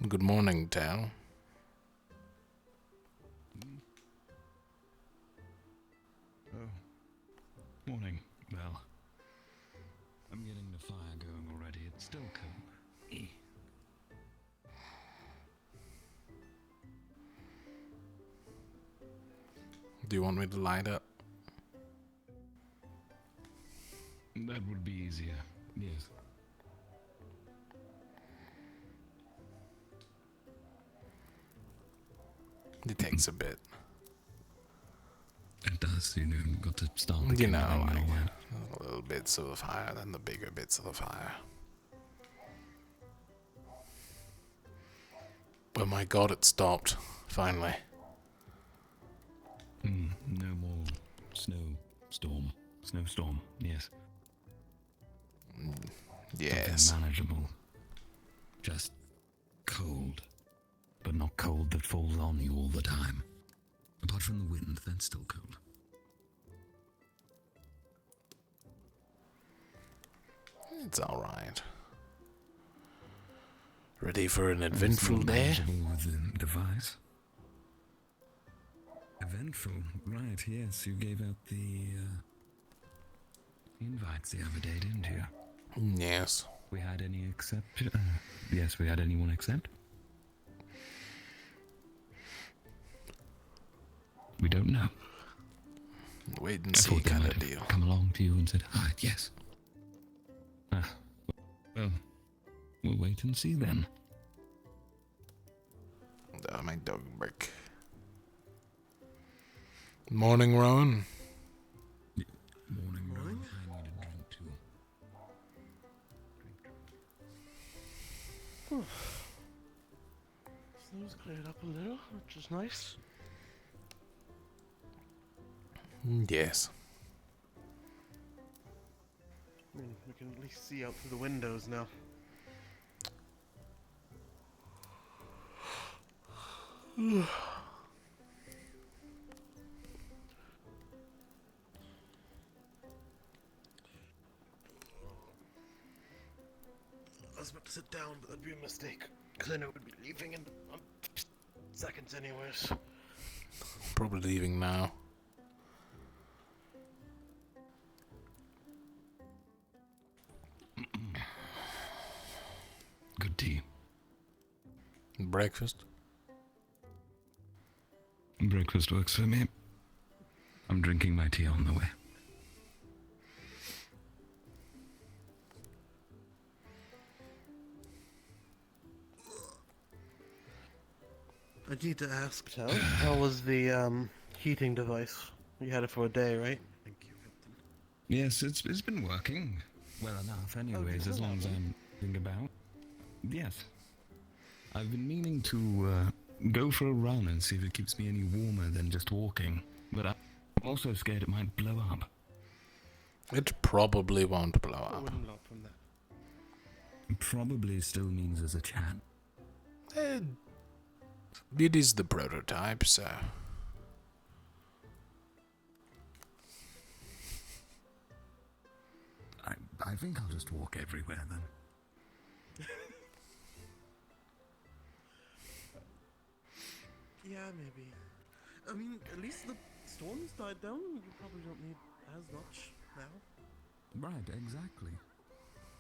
Good morning, Tal. Oh, morning. Well, I'm getting the fire going already. It's still cold. Do you want me to light up? That would be easier. Yes. It takes a bit. It does, got to start the You know, kindling and all like that. little bits of the fire, then the bigger bits of the fire. Oh my god, it stopped. Finally. No more snowstorm, yes. Yes. Something manageable. Just cold. But not cold that falls on you all the time. Apart from the wind, that's still cold. It's alright. Ready for an It's eventful not day? manageable with the device. Eventful, right, yes. You gave out the invites the other day, didn't you? Yes. We had any accept? Yes, we had anyone accept? We don't know. Wait and I see thought they kind might of have deal. come along to you and said, hi, yes. Well, we'll wait and see then. Oh, my dog bark. Morning, Rowan. Morning, Rowan. I need a drink too. Snow's cleared up a little, which is nice. Yes. I mean, we can at least see out through the windows now. I was about to sit down, but that'd be a mistake. Because I know we'd be leaving in seconds anyways. Probably leaving now. Good tea. Breakfast? Breakfast works for me. I'm drinking my tea on the way. I need to ask, Tal, how was the heating device? You had it for a day, right? Thank you, Captain. Yes, it's been working well enough anyways, as long as I'm thinking about. Yes. I've been meaning to go for a run and see if it keeps me any warmer than just walking, but I'm also scared it might blow up. It probably won't blow I up. wouldn't blow from that. It probably still means there's a chance. It is the prototype, so... I think I'll just walk everywhere then. Yeah, maybe. I mean, at least the storm's died down. You probably don't need as much now. Right, exactly.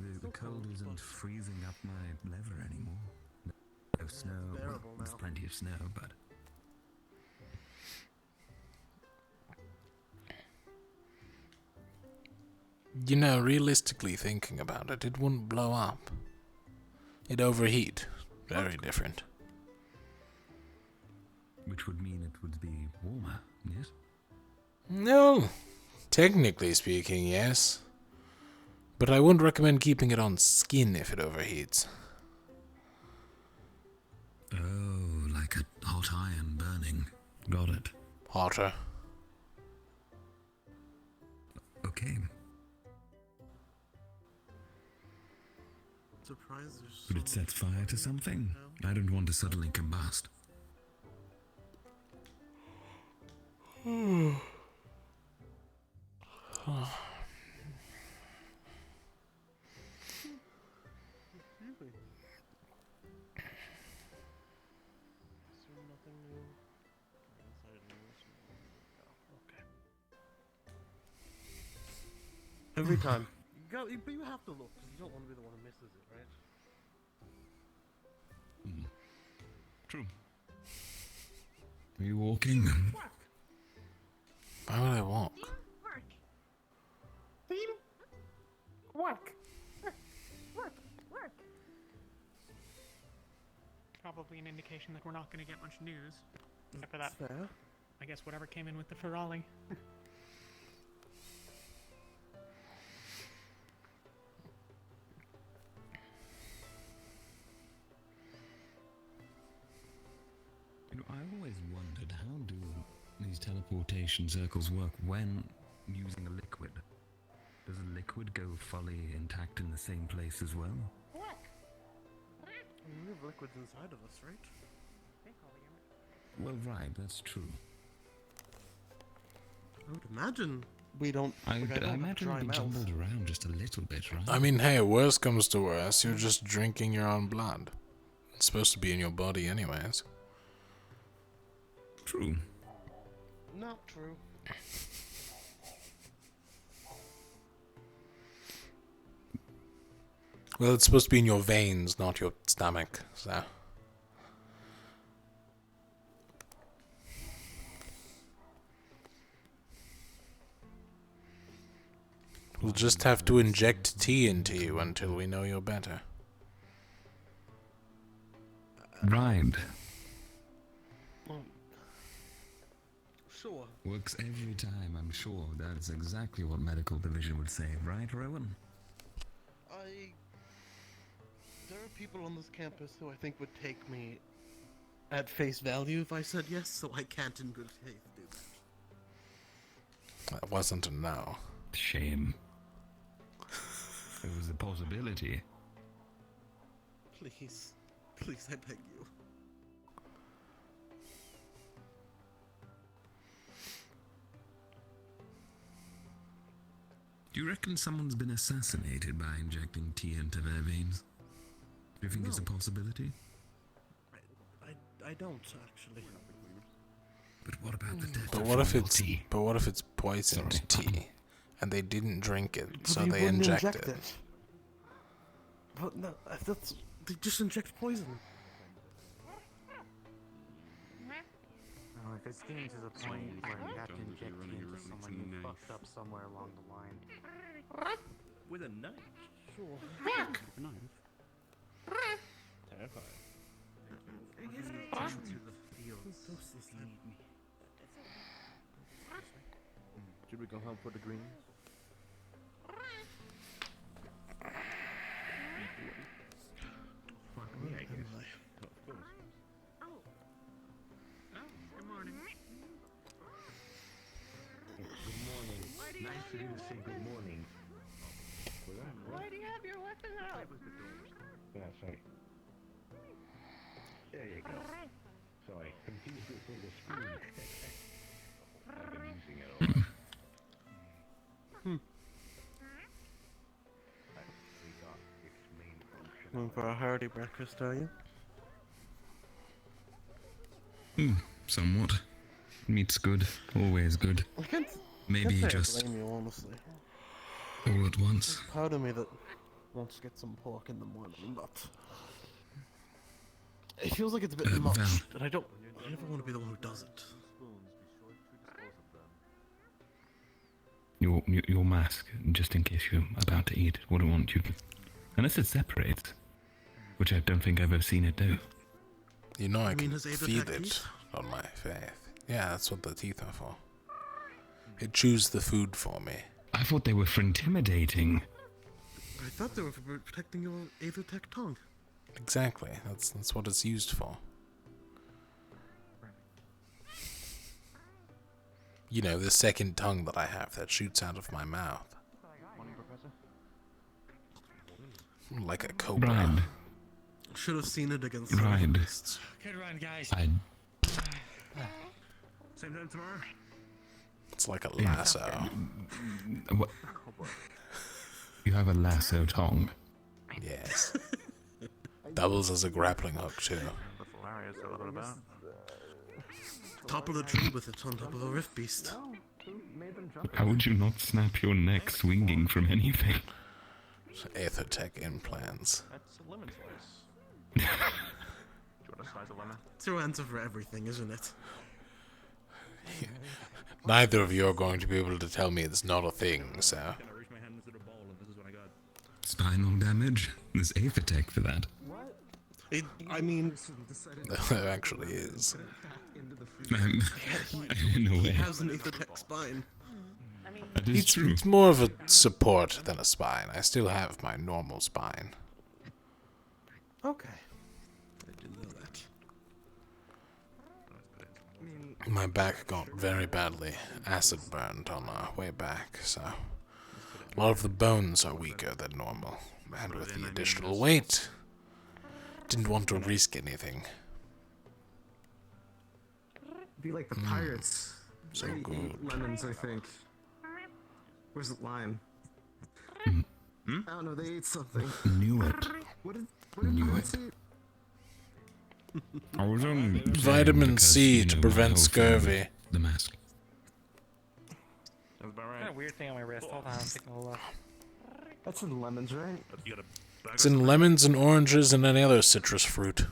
The Still cold cold, isn't but- freezing up my leather anymore. No snow. it's bearable There's now. plenty of snow, but... You know, realistically thinking about it, it wouldn't blow up. It'd overheat. Very different. Which would mean it would be warmer, yes? No, technically speaking, yes. But I wouldn't recommend keeping it on skin if it overheats. Oh, like a hot iron burning. Got it. Hotter. Okay. Surprised there's But it sets fire to something. I don't want to suddenly combust. Every time. But you have to look, because you don't want to be the one who misses it, right? True. Are you walking? Why would I walk? Work. Probably an indication that we're not going to get much news. Except for that, Fair. I guess whatever came in with the Ferrari. You know, I always wondered, how do these teleportation circles work when using a liquid? Does a liquid go fully intact in the same place as well? I mean, we have liquids inside of us, right? Well, right, that's true. I would imagine we don't. I like, don't have imagine dry it'd be mouth. jumbled around just a little bit, right? I mean, hey, worst comes to worst, you're just drinking your own blood. It's supposed to be in your body anyways. True. Not true. Well, it's supposed to be in your veins, not your stomach, so... We'll just have to inject tea into you until we know you're better. Right. Sure. Works every time, I'm sure. That's exactly what medical division would say, right, Rowan? There are people on this campus who I think would take me at face value if I said yes, so I can't in good faith do that. That wasn't a no. Shame. There was a possibility. Please. Please, I beg you. Do you reckon someone's been assassinated by injecting tea into their veins? Do you think it's a No. possibility? I don't, actually. But what about the death But of what if royal it's tea? poisoned Sorry. tea, and they didn't drink it, But so they they wouldn't inject inject it? But no, that's... They just inject poison. No, if it's getting to the point where you have to inject it into someone who fucked up somewhere along the line. With a knife? Sure. A knife? Terrifying. To the fields. Should we go home for the greens? Fuck me, I guess. Of course. Good morning. Good morning. Nice for you to say good morning. Why do you have your weapon out? Yeah, sorry. There you go. Sorry, confused it with the spoon. I've been using it all. I forgot its main function. Going for a hearty breakfast, are you? Somewhat. Meat's good. Always good. I can't Maybe say just I blame you, honestly. all at once. Part of me that wants to get some pork in the morning, but it feels like it's a bit much, Val. and I never want to be the one who does it. Your mask, just in case you're about to eat, wouldn't want you... Unless it separates. Which I don't think I've ever seen it do. You know I You mean can his Ava feel it tactics? on my faith. Yeah, that's what the teeth are for. It chews the food for me. I thought they were for intimidating. I thought they were for protecting your Avatech tongue. Exactly. That's what it's used for. You know, the second tongue that I have that shoots out of my mouth. Like a cobra. Right. Should have seen it against Right. the beasts. Good run, guys. Same time tomorrow? It's like a lasso. What? You have a lasso tongue. Yes. Doubles as a grappling hook, too. Top of the tree with it on top of a rift beast. Who made them jump? How would you not snap your neck swinging from anything? Aethertech implants. That's a lemon slice. Do you want a slice of lemon? Two answer for everything, isn't it? Neither of you are going to be able to tell me it's not a thing, so. Can I reach my hand into the bowl and this is what I got? Spinal damage? There's Aethertech for that. I mean, There actually is. In a he way, has an Aethertech spine. that is true. It's more of a support than a spine. I still have my normal spine. Okay. I didn't know that. My back got very badly acid burned on our way back, so a lot of the bones are weaker than normal. And with the additional weight, didn't want to risk anything. Be like the pirates. So They good. eat lemons, I think. Where's the lime? Hmm? I don't know, they ate something. Knew it. What did Knew pirates it. eat? I was only saying Vitamin because, C you to know, prevent my whole thing with scurvy. The mask. That's about Got a right. weird thing on my wrist. Hold on, I'm taking a look. That's in lemons, right? You got a bag It's of in lemons and oranges and any other citrus fruit.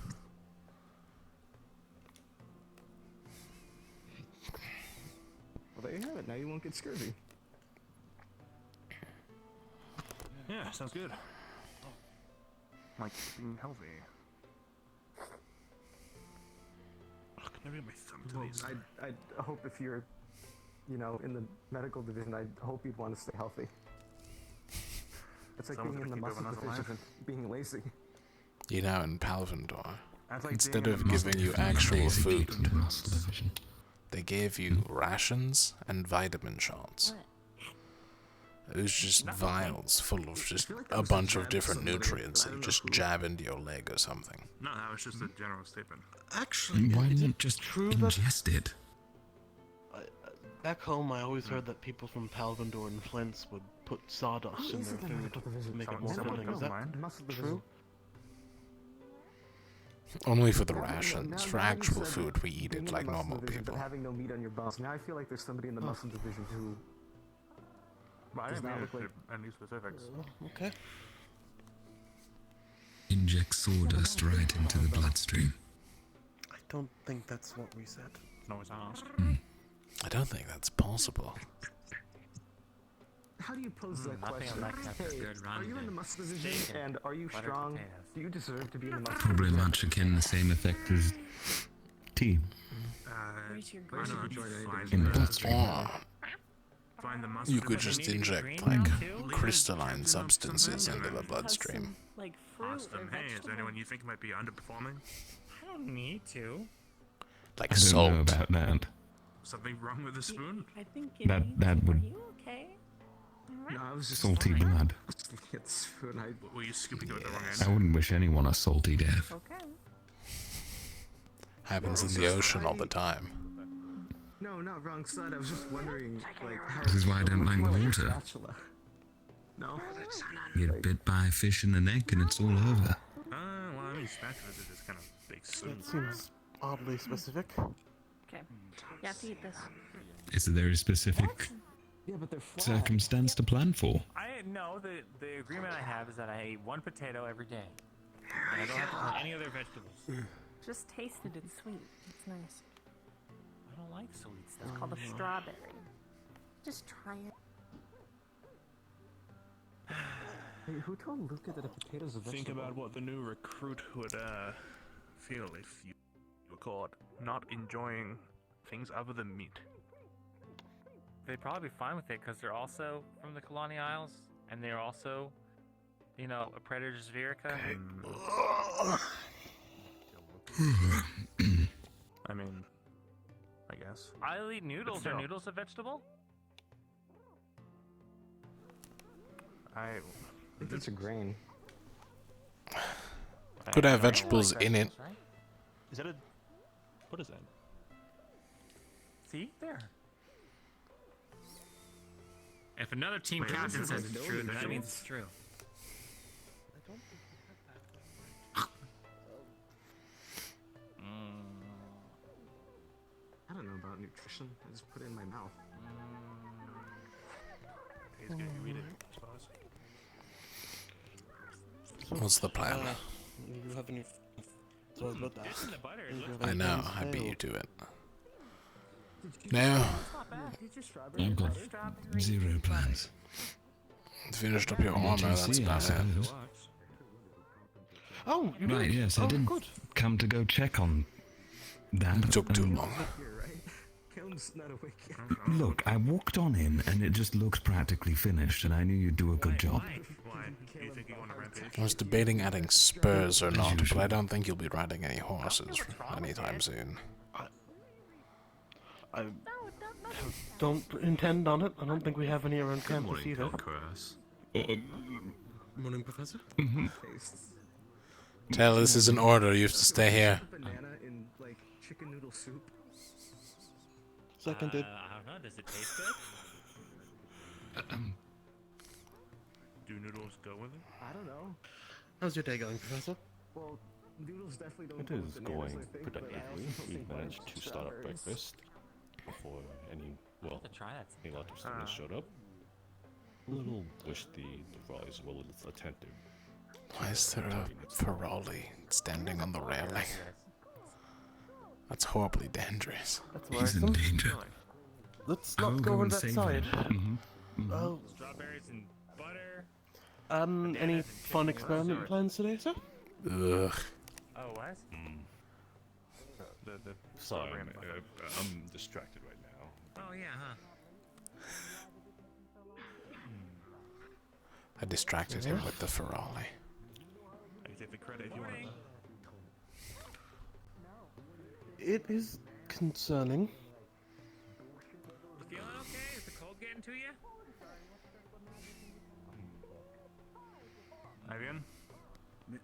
Well, there you have it. Now you won't get scurvy. Yeah, sounds good. Like being healthy. Oh, can I get my thumb to Well, these? I hope if you're, you know, in the medical division, I hope you'd want to stay healthy. It's like Someone's being in the gonna keep muscle everyone else division and being lazy. You know, in Palvendor, That's like instead being in of the muscle giving you division. actual Lazy food, gate into muscle division. they gave you rations and vitamin shots. It was just vials full of just feel like that a was a bunch of jab different somebody, nutrients but I that you don't know just who. jab into your leg or something. No, that was just a general statement. Actually, Why is not it just true that ingest it? back home I always heard that people from Palvendor and Flint's would put sawdust in Is their it the food medical division? to make it Someone- more someone filling? don't Is that mind. Muscle division. true? Only for the Now- rations. now For that you actual said food, we eat being it in like the muscle normal division, people. But having no meat on your bones. Now I feel like there's somebody in the muscle division who. But I Does didn't not mean look it to any specifics. Okay. Inject sawdust right into the bloodstream. I don't think that's what we said. No one's asked. I don't think that's possible. How do you pose that nothing question? like that. Hey, Good are you in run, the muscle division? steak And are you buttered strong? potatoes. Do you deserve to be in the muscle Probably division? much akin the same effect as tea Where's your I don't know, green? you in the find bloodstream. find the muscle You could division. just inject green like now, too? crystalline substances into the Has bloodstream. some, like fruit Ask or them, hey, is vegetable. there anyone you think might be underperforming? I don't need to. Like I don't know salt. about that. Something wrong with the spoon? I think it That- needs- that would- Are you okay? No, I was just Salty looking blood. at spoon. Were you scooping it with the wrong I end? wouldn't wish anyone a salty death. Okay. Happens in the ocean all the time. No, not wrong side. I was just wondering, like, how. This is why I don't like the Like a water. spatula. No. Get bit by a fish in the neck and it's all over. Well, I mean, spatulas are just kind of big spoon. That seems oddly specific. Okay. You have to eat this. Is there a specific Yeah, but they're flat. circumstance to plan for? I know the agreement I have is that I eat one potato every day. And I don't have to touch Any other vegetables? Just taste it. It's sweet. It's nice. I don't like sweet stuff. It's called a strawberry. Just try it. Hey, who told Luca that a potato's a vegetable? Think about what the new recruit would feel if you were caught not enjoying things other than meat. They'd probably be fine with it because they're also from the Colony Isles and they're also, you know, a Predator's Verica. I mean, I guess. I'll eat noodles. Are still. noodles a vegetable? I think it's a grain. Could have I like vegetables in it. vegetables, right? Is that a... What is that? See? There. If another team Wait, captain is says it it's true, then that vegetable? means it's true. I don't know about nutrition. I just put it in my mouth. He's going to read it, I suppose. What's the plan? You have any? So I was about to This ask. in the butter. Do you have I any know, plans I today, beat or- you to it. No, I've got 0 plans. finished up your armor, that's HMC, I about it. suppose. Oh, you Right, did? yes, I Oh, did good. come to go check on that. It took too long. You're right. Kiln's not awake yet. Look, I walked on in and it just looked practically finished, and I knew you'd do a good job. Why? Do you think you want to rampage? I was debating adding spurs or not, but I don't think you'll be riding any horses anytime soon. I don't intend on it. I don't think we have any around campus either. Morning, Professor. Tell this is an order, you have to stay here. Banana in like chicken noodle soup. Seconded. I don't know. Does it taste good? Do noodles go with it? I don't know. How's your day going, Professor? Well, noodles definitely don't. It go with is bananas, going I think, but I productively. also We think managed orange to start up strawberries. breakfast before any, well, To try that. any lot of students showed up. A little wish the fries were a little attentive. Why is there a Ferrari standing on the railing? That's horribly dangerous. That's He's in worrisome. danger. Let's I'll not go go on and that save side. him. Oh, Strawberries and butter. any fun experiment plans today, sir? Ugh. Oh, what? The Sorry, program. I'm distracted right now. Oh, yeah, huh? I distracted him with the Ferrari. I can take the credit if you want. It is concerning. Feeling okay? Is the cold getting to you? Ivan? Me?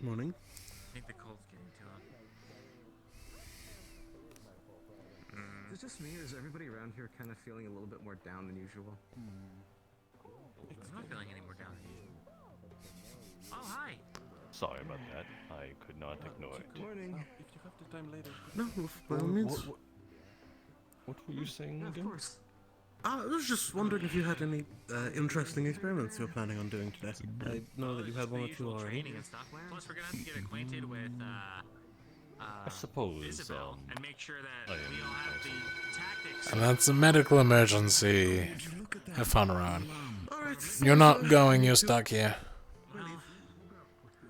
Morning. I think the cold's getting to him. Is it just me, or is everybody around here kind of feeling a little bit more down than usual? I'm not feeling any more down than usual. Oh, hi. Sorry about that. I could not ignore it. Good morning. If you have the time later. No, by all means. What were you saying Of again? course. I was just wondering if you had any interesting experiments you were planning on doing today. I know that you had one or two already. Training and stuff. Plus, we're gonna have to get acquainted with I suppose, Isabel and make sure that I am we all have the tactics. And that's a medical emergency. Have fun around. Alright. You're not going, you're stuck here.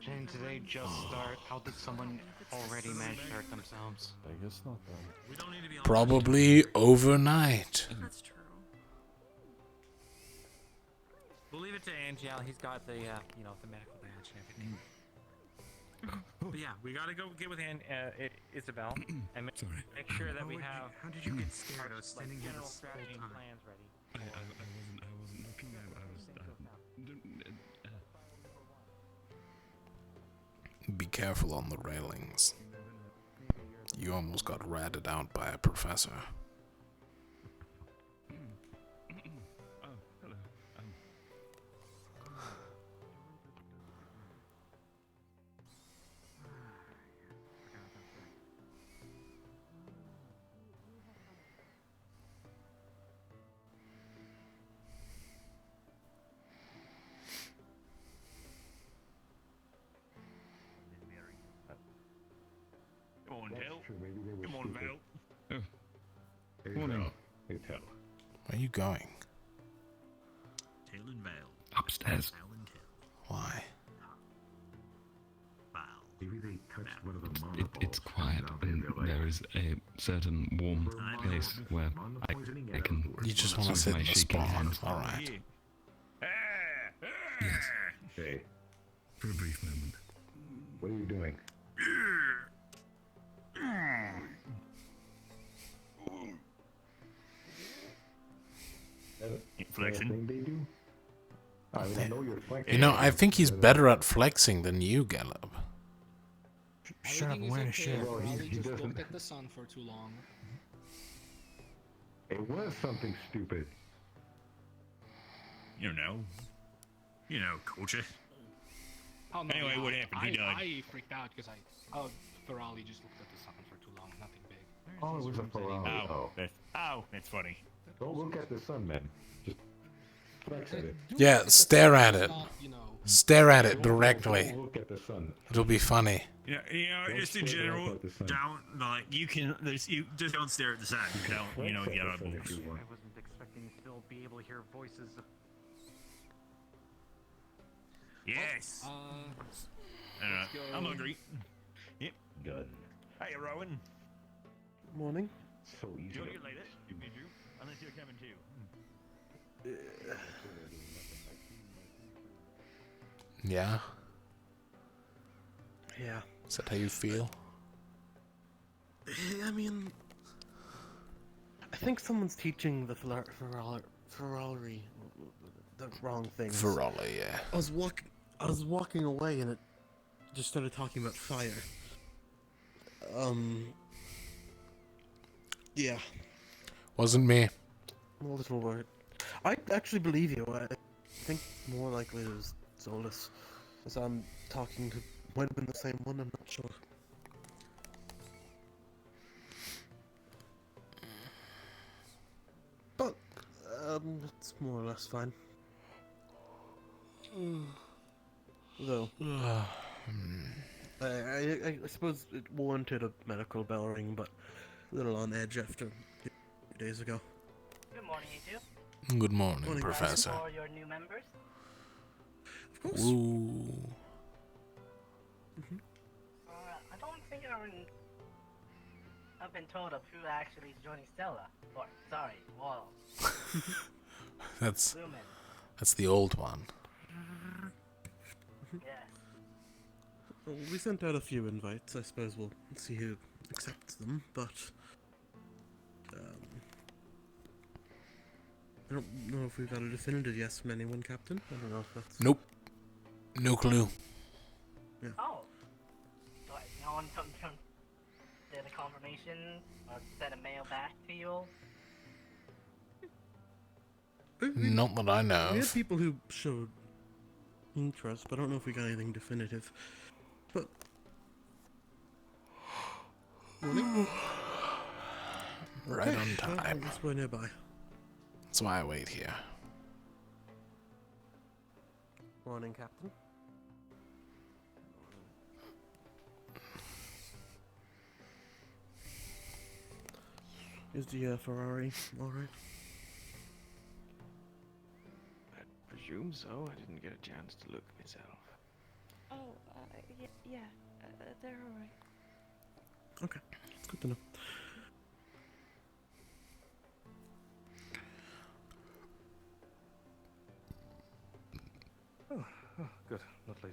Didn't today just start? How did someone already manage to hurt themselves? I guess not then. We don't need to be all Probably overnight. That's true. We'll leave it to Angel. He's got the the medical badge and everything. But yeah, we gotta go get with Isabel and make sure that we have How did you get scared? I was standing here general this strategy whole and time. plans ready. I wasn't looking. Be careful on the railings. You almost got ratted out by a professor. Oh, hello. Come on, Dale. True, maybe they were Come on, stupid. Val. Hey, Morning. Val. Hey, tell. Where are you going? Tail and Val. Upstairs. Val and Tail. Why? Val. Maybe they touched one of the It's quiet, and there is a certain warm place where I can. You just want to With sit my in the shaking spawn. hand. Alright. Yes, Hey, for a brief moment. what are you doing? Flexing. Thing they do? I don't know you're flexing. You know, I think he's better at flexing than you, Gallup. Shut up, I'm wearing a shirt. Well, he doesn't. Looked at the sun for too long. It was something stupid. You know, culture. Oh, no, Anyway, yeah, what happened? He died. I freaked out because Ferrari just looked at the sun for too long. Nothing big. Oh, it was a Ferrari. Oh. That's funny. Don't look at the sun, man. Just flex at it. Yeah, stare at it. Not, you know. Stare at it directly. Don't look at the sun. It'll be funny. Yeah, you know, Don't just in stare general, up at the sun. don't like you can. You just don't stare at the sun. Don't you know? Flex Get at on the sun if board. you want. I wasn't expecting to still be able to hear voices. Yes. I'm hungry. Yep. Done. Hey, Rowan. Morning. So easy. You're to- here later, did you? Unless you're coming too. Yeah? Yeah. Is that how you feel? I mean, I think someone's teaching the Ferrari the wrong things. Ferrari, yeah. I was walking away and it just started talking about fire. Yeah, Wasn't me. I'm a little worried. I actually believe you. I think more likely it was Solus. As I'm talking to, might have been the same one, I'm not sure. But, it's more or less fine. Though, I suppose it warranted a medical bell ring, but a little on edge after a few days ago. Good morning, you two. Good morning, Morning, Professor. For your new members. Of course. Ooh. I don't think I've been told of who actually is joining Stella. Or, sorry, Wall. That's Lumen. the old one. Yes. Well, we sent out a few invites. I suppose we'll see who accepts them, but I don't know if we've got a definitive yes from anyone, Captain. I don't know if that's... Nope. No clue. Oh. No one did a confirmation or sent a mail back to you? Not that I know We had of. people who showed interest, but I don't know if we got anything definitive. But... Morning. Right on Well, I time. guess we're nearby. That's why I wait here. Morning, Captain. Is the Ferrari alright? I presume so. I didn't get a chance to look myself. Oh, yeah, they're alright. Okay, good to know. Oh, good. Not late.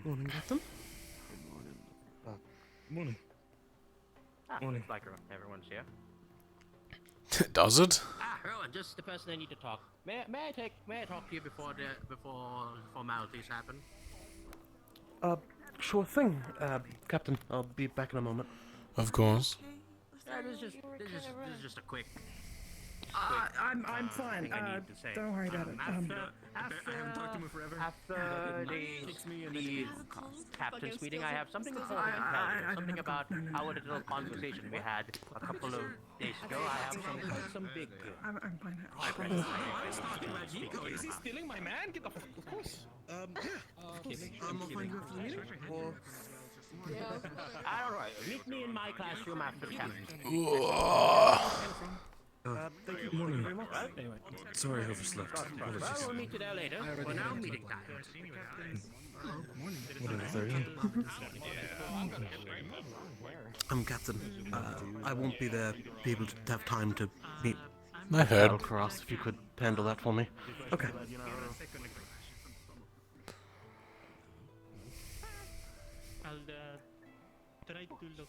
Morning, Captain. Good morning. Morning. Morning. Like everyone's here. Does it? Rowan, just the person I need to talk. May I talk to you before formalities happen? Sure thing, Captain. I'll be back in a moment. Of course. This is just a quick. I'm fine. thing I need to say. Don't worry about it. I haven't talked to him forever. After the captain's meeting, I have something important to tell you. Something about our little conversation we had a couple of days ago. I have some big. I'm fine. Is he stealing my man? Get the fuck, of course. Yeah. I'll find you after the meeting, or... I don't know. Meet me in my classroom after the captain's meeting. thank you very much. Anyway. Sorry I overslept. Well, we'll meet you there later. For now, meeting time. Captain. I won't be there, be able to have time to meet I heard. Cross, if you could handle that for me. Okay. I'll try to look.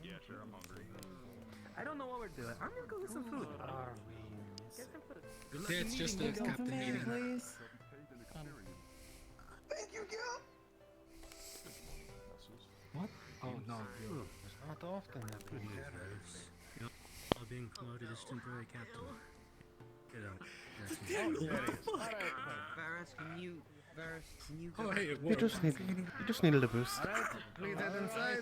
Yeah, sure, I'm hungry. I don't know what we're doing. I'm gonna go get some food. It's just a captain meeting. Please. Thank you, Gil. What? Oh no, it's not often that we do this. I'm being promoted as temporary captain. Get out. Varus, can you Oh, hey, You just needed a boost. Please head inside.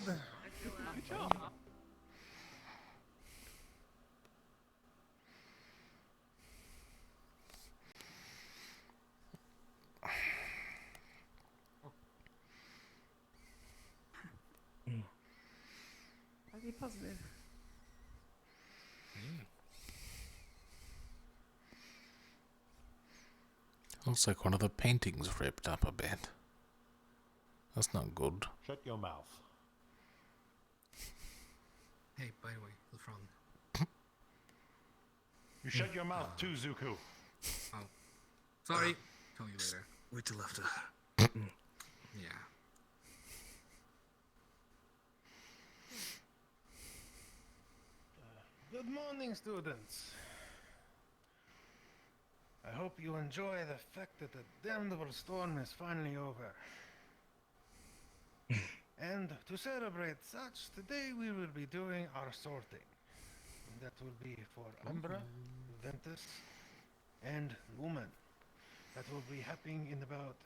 positive. Looks like one of the paintings ripped up a bit. That's not good. Shut your mouth. Hey, by the way, Lefron. You shut your mouth too, Zuko. Oh. Sorry. Tell you later. Wait till after. Yeah. Good morning, students. I hope you enjoy the fact that the damnable storm is finally over. And to celebrate such, today we will be doing our sorting. And that will be for Umbra, Ventus, and Lumen. That will be happening in about,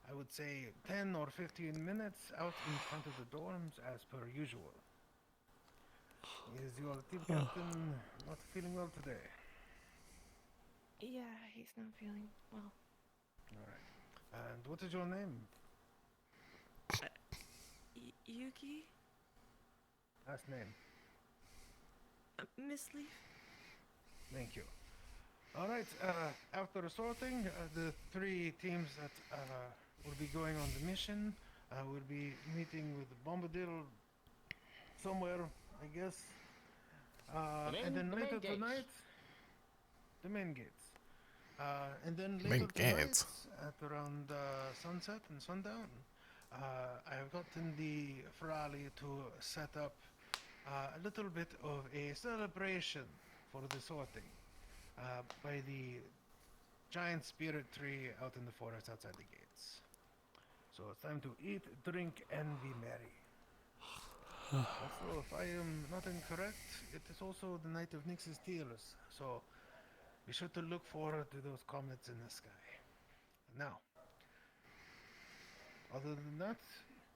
I would say, 10 or 15 minutes out in front of the dorms as per usual. Is your team captain not feeling well today? Yeah, he's not feeling well. Alright. And what is your name? Yuki? Last name. Miss Leaf? Thank you. Alright, after sorting, the 3 teams that will be going on the mission will be meeting with Bombadil somewhere, I guess. And then later tonight, the main gates. And then later tonight, at around sunset and sundown, I have gotten the Ferrari to set up a little bit of a celebration for the sorting by the giant spirit tree out in the forest outside the gates. So it's time to eat, drink, and be merry. Also, if I am not incorrect, it is also the night of Nyx's tears, so be sure to look forward to those comets in the sky. Now, other than that,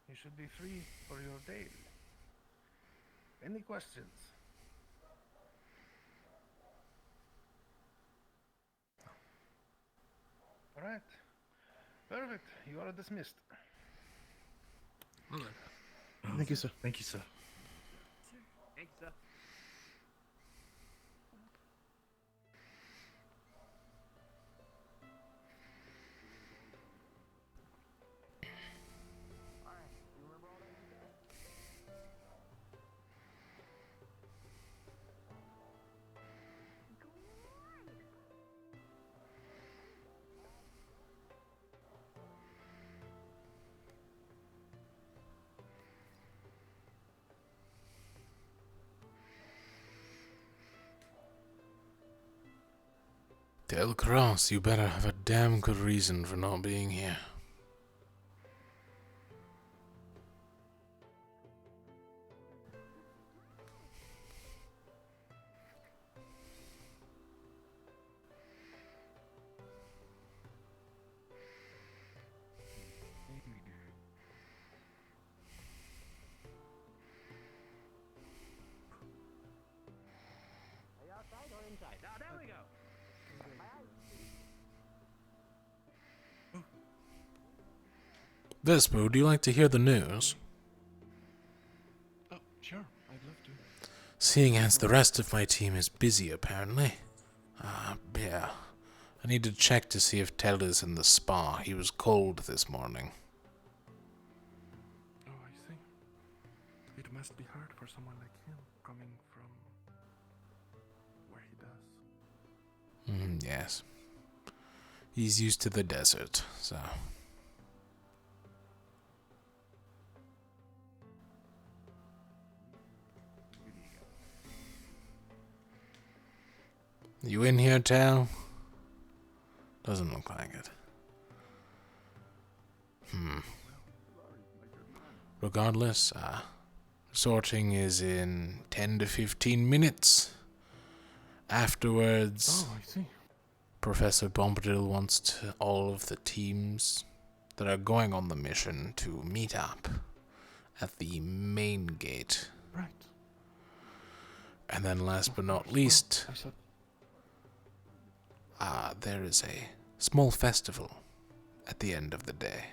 you should be free for your day. Any questions? Alright. Perfect. You are dismissed. Okay. Thank you, sir. Thank you, sir. Thanks, sir. Del Cross, you better have a damn good reason for not being here. Are you outside or inside? Ah, there we go. Vesper, would you like to hear the news? Oh, sure. I'd love to. Seeing as the rest of my team is busy, apparently. Yeah. I need to check to see if Ted is in the spa. He was cold this morning. Oh, I see. It must be hard for someone like him coming from where he does. Yes. He's used to the desert, so... You in here, Tal? Doesn't look like it. Regardless, sorting is in 10 to 15 minutes. Afterwards, Oh, I see. Professor Bombadil wants all of the teams that are going on the mission to meet up at the main gate. Right. And then last but not least, I said, there is a small festival at the end of the day.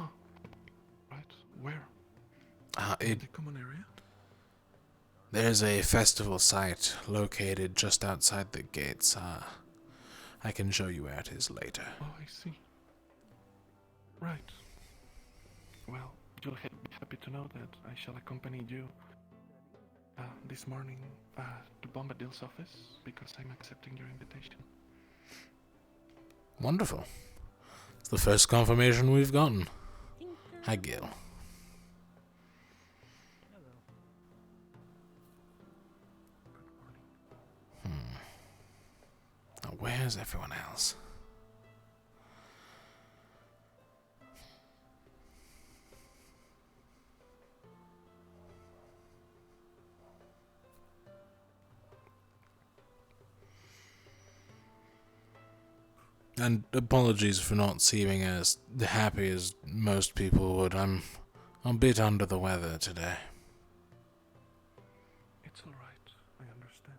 oh, right. Where? The common area? There's a festival site located just outside the gates. I can show you where it is later. Oh, I see. Right. Well, you'll be happy to know that I shall accompany you this morning to Bombadil's office because I'm accepting your invitation. Wonderful. It's the first confirmation we've gotten. Hi, Gil. Now, where's everyone else? And apologies for not seeming as happy as most people would. I'm a bit under the weather today. It's alright, I understand.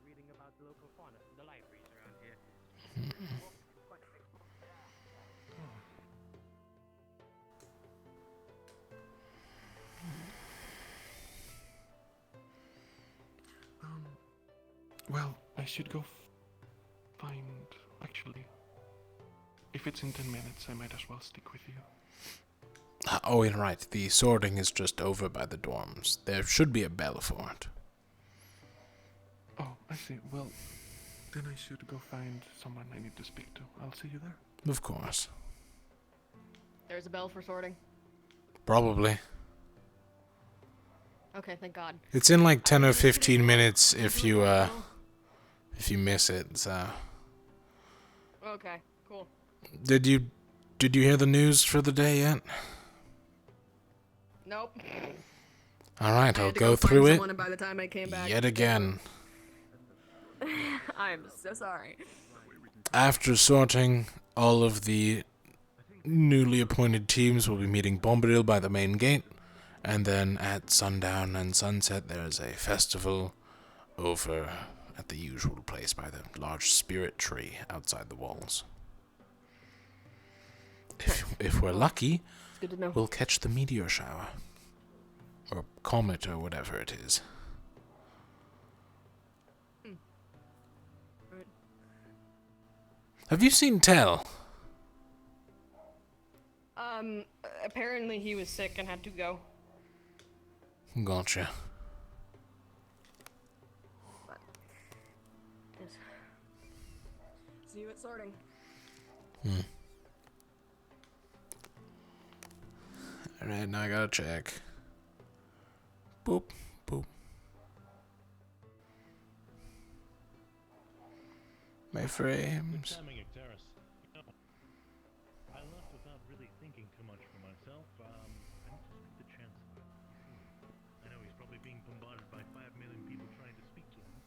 Reading about the local fauna from the libraries around here. Well, I should go find... Actually, if it's in 10 minutes, I might as well stick with you. Oh, you're right. The sorting is just over by the dorms. There should be a bell for it. Oh, I see. Well, then I should go find someone I need to speak to. I'll see you there. Of course. There's a bell for sorting. Probably. Okay, thank God. It's in like 10 or 15 minutes if you miss it, so... Okay, cool. Did you hear the news for the day yet? Nope. Alright, I I'll had to go find through it someone, and by the time I came back, yet again. I'm so sorry. After sorting, all of the newly appointed teams will be meeting Bombadil by the main gate, and then at sundown and sunset there is a festival over at the usual place by the large spirit tree outside the walls. If we're lucky, It's good to know. we'll catch the meteor shower. Or comet or whatever it is. Right. Have you seen Tell? Apparently he was sick and had to go. Gotcha. But yes. See you at sorting. Alright, now I gotta check. Boop, boop. My frames. I left without really thinking too much for myself. I need to speak to Chancellor. I know he's probably being bombarded by 5 million people trying to speak to him.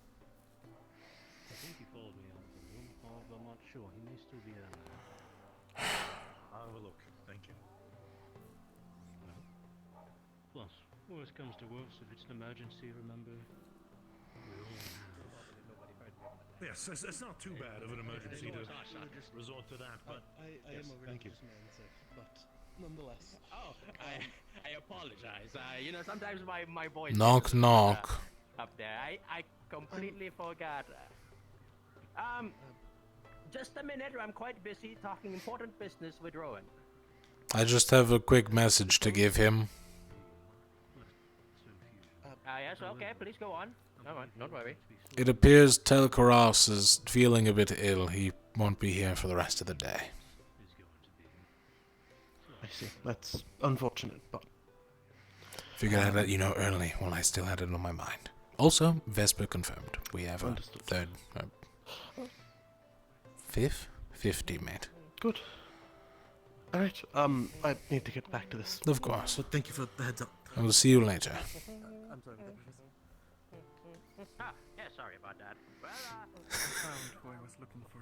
I think he followed me out of the room, although I'm not sure. He may still be there. I'll have a look. Thank you. Well, plus, worst comes to worst, if it's an emergency, remember? Yes, it's not too bad of an emergency to resort to that, but I yes, am a thank you. religious man, sir, but nonetheless. Oh, I apologize. Sometimes my voice Knock, is, knock. Up there. I completely forgot. Just a minute. I'm quite busy talking important business with Rowan. I just have a quick message to give him. Yes, okay, please go on. Come on, don't worry. It appears Telkaros is feeling a bit ill. He won't be here for the rest of the day. I see. That's unfortunate, but... Figured I'd let you know early while I still had it on my mind. Also, Vesper confirmed. We have a third... fifth teammate. Good. Alright, I need to get back to this. Of course. But thank you for the heads up. I will see you later. I'm sorry. Yeah, sorry about that. Well, I found who I was looking for.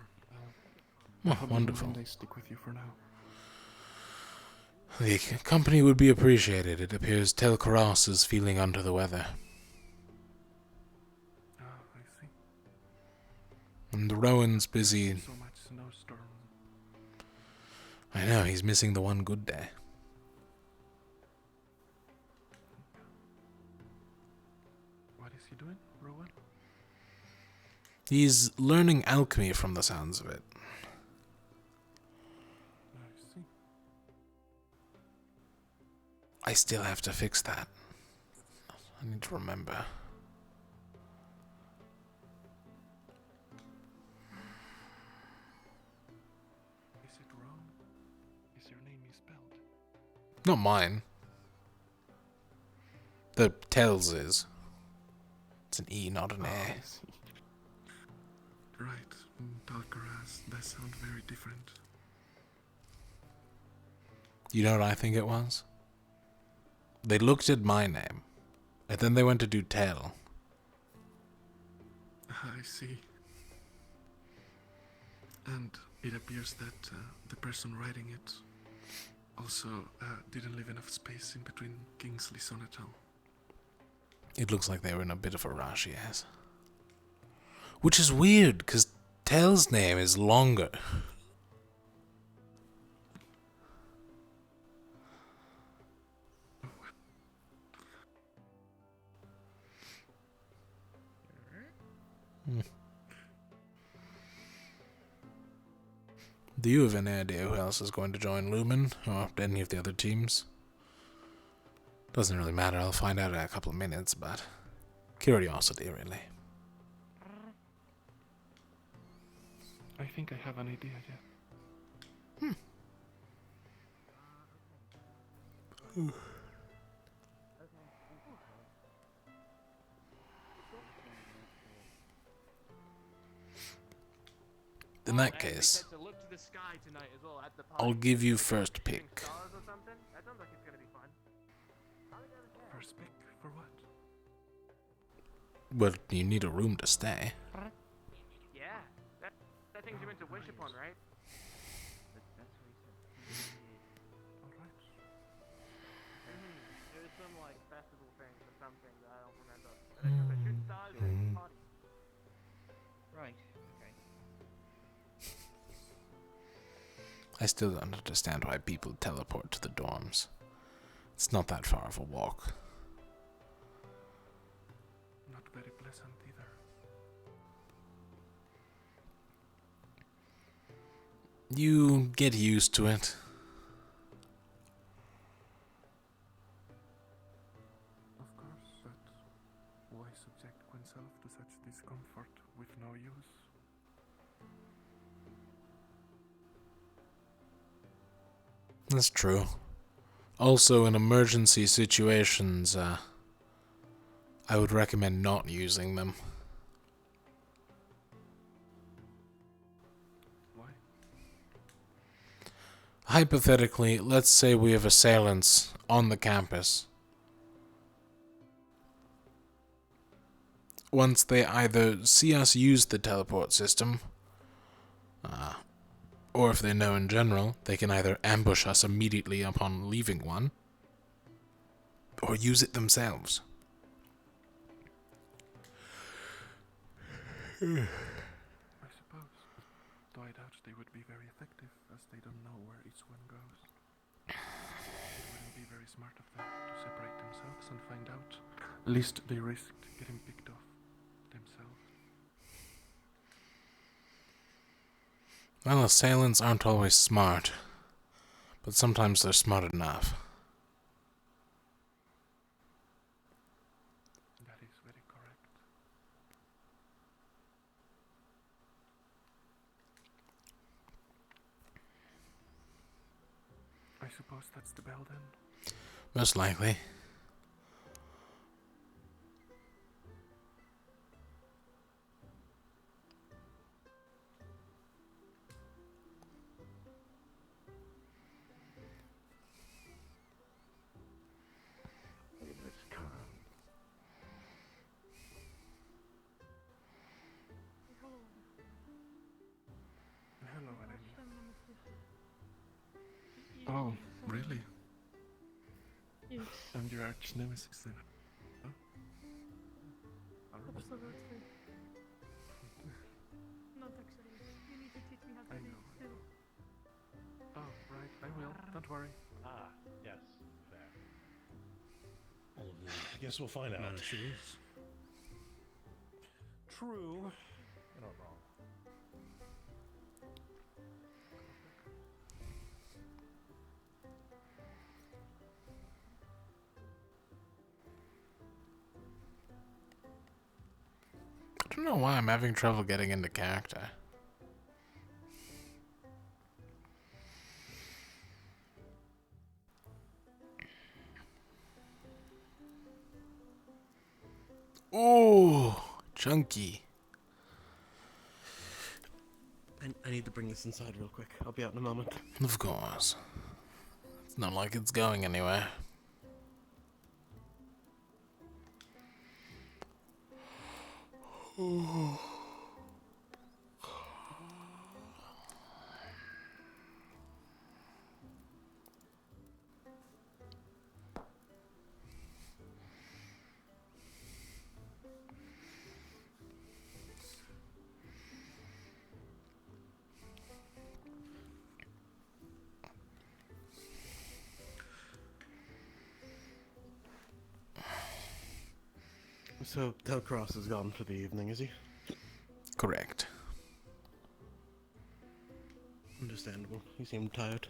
Oh, wonderful. I stick with you for now. The company would be appreciated. It appears Telkaros is feeling under the weather. I see. And Rowan's busy. So much snowstorm. I know, he's missing the one good day. What is he doing, Rowan? He's learning alchemy from the sounds of it. I see. I still have to fix that. I need to remember. Is it wrong? Is your name misspelled? Not mine. The Tells is. It's an E, not an A. I see. Right. Dalcaraz. That sounds very different. You know what I think it was? They looked at my name, and then they went to do Tell. I see. And it appears that the person writing it also didn't leave enough space in between Kingsley Sonatal. It looks like they were in a bit of a rush, yes. Which is weird, because Tell's name is longer. Do you have any idea who else is going to join Lumen, or any of the other teams? Doesn't really matter, I'll find out in a couple of minutes, but curiosity, really. I think I have an idea, yeah. In that case, I'll give you first pick. First pick for what? Well, you need a room to stay. Yeah, that thing's you meant to wish upon, right? Alright. There's some like festival thing or something that I don't remember. But I remember shooting stars and party. Right. Okay. I still don't understand why people teleport to the dorms. It's not that far of a walk. Not very pleasant either. You get used to it. Of course, but why subject oneself to such discomfort with no use? That's true. Also, in emergency situations, I would recommend not using them. Why? Hypothetically, let's say we have assailants on the campus. Once they either see us use the teleport system, or if they know in general, they can either ambush us immediately upon leaving one, or use it themselves. I suppose. Though I doubt they would be very effective, as they don't know where each one goes. It wouldn't be very smart of them to separate themselves and find out. Least they risked getting picked off themselves. Well, assailants aren't always smart, but sometimes they're smart enough. That is very correct. I suppose that's the bell then. Most likely. Hello, Ananya. Oh, really? Yes. I'm your arch nemesis then. Huh? Absolutely. Not actually. You need to teach me how to I be know. still. Oh, right. Don't worry. Ah, yes, fair. All of the I guess we'll find out. Mansions. True. You're not wrong. I don't know why I'm having trouble getting into character. Ooh, chunky. I need to bring this inside real quick. I'll be out in a moment. Of course. It's not like it's going anywhere. Ooh. So, Telcross is gone for the evening, is he? Correct. Understandable. He seemed tired.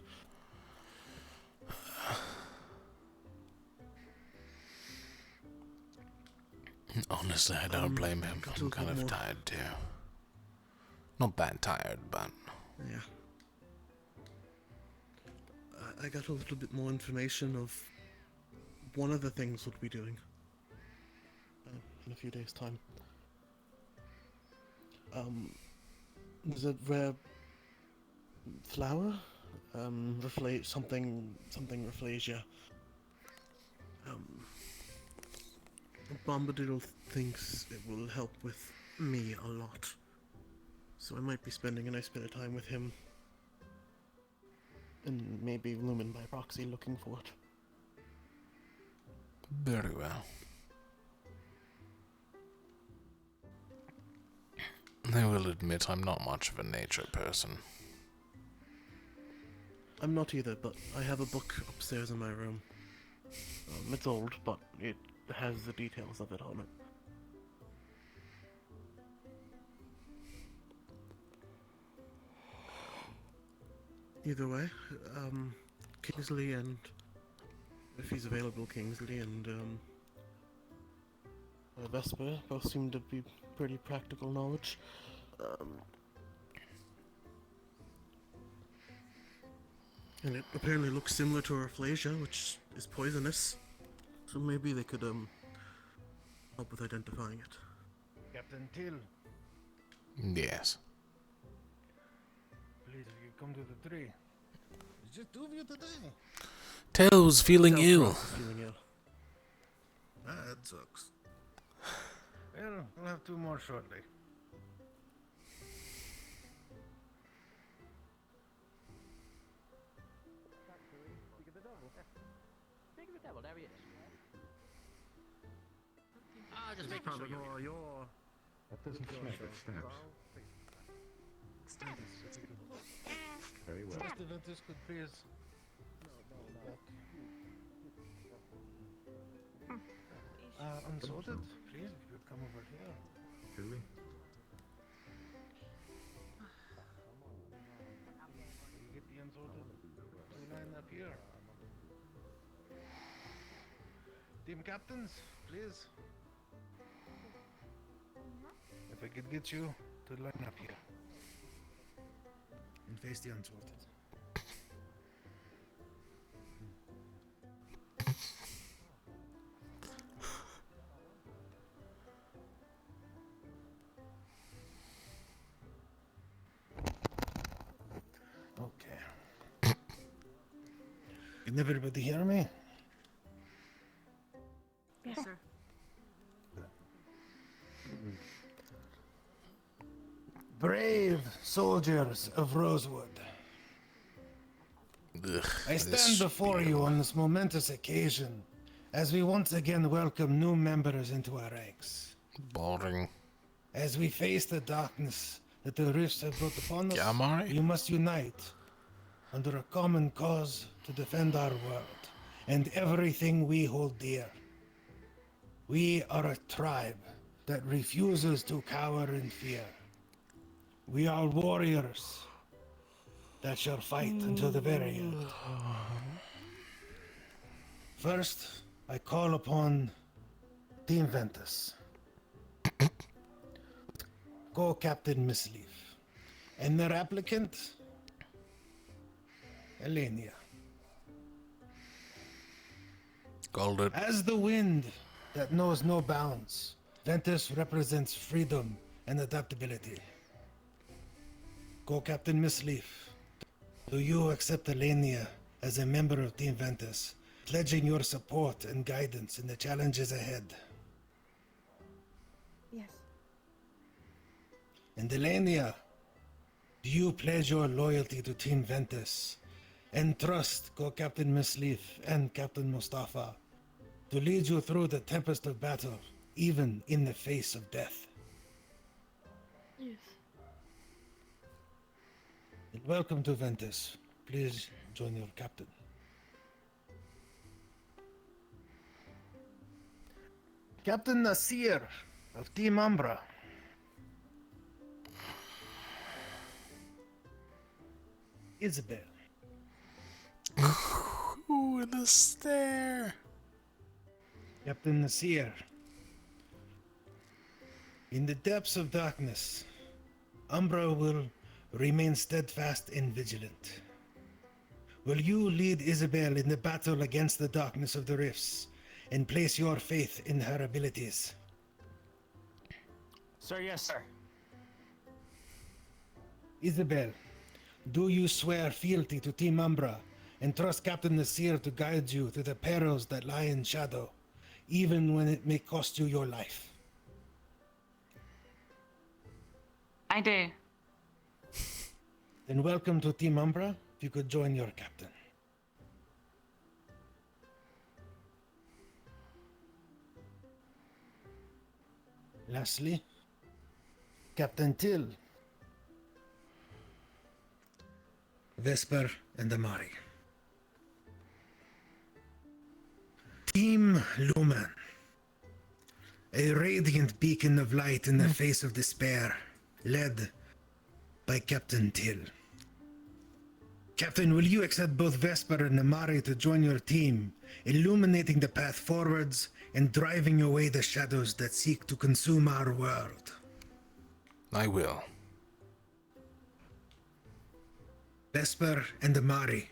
Honestly, I don't blame him. I'm kind of tired too. Not that tired, but... Yeah. I got a little bit more information of one of the things we'll be doing in a few days' time. There's a rare flower, something Rafflesia. Bombadil thinks it will help with me a lot, so I might be spending a nice bit of time with him, and maybe Lumen by proxy looking for it. Very well. I will admit I'm not much of a nature person. I'm not either, but I have a book upstairs in my room. It's old, but it has the details of it on it. Either way, Kingsley and, if he's available, Kingsley and Vesper both seem to be pretty practical knowledge. And it apparently looks similar to Rafflesia, which is poisonous. So maybe they could help with identifying it. Captain Till, Yes. please, if you come to the tree. It's just two of you today. Tails feeling ill. Feeling ill. That sucks. Well, we'll have two more shortly. Speak of the devil, there he is. Ah, just It's making probably sure more your... That doesn't smell like steps. Very well. Mr. Ventus could please. Unsorted, please, if you could come over here. Truly? You get the unsorted to line up here. Team captains, please. If I could get you to line up here. And face the unsorted. Okay. Can everybody hear me? Yes, sir. Brave soldiers of Rosewood. Ugh, I stand before you on this momentous occasion as we once again welcome new members into our ranks. Boring. As we face the darkness that the rifts have brought upon us, Yeah, I'm alright. we must unite under a common cause to defend our world and everything we hold dear. We are a tribe that refuses to cower in fear. We are warriors that shall fight until the very end. First, I call upon Team Ventus, Co-Captain Miss Leaf, and their applicant, Elenia. Called it. As the wind that knows no bounds, Ventus represents freedom and adaptability. Co-Captain Miss Leaf, do you accept Elenia as a member of Team Ventus, pledging your support and guidance in the challenges ahead? Yes. And Elenia, do you pledge your loyalty to Team Ventus and trust Co-Captain Miss Leaf and Captain Mustafa to lead you through the tempest of battle, even in the face of death? Yes. And welcome to Ventus. Please join your captain. Captain Nasir of Team Umbra. Isabel. Ooh, the stare. Captain Nasir. In the depths of darkness, Umbra will remain steadfast and vigilant. Will you lead Isabel in the battle against the darkness of the rifts and place your faith in her abilities? Sir, yes, sir. Isabel, do you swear fealty to Team Umbra and trust Captain Nasir to guide you through the perils that lie in shadow, even when it may cost you your life? I do. Then welcome to Team Umbra. If you could join your captain. Lastly, Captain Till, Vesper, and Amari. Team Lumen, a radiant beacon of light in the face of despair, led by Captain Till. Captain, will you accept both Vesper and Amari to join your team, illuminating the path forwards and driving away the shadows that seek to consume our world? I will. Vesper and Amari,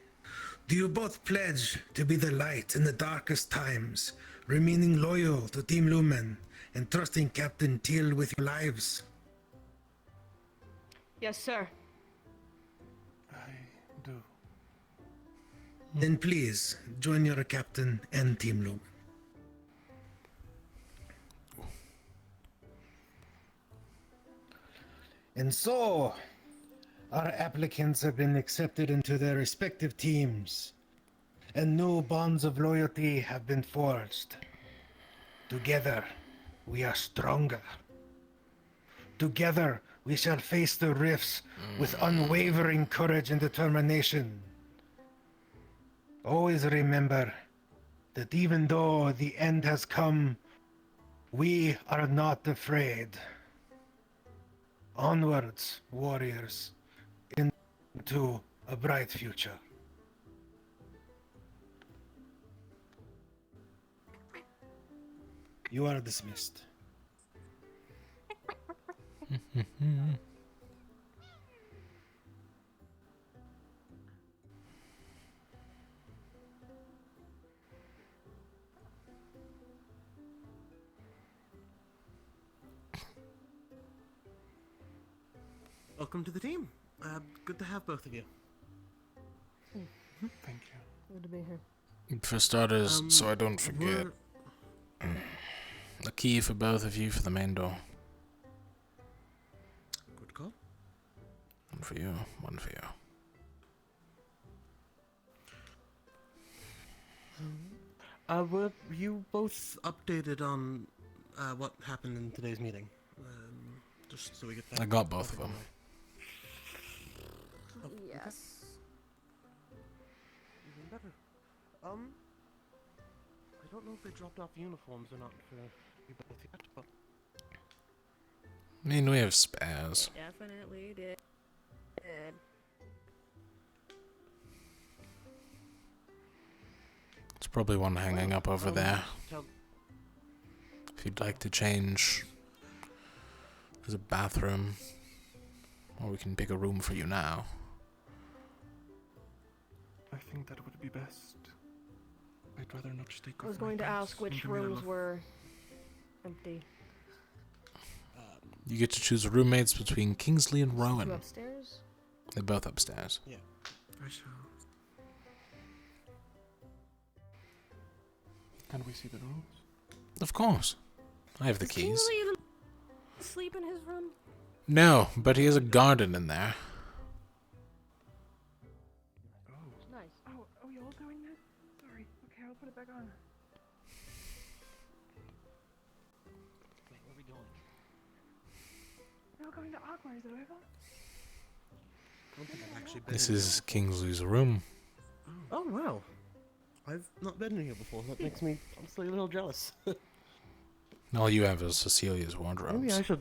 do you both pledge to be the light in the darkest times, remaining loyal to Team Lumen and trusting Captain Till with your lives? Yes, sir. Do. Then please join your captain and Team Lumen. And so, our applicants have been accepted into their respective teams, and new bonds of loyalty have been forged. Together, we are stronger. Together, we shall face the rifts with unwavering courage and determination. Always remember that even though the end has come, we are not afraid. Onwards, warriors, into a bright future. You are dismissed. Welcome to the team. Good to have both of you. Thank you. Good to be here. For starters, so I don't forget, the key for both of you for the main door. Good call. One for you, one for you. Were you both updated on what happened in today's meeting? Just so we get that. I got both of them. Oh, okay. Yes. I don't know if they dropped off uniforms or not for you both yet, but... I mean, we have spares. Definitely did. There's probably one hanging up over there. If you'd like to change, there's a bathroom. Or we can pick a room for you now. I think that would be best. I'd rather not take off I was my going to pants ask which in the middle rooms of- were empty. You get to choose roommates between Kingsley and Rowan. Two upstairs? They're both upstairs. Yeah. I shall. Can we see the rooms? Of course. I have the Does keys. Kingsley even sleep in his room? No, but he has a garden in there. Nice. Oh, are we all doing this? Sorry. Okay, I'll put it back on. Wait, where are we going? We're all going to Aqua, is it over? I don't think I've actually been This in is Kingsley's room. Oh, wow. I've not been in here before. That makes me honestly a little jealous. All you have is Cecilia's Maybe wardrobes. I should...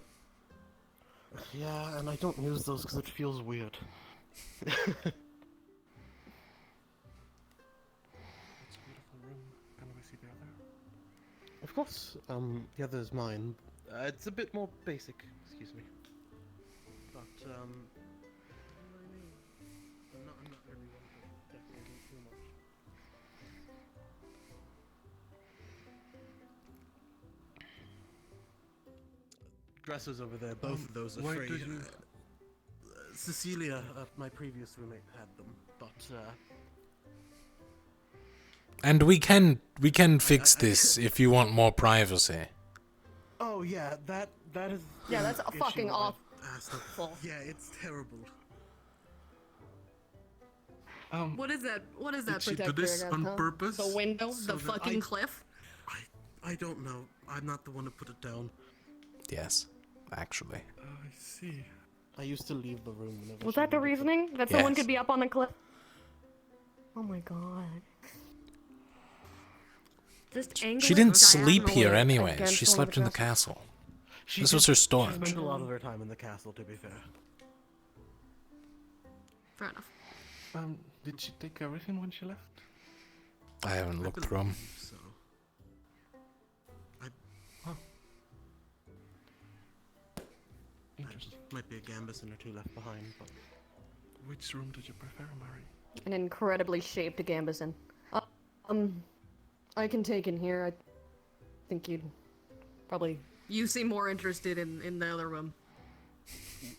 Yeah, and I don't use those because it feels weird. It's a beautiful room. Can we see the other? Of course, the other is mine. It's a bit more basic, excuse me. But, I'm not really one for decorating too much. Dressers over there, both of those are why free. do you- Cecilia, my previous roommate, had them, but, And we can fix this if you want more privacy. Oh yeah, that is. Yeah, that's the a fucking issue I've awful. asked. Yeah, it's terrible. What is that? What is that Did she do protector this against, on huh? purpose? The window? So The that fucking I- cliff? I don't know. I'm not the one who put it down. Yes, actually. I see. I used to leave the room whenever. Was she that the needed reasoning? That someone Yes. could be up on the cliff? Oh my god. Just She angling didn't sleep here diagonally anyway. against She one of slept in the dressers. castle. She This did- was her She storage. spent a lot of her time in the castle, to be fair. Fair enough. Did she take everything when she left? I haven't looked through them. So. Interesting. Might be a Gambison or two left behind, but. Which room did you prefer, Mary? An incredibly shaped Gambison. I can take in here. I think you'd probably. You seem more interested in the other room.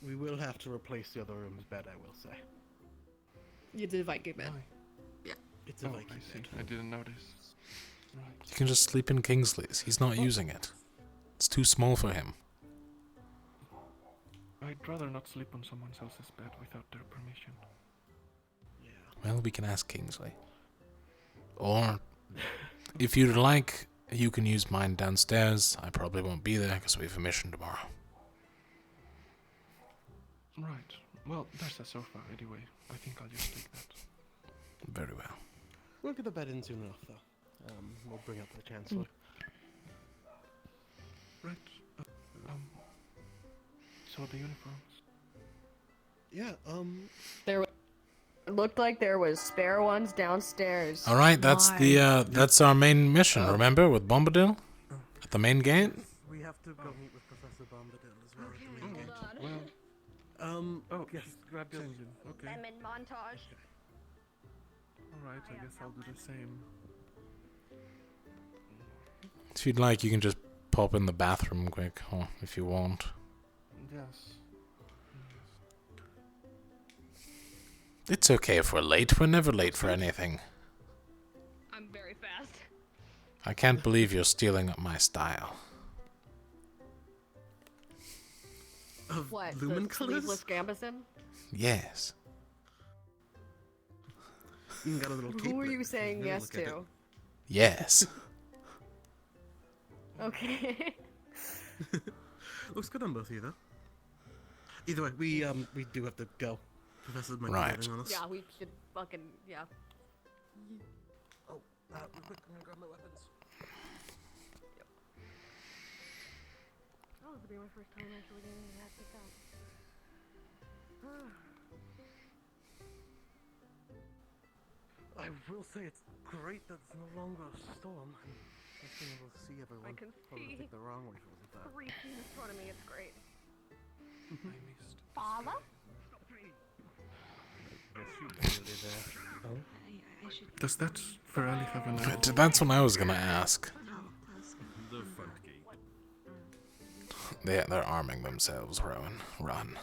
We will have to replace the other room's bed, I will say. It's a Viking bed. Yeah. It's a Oh, Viking I see. bed. I didn't notice. Right. You can just sleep in Kingsley's. He's not using it. It's too small for him. I'd rather not sleep on someone else's bed without their permission. Well, we can ask Kingsley. Or, if you'd like, you can use mine downstairs. I probably won't be there because we have a mission tomorrow. Right. Well, there's a sofa anyway. I think I'll just take that. Very well. We'll get the bed in soon enough, though. We'll bring up the Chancellor. Right. So the uniforms. Yeah, It looked like there was spare ones downstairs. All right, that's that's our main mission. Remember, with Bombadil at the main gate. We have to go meet with Professor Bombadil as well at the main gate. Well. Oh, yes. Grab the engine. Okay. I'm in montage. Alright, I guess I'll do the same. If you'd like, you can just pop in the bathroom quick, or if you want. Yes. It's okay if we're late. We're never late for anything. I'm very fast. I can't believe you're stealing up my style. Of What? lumen The colors? sleeveless Gambison? Yes. You got a little Who are capelet you if saying really yes look at to? it. Yes. Okay. Looks good on both of you, though. Either way, we do have to go. Professor might Right. be waiting on us. Yeah, we should fucking, yeah. Real quick, I'm gonna grab my weapons. Oh, it'll be my first time actually getting that picked up. I will say it's great that it's no longer a storm. And just being able to see everyone. I can Probably see think the wrong way wasn't that. 3 feet in front of me. It's great. I missed. Father? Does that Ferrari have an eye? That's what I was gonna ask. The front gate. They're arming themselves, Rowan. Run.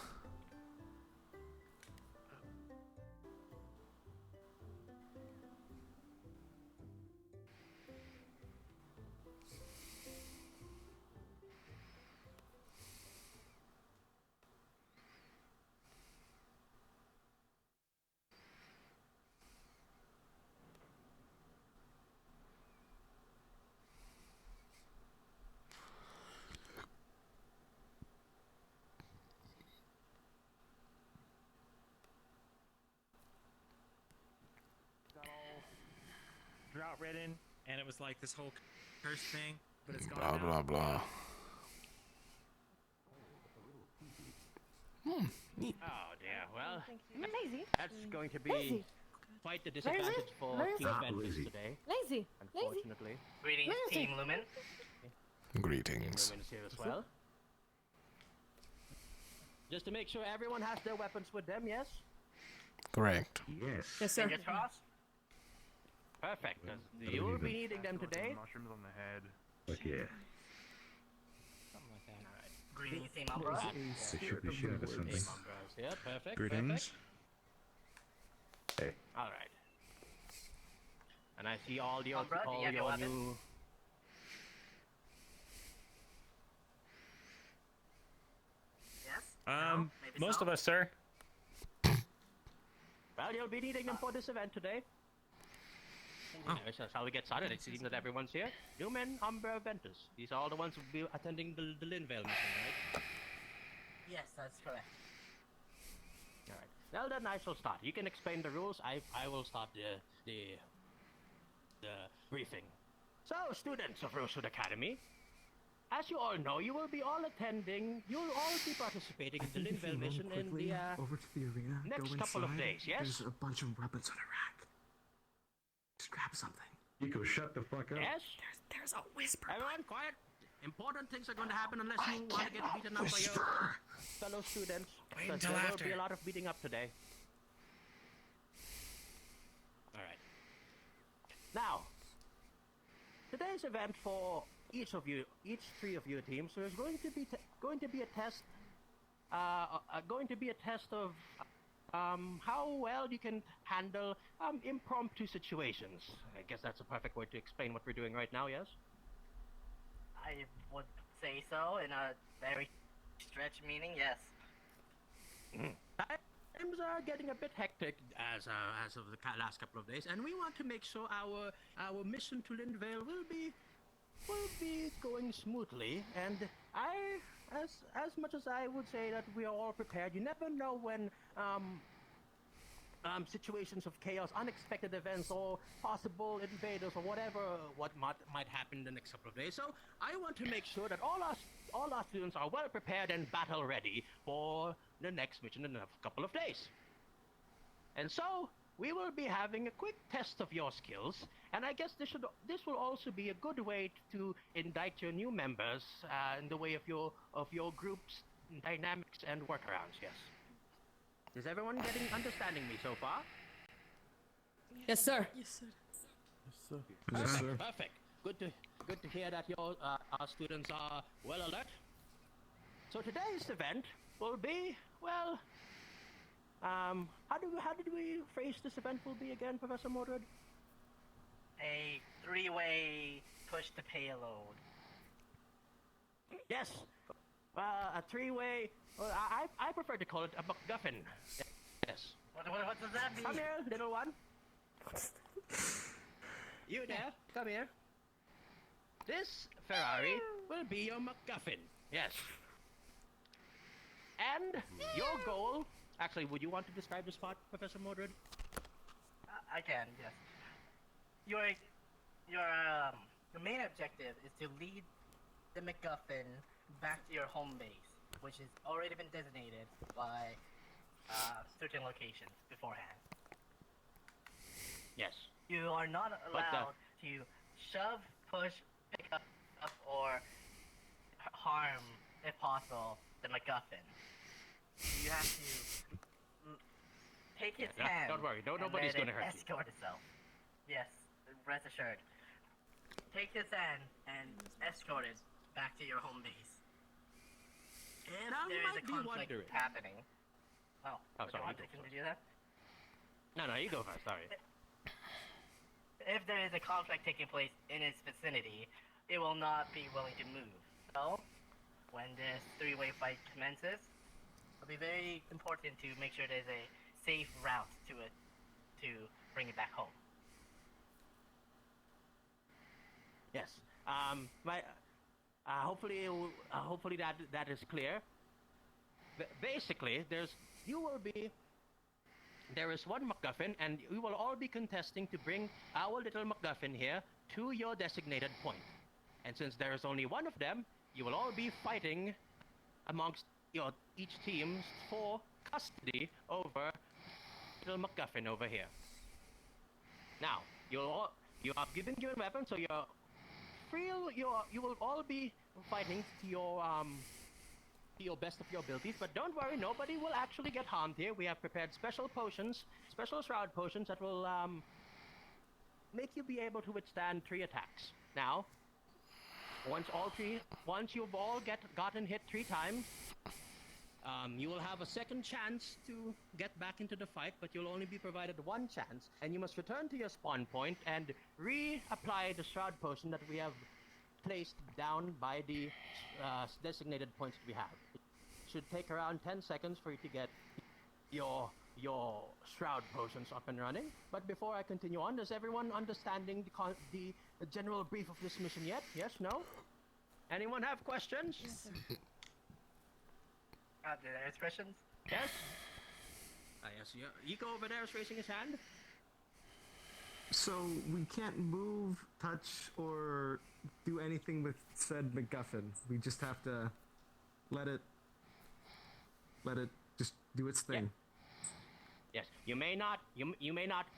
Drought ridden, and it was like this whole curse thing, but it's gone Blah, now. blah, blah. Oh dear, well, Lazy. that's going to be Lazy. quite the disadvantage for Team Ventus today. Lazy. Unfortunately. Greetings, Lazy. Team Lumen. Greetings. Lumen's here as well. Just to make sure everyone has their weapons with them, yes? Correct. Yes. Yes, sir. Fingers crossed. Perfect, 'cause you will be needing them today. Mushrooms on the head. Fuck yeah. Something like that. Alright. Greetings, Team Umbra. They should be shooting at something. Team Umbras here, perfect. Greetings. Hey. Alright. And I see all your Umbra, do you have your your weapon? new. Yes? Most Maybe so? of us, sir. Well, you'll be needing them for this event today. Anyway, so shall we get started? It seems that everyone's here. Newman, Umbra, Ventus. These are all the ones who will be attending the Linvale mission, right? Yes, that's correct. Alright. Well then, I shall start. You can explain the rules. I will start the briefing. So, students of Rosewood Academy, as you all know, you will all be participating in the Linvale mission in the over to the arena. next go couple of inside, days, yes? There's a bunch of weapons on a rack. Just grab something. Eco, shut the fuck up. Yes? There's a whisper. Everyone, quiet. Important things are going to happen unless you want to get beaten up by your fellow students. Wait Because until there after. will be a lot of beating up today. Alright. Now, today's event for each three of your teams, there is going to be a test. Going to be a test of how well you can handle impromptu situations. I guess that's a perfect way to explain what we're doing right now. Yes. I would say so in a very stretch meaning, yes. Times are getting a bit hectic as of the last couple of days, and we want to make sure our mission to Linvale will be going smoothly. And as much as I would say that we are all prepared, you never know when situations of chaos, unexpected events, or possible invaders, or what might happen in the next couple of days. So I want to make sure that all our students are well prepared and battle ready for the next mission in a couple of days. And so we will be having a quick test of your skills, and I guess this will also be a good way to indict your new members in the way of your group's dynamics and workarounds. Yes. Is everyone understanding me so far? Yes, sir. Yes, sir. Perfect. Perfect. Good to hear that our students are well alert. So today's event will be, well, how did we phrase this event will be again, Professor Mordred? A three-way push the payload. Yes. A three-way. Well, I prefer to call it a MacGuffin. Yes. What does that mean? Come here, little one. You there? Come here. This Ferrari will be your MacGuffin. Yes. And your goal. Actually, would you want to describe this part, Professor Mordred? I can, yes. Your your main objective is to lead the MacGuffin back to your home base, which has already been designated by certain locations beforehand. Yes. You are not allowed to shove, push, pick up, or harm, if possible, the MacGuffin. You have to take its hand. Don't worry, nobody's and gonna hurt you. escort itself. Yes, rest assured. Take its hand and escort it back to your home base. If Now you there is might a be conflict wondering. happening. Oh, sorry, you go can first. we do that? No, you go first. Sorry. If there is a conflict taking place in its vicinity, it will not be willing to move. So, when this three-way fight commences, it'll be very important to make sure there's a safe route to it to bring it back home. Yes. Hopefully that is clear. Basically, there is one MacGuffin, and we will all be contesting to bring our little MacGuffin here to your designated point. And since there is only one of them, you will all be fighting amongst each team for custody over little MacGuffin over here. Now, you have been given weapons, so you're free. You will all be fighting to your best of your abilities, but don't worry, nobody will actually get harmed here. We have prepared special potions, special shroud potions that will make you be able to withstand 3 attacks. Now, once you've all gotten hit 3 times, you will have a second chance to get back into the fight, but you'll only be provided 1 chance, and you must return to your spawn point and reapply the shroud potion that we have placed down by the designated points that we have. It should take around 10 seconds for you to get your shroud potions up and running. But before I continue on, does everyone understanding the general brief of this mission yet? Yes? No? Anyone have questions? Yes, there's questions? Yes? Yes, Iko over there is raising his hand. So we can't move, touch, or do anything with said MacGuffin. We just have to let it just do its thing. Yes, you may not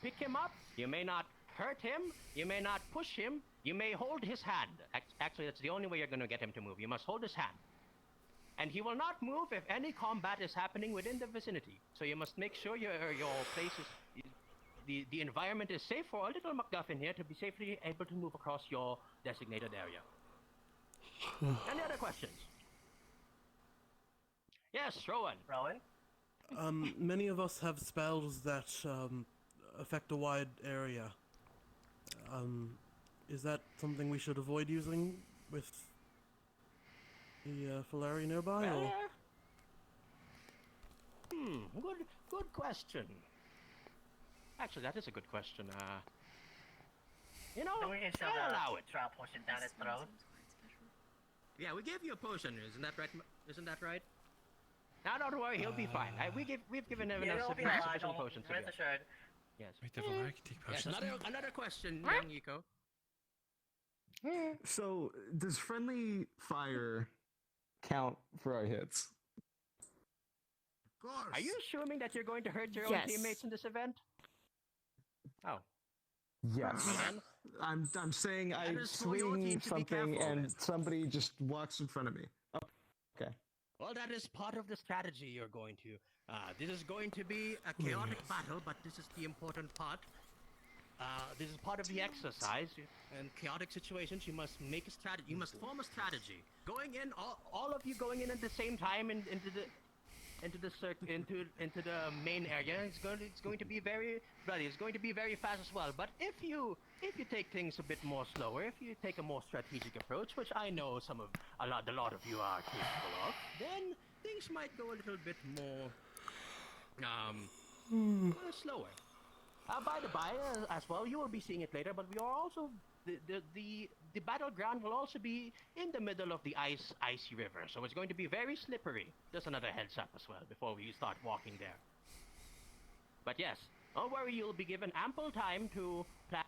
pick him up, you may not hurt him, you may not push him, you may hold his hand. Actually, that's the only way you're going to get him to move. You must hold his hand. And he will not move if any combat is happening within the vicinity. So you must make sure your place is the environment is safe for a little MacGuffin here to be safely able to move across your designated area. Any other questions? Yes, Rowan. Many of us have spells that affect a wide area. Is that something we should avoid using with the Falari nearby? Or? Good question. Actually, that is a good question. We can shove I'll allow it. Shroud potion down his throat. Yeah, we gave you a potion. Isn't that right? Isn't that right? Now, don't worry, he'll be fine. We've given him enough sufficient potions. Rest assured. Yes. Yes, another question, young Yiko. So, does friendly fire count for our hits? Of course. Are you assuming that you're going to hurt your own teammates in this event? Oh. Yes. I'm saying I swing something and somebody just walks in front of me. Oh, okay. Well, that is part of the strategy you're going to. This is going to be a chaotic battle, but this is the important part. This is part of the exercise. In chaotic situations, you must make a strategy. You must form a strategy. Going in, all of you going in at the same time into the main area. It's going to be very bloody. It's going to be very fast as well. But if you take things a bit more slower, if you take a more strategic approach, which I know a lot of you are capable of, then things might go a little bit more slower. By the by, as well, you will be seeing it later. But we are also the battleground will also be in the middle of the icy river, so it's going to be very slippery. Just another heads up as well before we start walking there. But yes, don't worry, you'll be given ample time to plan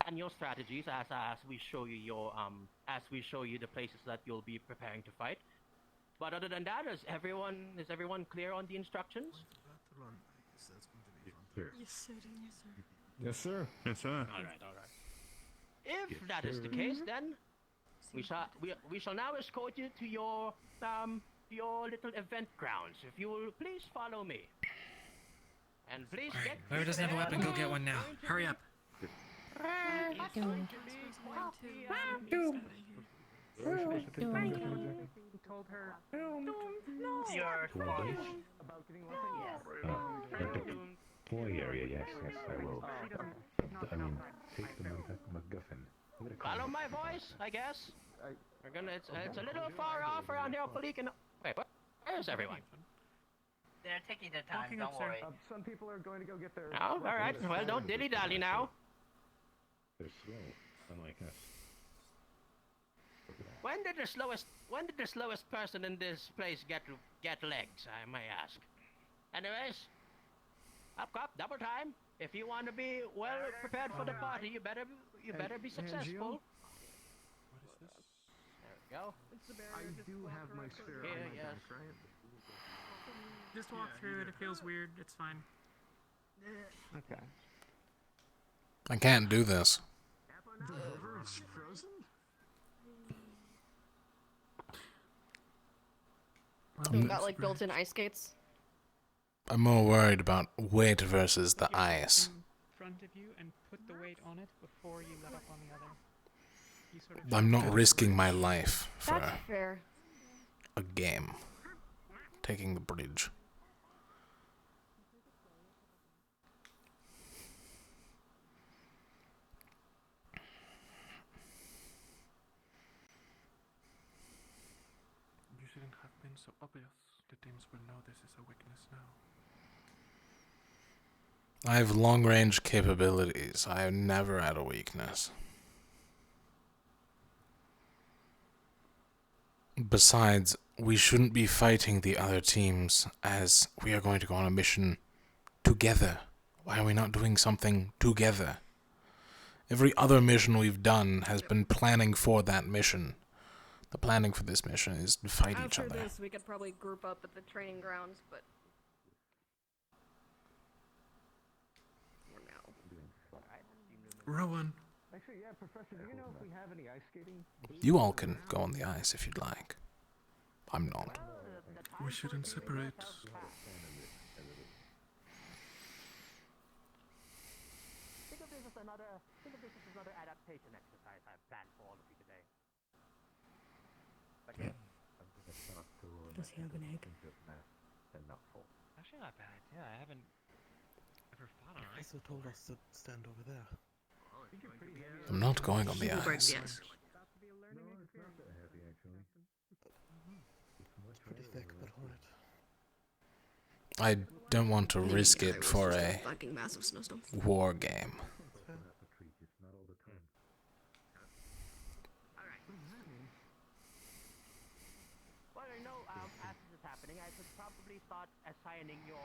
plan your strategies as we show you the places that you'll be preparing to fight. But other than that, is everyone clear on the instructions? Yes, sir. Yes, sir. Yes, sir. All right. If that is the case, then we shall now escort you to your little event grounds. If you will please follow me. And please Alright, get whoever doesn't have a weapon, go get one now. Hurry up. Told her. Your Well, about getting boy area, yes, I will. I mean, take the MacGuffin. Follow my voice, I guess. It's a little far off around here. Hopefully, you can. Wait, where's everyone? They're taking their time. Don't worry. Some people are going to go get their. Oh, all right. Well, don't dilly dally now. They're slow, unlike us. When did the slowest person in this place get legs? I may ask. Anyways, up, double time. If you want to be well prepared for the party, you better be successful. There we go. I do have my spirit on my back, right? Just walk through it. It feels weird. It's fine. Okay. I can't do this. The river is frozen? You got like built-in ice skates? I'm more worried about weight versus the ice. In front of you and put the weight on it before you let up on the other. You sort of I'm not risking my life for That's fair. a game. Taking the bridge. You shouldn't have been so obvious. The teams will know this is a weakness now. I have long-range capabilities. I have never had a weakness. Besides, we shouldn't be fighting the other teams as we are going to go on a mission together. Why are we not doing something together? Every other mission we've done has been planning for that mission. The planning for this mission is to fight each After other. this, we could probably group up at the training grounds, but for now. Rowan. Actually, yeah, Professor, do you know if we have any ice skating? You all can go on the ice if you'd like. I'm not. We shouldn't separate. Think of this as another adaptation exercise I've planned for all of you today. But yeah. Does he have an egg? Actually, not bad. Yeah, I haven't ever fought on ice. Also told us to stand over there. I'm not going on the Break ice. the ice. It's pretty thick, but alright. I don't want to risk it for a fucking massive snowstorm. war game. Well, I know as this is happening, I should probably start assigning your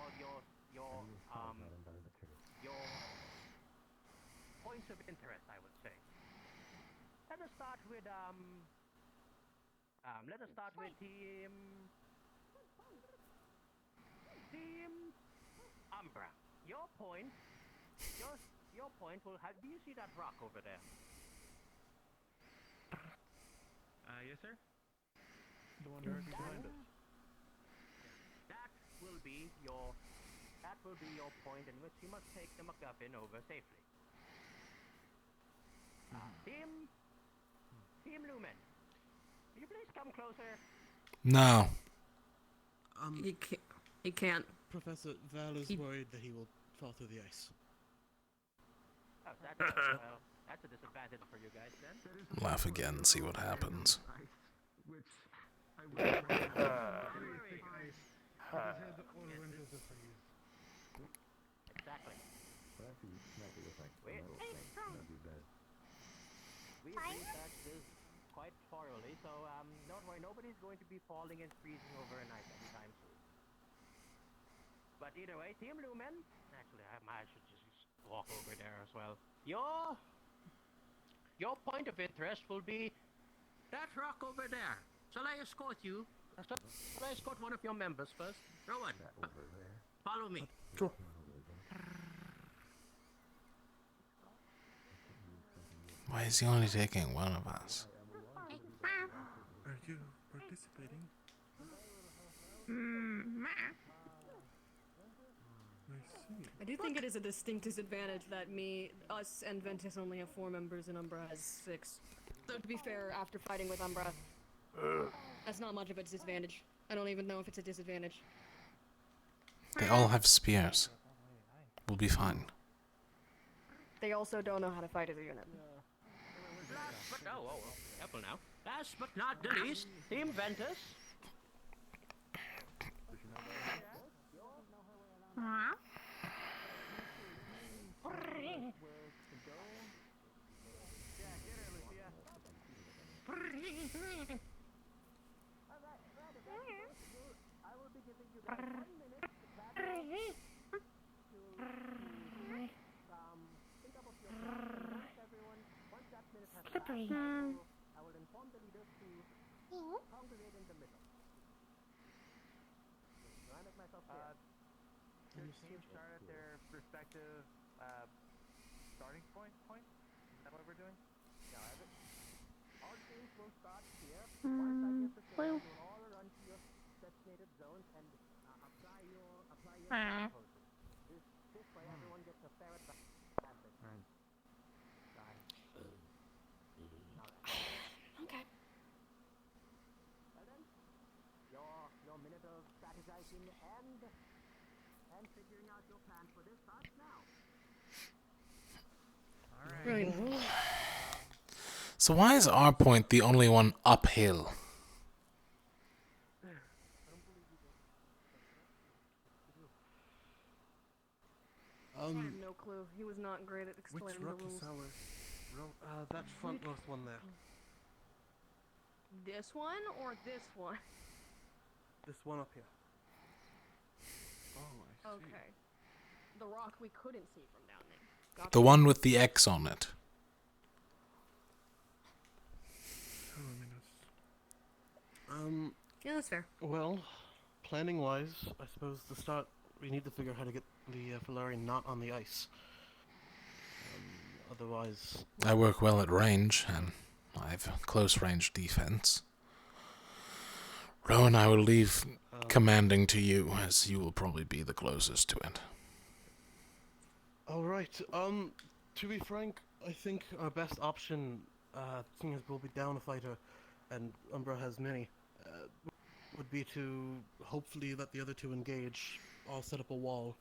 points of interest, I would say. Let us start with Team Umbra. Your point will have. Do you see that rock over there? Yes, sir. The one directly behind us. That will be your point in which you must take the MacGuffin over safely. Team Lumen. Will you please come closer? No. He can't. Professor Val is worried that he will fall through the ice. Oh, that's a disadvantage for you guys then. Laugh again and see what happens. Which I would want to have very thick ice that has had all winters of freeze. Exactly. We researched this quite thoroughly, so don't worry, nobody's going to be falling and freezing overnight anytime soon. But either way, Team Lumen, actually I should just walk over there as well. your point of interest will be that rock over there. Shall I escort you? Shall I escort one of your members first? Rowan, follow me. Sure. Why is he only taking one of us? Are you participating? I do think it is a distinct disadvantage that us and Ventus only have 4 members and Umbra has 6. So to be fair, after fighting with Umbra, that's not much of a disadvantage. I don't even know if it's a disadvantage. They all have spears. We'll be fine. They also don't know how to fight as a unit. Careful now. Last but not the least, Team Ventus. Slippery. I will inform the leaders to congregate in the middle. Do I make myself clear? Should teams start at their respective starting point? Is that what we're doing? Yeah, all teams will start here. Once I give the signal, you will all run to your designated zones and apply your poses. This way, everyone gets a fair advantage. Okay. Well then, your minute of strategizing and figuring out your plan for this starts now. Right. So why is our point the only one uphill? I have no clue. He was not great at Which explaining the rock rules. is ours? That front north one there. This one or this one? This one up here. Oh, I see. Okay. The rock we couldn't see from down there. Gotcha. The one with the X on it. Yeah, that's fair. Well, planning-wise, I suppose to start, we need to figure out how to get the Filari not on the ice. Otherwise... I work well at range, and I have close range defense. Rowan, I will leave commanding to you, as you will probably be the closest to it. Alright, to be frank, I think our best option, seeing as we'll be down a fighter, and Umbra has many, would be to hopefully let the other two engage. I'll set up a wall,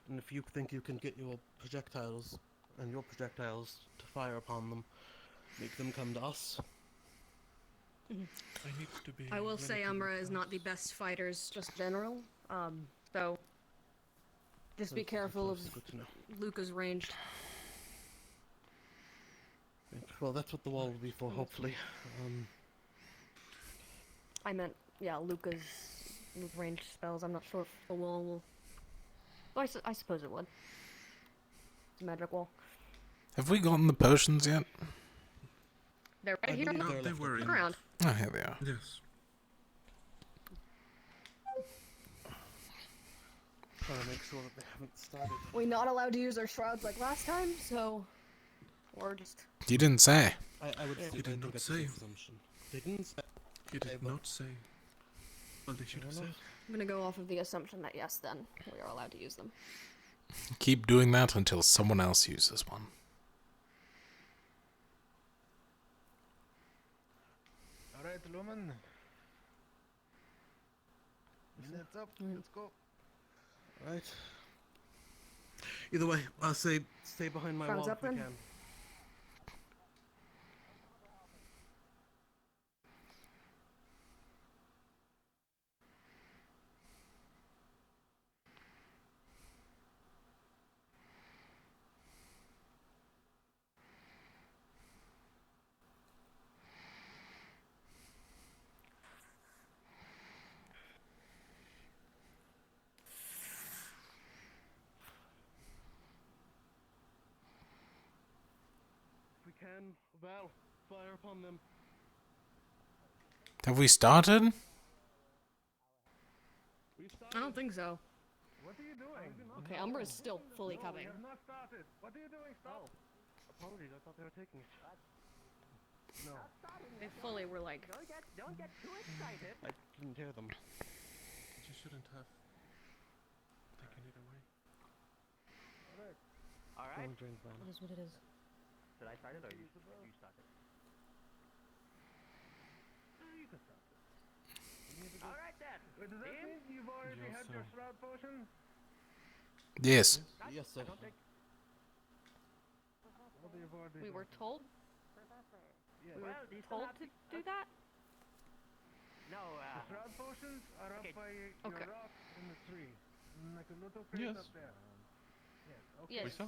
and if you think you can get your projectiles to fire upon them, make them come to us. I will say Umbra is not the best fighters, just general. So just be careful of Luca's ranged. Well, that's what the wall will be for, hopefully. I meant, yeah, Luca's ranged spells. I'm not sure if the wall will... Well, I suppose it would. It's a magic wall. Have we gotten the potions yet? They're right here. No, they were in. Around. Oh, here they are. Yes. Trying to make sure that they haven't started. We're not allowed to use our shrouds like last time, so... Or just... You didn't say. I would He did not say. They didn't say. He did not say. Well, they should have said. I'm gonna go off of the assumption that yes, then we are allowed to use them. Keep doing that until someone else uses one. Alright, Lumen. Minutes up. Let's go. Right. Either way, I'll say stay behind my Frowns wall up if we then? can. Val, fire upon them. Have we started? I don't think so. What are you doing? Okay, Umbra's still fully No, coming. we have not started. What are you doing? Stop. Apologies, I thought they were taking it. No. They fully were like. Don't get too excited. I didn't hear them. You shouldn't have taken it away. All right. Don't drink, man. It is what it is. Should I start it or you start it? You can start it. All right then. Wait, does that Team? mean you've already had your shroud potion? Yes. Yes, sir. What you've already We done? were told. Yes. We were Well, these still told have to do that. No, The shroud potions are up by Okay. your rock in the tree. Like a little crate Yes. up there. Yes, okay. Yes. We saw.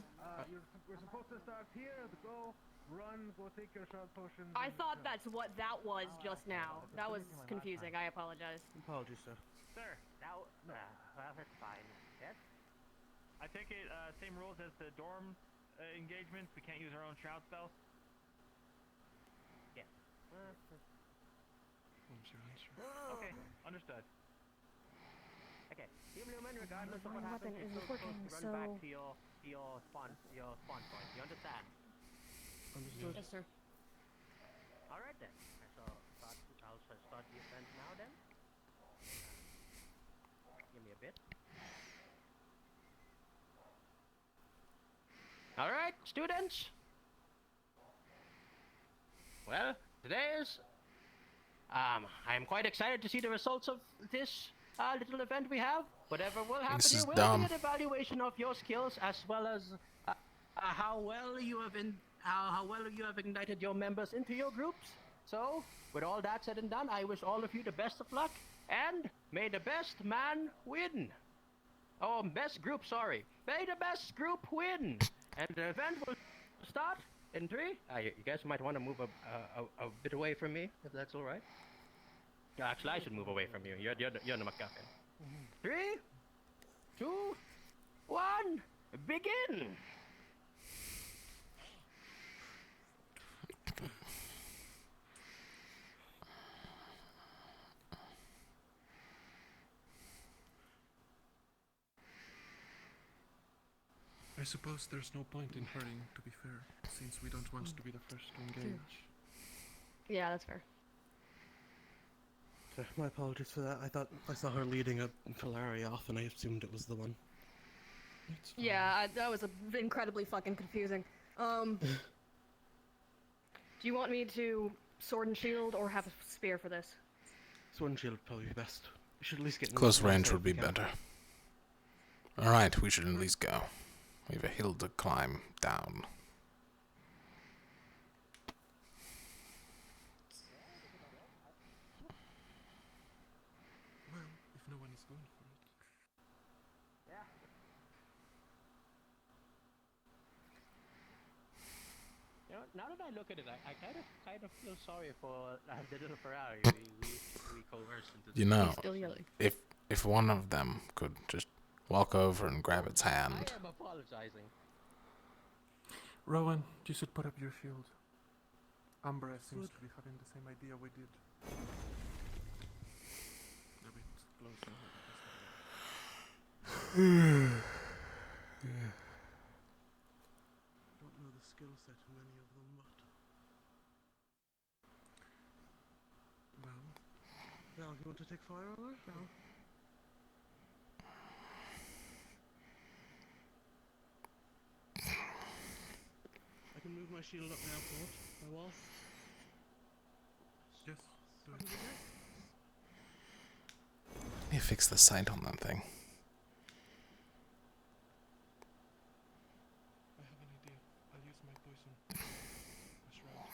We're supposed to start here, go, run, go take your shroud potions. I and thought return. that's what that was just now. That was confusing. I apologize. Apologies, sir. sir. Now, well, that's fine. Yes. I take it same rules as the dorm engagements. We can't use our own shroud spells. Yes. Okay, understood. Okay, Team Lumen, regardless of what My happens, weapon you're isn't still supposed working, to run back so- to your spawn point. You understand? Understood. Yes, sir. All right then. I'll start the event now then. Give me a bit. All right, students. Well, today is. I'm quite excited to see the results of this little event we have. Whatever will happen This here is will dumb. be an evaluation of your skills as well as how well you have ignited your members into your groups. So, with all that said and done, I wish all of you the best of luck and may the best man win. Oh, best group, sorry. May the best group win. And the event will start in 3. You guys might want to move a bit away from me, if that's all right. Actually, I should move away from you. You're the MacGuffin. 3, 2, 1, begin! I suppose there's no point in hurrying, to be fair, since we don't want to be the first to engage. Yeah, that's fair. Sir, my apologies for that. I thought I saw her leading a Filari off, and I assumed it was the one. Yeah, that was incredibly fucking confusing. Do you want me to sword and shield or have a spear for this? Sword and shield would probably be best. We should at least get Close moving range so would be we can. better. Alright, we should at least go. We have a hill to climb down. Well, if no one is going for it. Yeah. You know, now that I look at it, I kind of feel sorry for the little Ferrari we coerced into. You know, He's still yelling. if one of them could just walk over and grab its hand. I am apologizing. Rowan, you should put up your shield. Umbra seems to be having the same idea we did. A bit closer. I don't know the skill set of many of them, but... Well, Val, you want to take fire on her? No. I can move my shield up now, Port. My wall. yes, do it. Let me fix the sight on that thing. I have an idea. I'll use my poison. A shroud.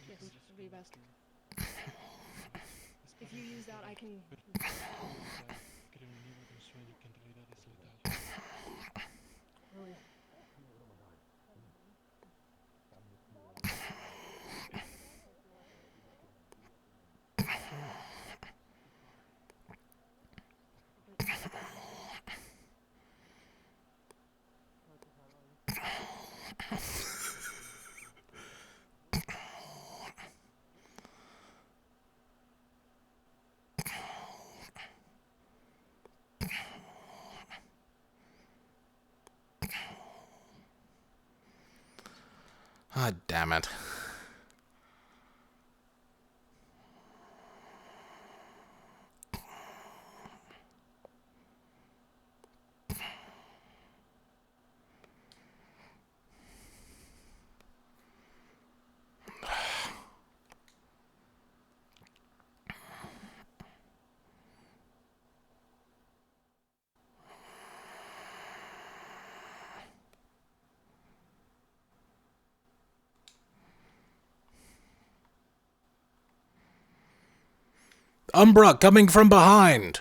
Yes, would be best. If you use that, I can. Getting a new weapon strength, you can delay that is lethal. Really. Ah, damn it. Umbra coming from behind!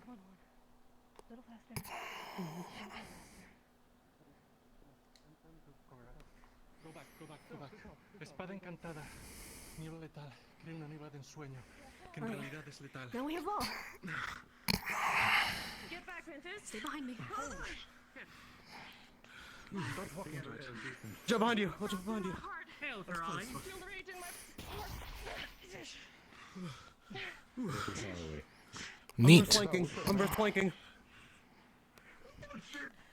Come on. A little faster. A little faster. Go back. Espada encantada. Niebla letal. Crea una niebla de ensueño. Que en realidad es letal. Now we have ball. Get back, Ventus. Stay behind me. Don't walk into it. Jump behind you. Watch out behind you. Hail, Ferrari. Feel the rage in my... Neat. Umbra's flanking.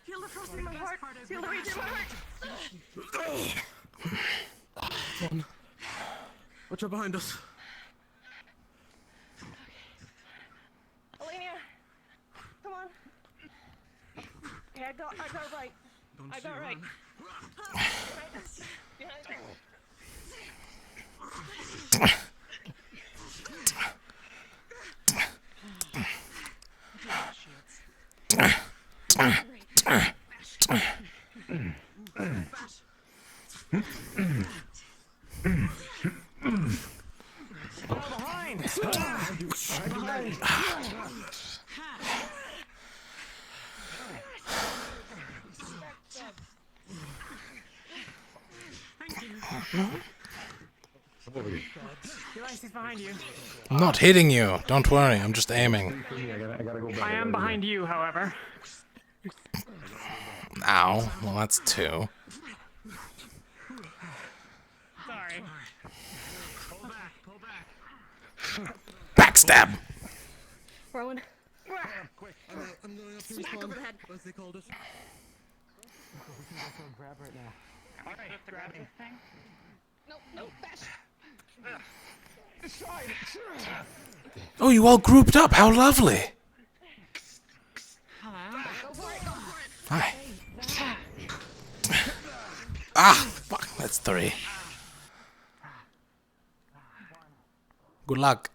Feel the frost in my heart. Feel the rage in my heart. Watch out behind us. Alenia, come on. Okay, I got right. I got right. Behind us. He's behind you. I'm not hitting you. Don't worry. I'm just aiming. I am behind you, however. Ow. Well, that's two. Sorry. Pull back. Backstab! Rowan. I'm going up to Smack respawn, over the head. as they called it. We can go for a grab right now. Alright, grabbing. No, bash. Oh, you all grouped up. How lovely. Go for it. Hi. Ah, fuck. That's three. Good luck.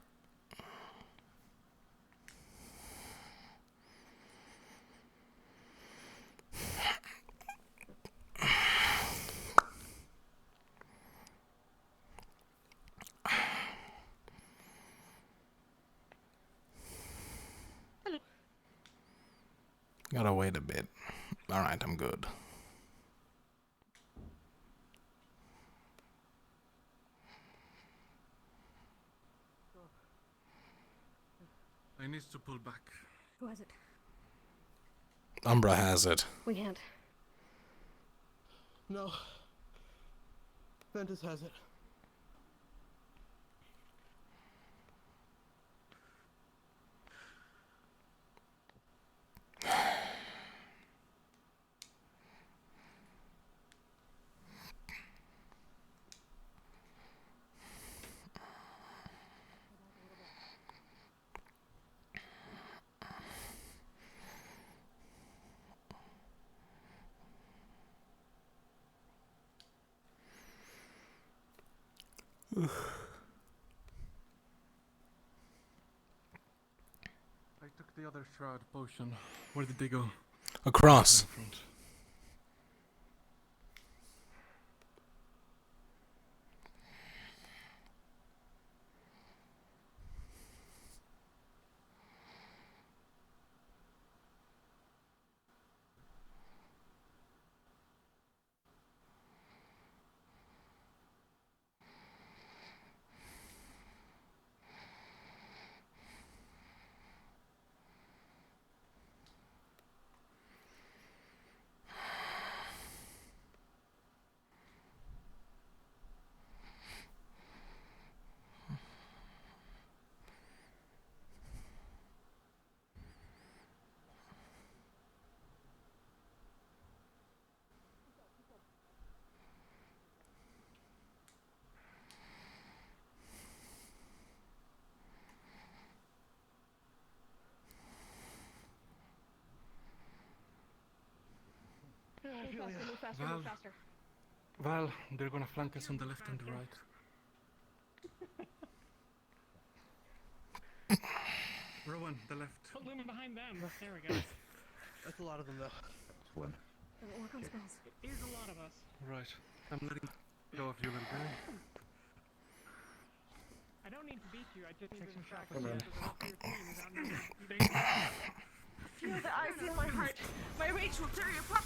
Gotta wait a bit. Alright, I'm good. I need to pull back. Who has it? Umbra has it. We can't. No. Ventus has it. I took the other shroud potion. Where did they go? Across. Move faster, move faster. Val, they're gonna flank us on the left and the right. Rowan, the left. Put Lumen behind them. There we go. That's a lot of them, though. One. Work on spells. It is a lot of us. Right. I'm letting go of you, little guy. I don't need to beat you. I just need to distract Come you on. so the rest of your team is out there. Feel the ice in my heart. My rage will tear you apart.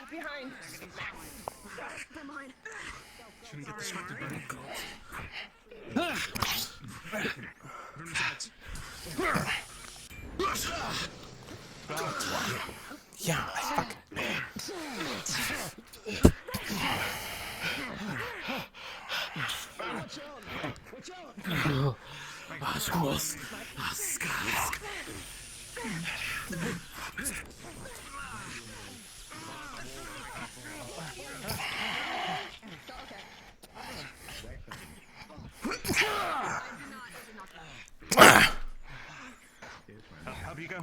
Behind. I'm behind. Shouldn't get distracted by that call. Yeah, I fucking. Up you go.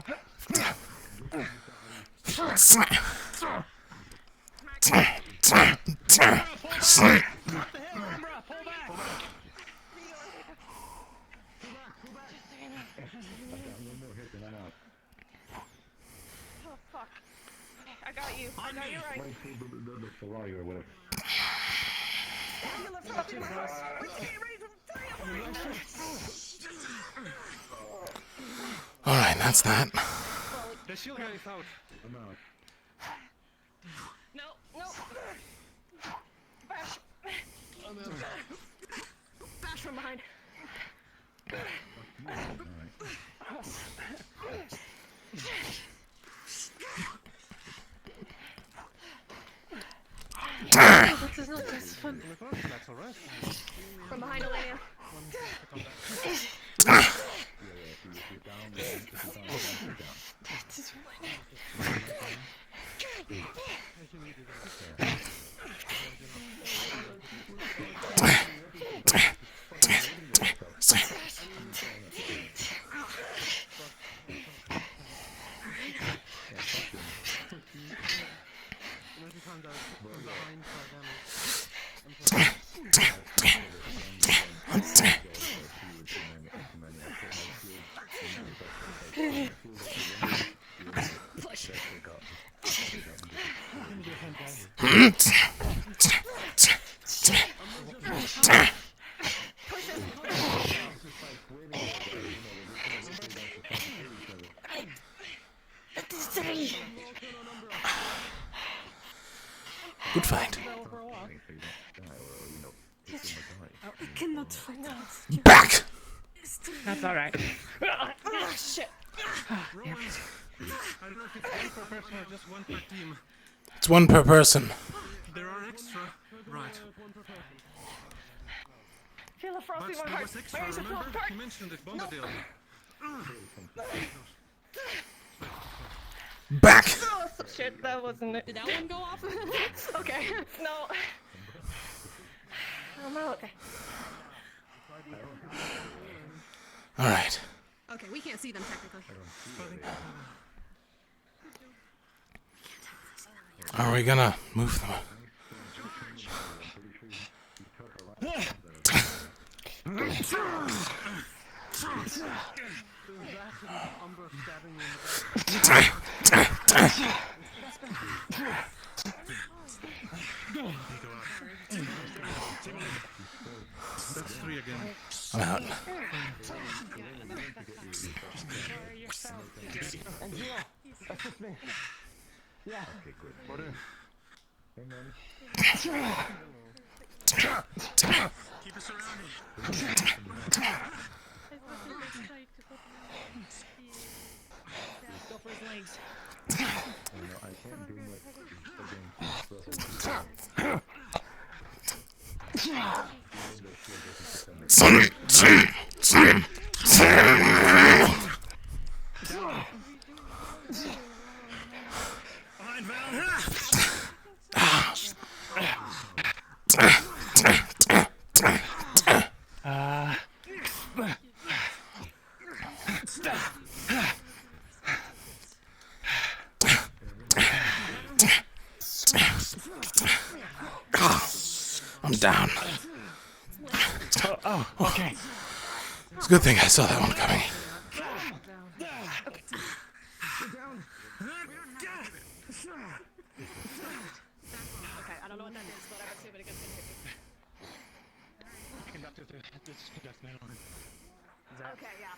Oh fuck. I got you. I got you right. The Ferrari or whatever. We can't raise them Alright, that's that. The shield guy is out. I'm out. No, no. Bash. Bash from behind. This is not this fun. That's alright. From behind, Elena. Good fight. I cannot find out. Back! That's alright. Oh, shit. I don't know if it's one per person or just one per team. It's one per person. There are extra. Right. Feel the frost in But my there heart. was extra, My rage will remember? apart. He mentioned it, Bombadil. Back! Oh, shit, that wasn't it. Did that one go off? Okay, no. I'm out. Alright. Okay, we can't see them technically. Are we gonna move them? that and Umbra stabbing you in the back. That's 3 again. I'm out. Sorry yourself. Assist me. Yeah. Okay, good. Order. Hang on. Keep us surrounded. Go for his legs. Oh, no, I can't do much Behind Val. I'm down. Oh, okay. It's a good thing I saw that one coming. Okay, I don't know what that is, but I'm assuming it gets hit. Conducted the death now. Okay, yeah.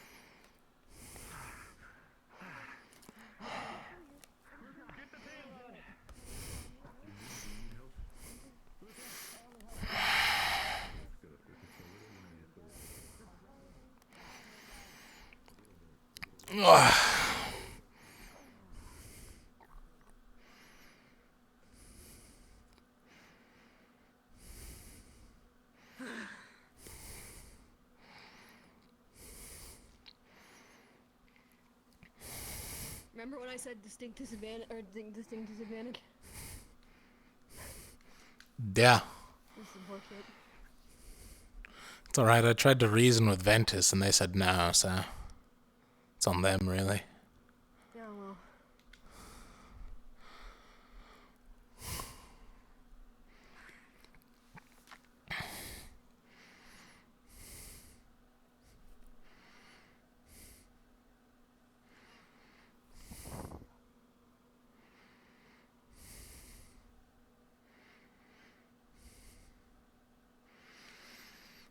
Remember when I said distinct disadvantage or distinct disadvantage? Yeah. This is bullshit. It's alright, I tried to reason with Ventus and they said no, so it's on them, really. Yeah, well.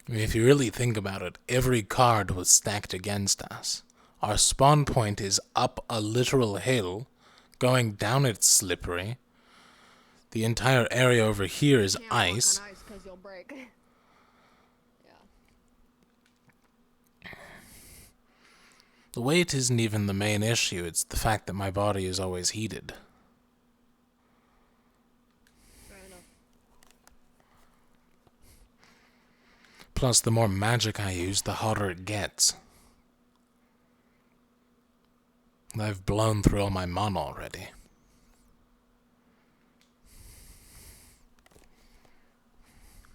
I mean, if you really think about it, every card was stacked against us. Our spawn point is up a literal hill, going down it's slippery. The entire area over here is ice. Can't walk on ice 'cause you'll break. Yeah. The weight isn't even the main issue, it's the fact that my body is always heated. Plus, the more magic I use, the hotter it gets. I've blown through all my mana already.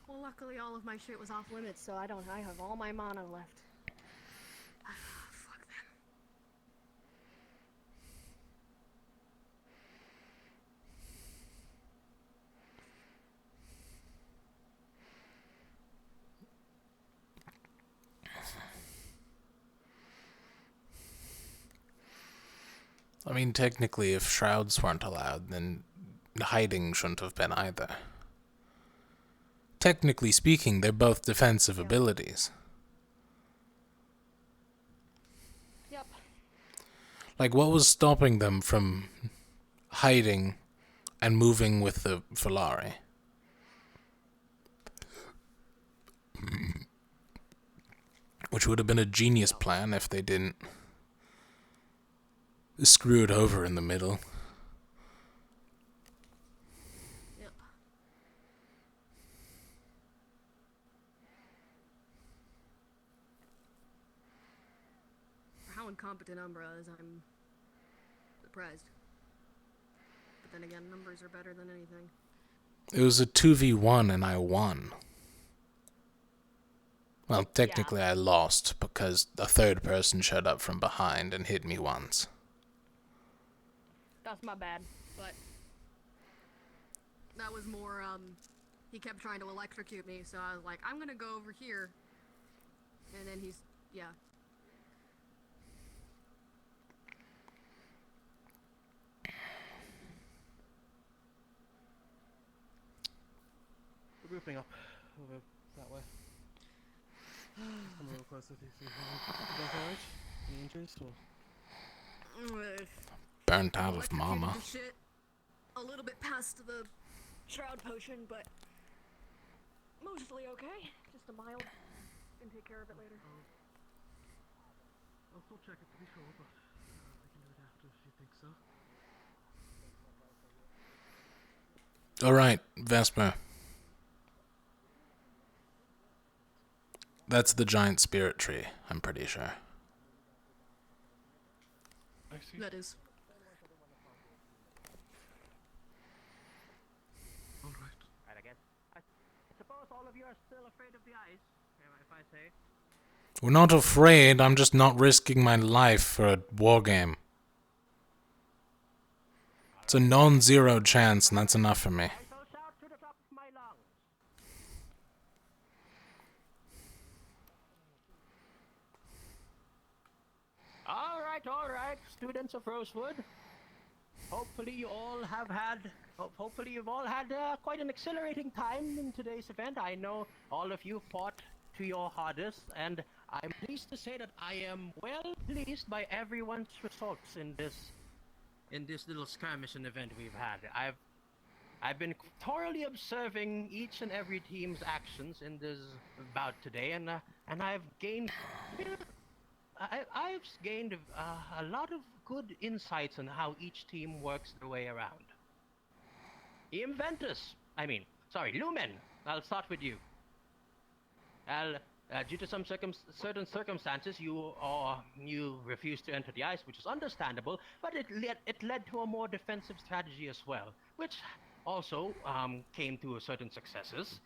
Well, luckily all of my shit was off limits, so I have all my mana left. Fuck them. I mean, technically, if shrouds weren't allowed, then hiding shouldn't have been either. Technically speaking, they're both defensive abilities. Yep. Like, what was stopping them from hiding and moving with the Volari? Which would have been a genius plan if they didn't screw it over in the middle. Yep. For how incompetent Umbra is, I'm surprised. But then again, numbers are better than anything. It was a 2v1 and I won. Well, technically I lost because a third person showed up from behind and hit me once. That's my bad, but that was more, he kept trying to electrocute me, so I was like, I'm gonna go over here, and then he's, yeah. grouping up over that way. Come a little closer to see if you guys alright? Any injuries? Or... Burnt out of mana. Electrocuted to shit. A little bit past the shroud potion, but mostly okay. Just a mild. Can take care of it later. I'll still check it to be sure, but I can do it after if you think so. Alright, Vesper. That's the giant spirit tree, I'm pretty sure. I see. That is. Alright. Right, I guess. I suppose all of you are still afraid of the ice, if I say. We're not afraid, I'm just not risking my life for a war game. It's a non-zero chance, and that's enough for me. I shall shout to the top of my lungs. All right, students of Rosewood. Hopefully you've all had quite an exhilarating time in today's event. I know all of you fought to your hardest, and I'm pleased to say that I am well pleased by everyone's results in this little skirmish and event we've had. I've been thoroughly observing each and every team's actions in this bout today, and I've gained a lot of good insights on how each team works their way around. Lumen, I'll start with you. Due to some certain circumstances, you refused to enter the ice, which is understandable, but it led to a more defensive strategy as well, which also came to certain successes.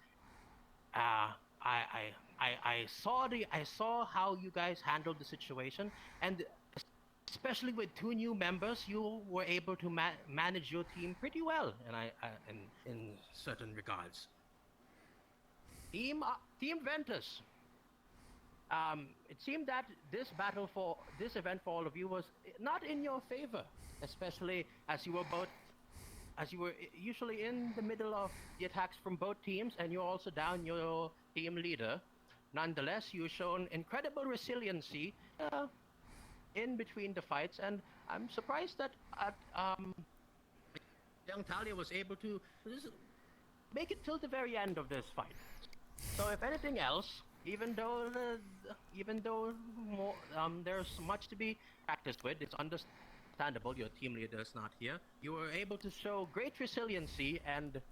I saw how you guys handled the situation, and especially with 2 new members, you were able to manage your team pretty well, in certain regards. Team Ventus. It seemed that this event for all of you was not in your favor, especially as you were usually in the middle of the attacks from both teams, and you're also down your team leader. Nonetheless, you've shown incredible resiliency in between the fights, and I'm surprised that young Talia was able to make it till the very end of this fight. So if anything else, even though there's much to be practiced with, it's understandable your team leader is not here. You were able to show great resiliency and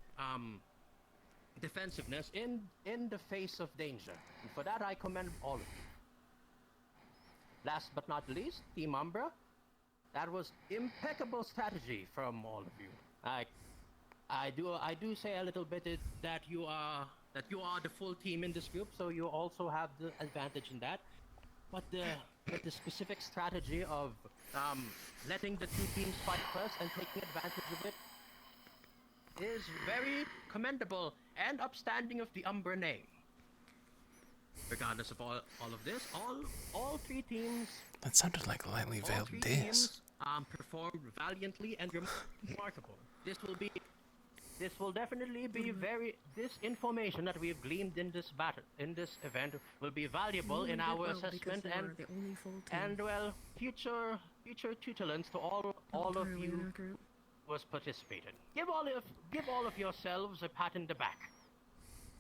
defensiveness in the face of danger. And for that, I commend all of you. Last but not least, Team Umbra. That was impeccable strategy from all of you. I do say a little bit that you are the full team in this group, so you also have the advantage in that. But the specific strategy of letting the 2 teams fight first and taking advantage of it is very commendable and upstanding of the Umbra name. Regardless of all of this, all 3 teams. That sounded like lightly veiled days. Performed valiantly and remarkable. This will definitely be this information that we've gleaned in this event will be valuable in our assessment and future tutelance to all of you was participated. Give all of yourselves a pat in the back,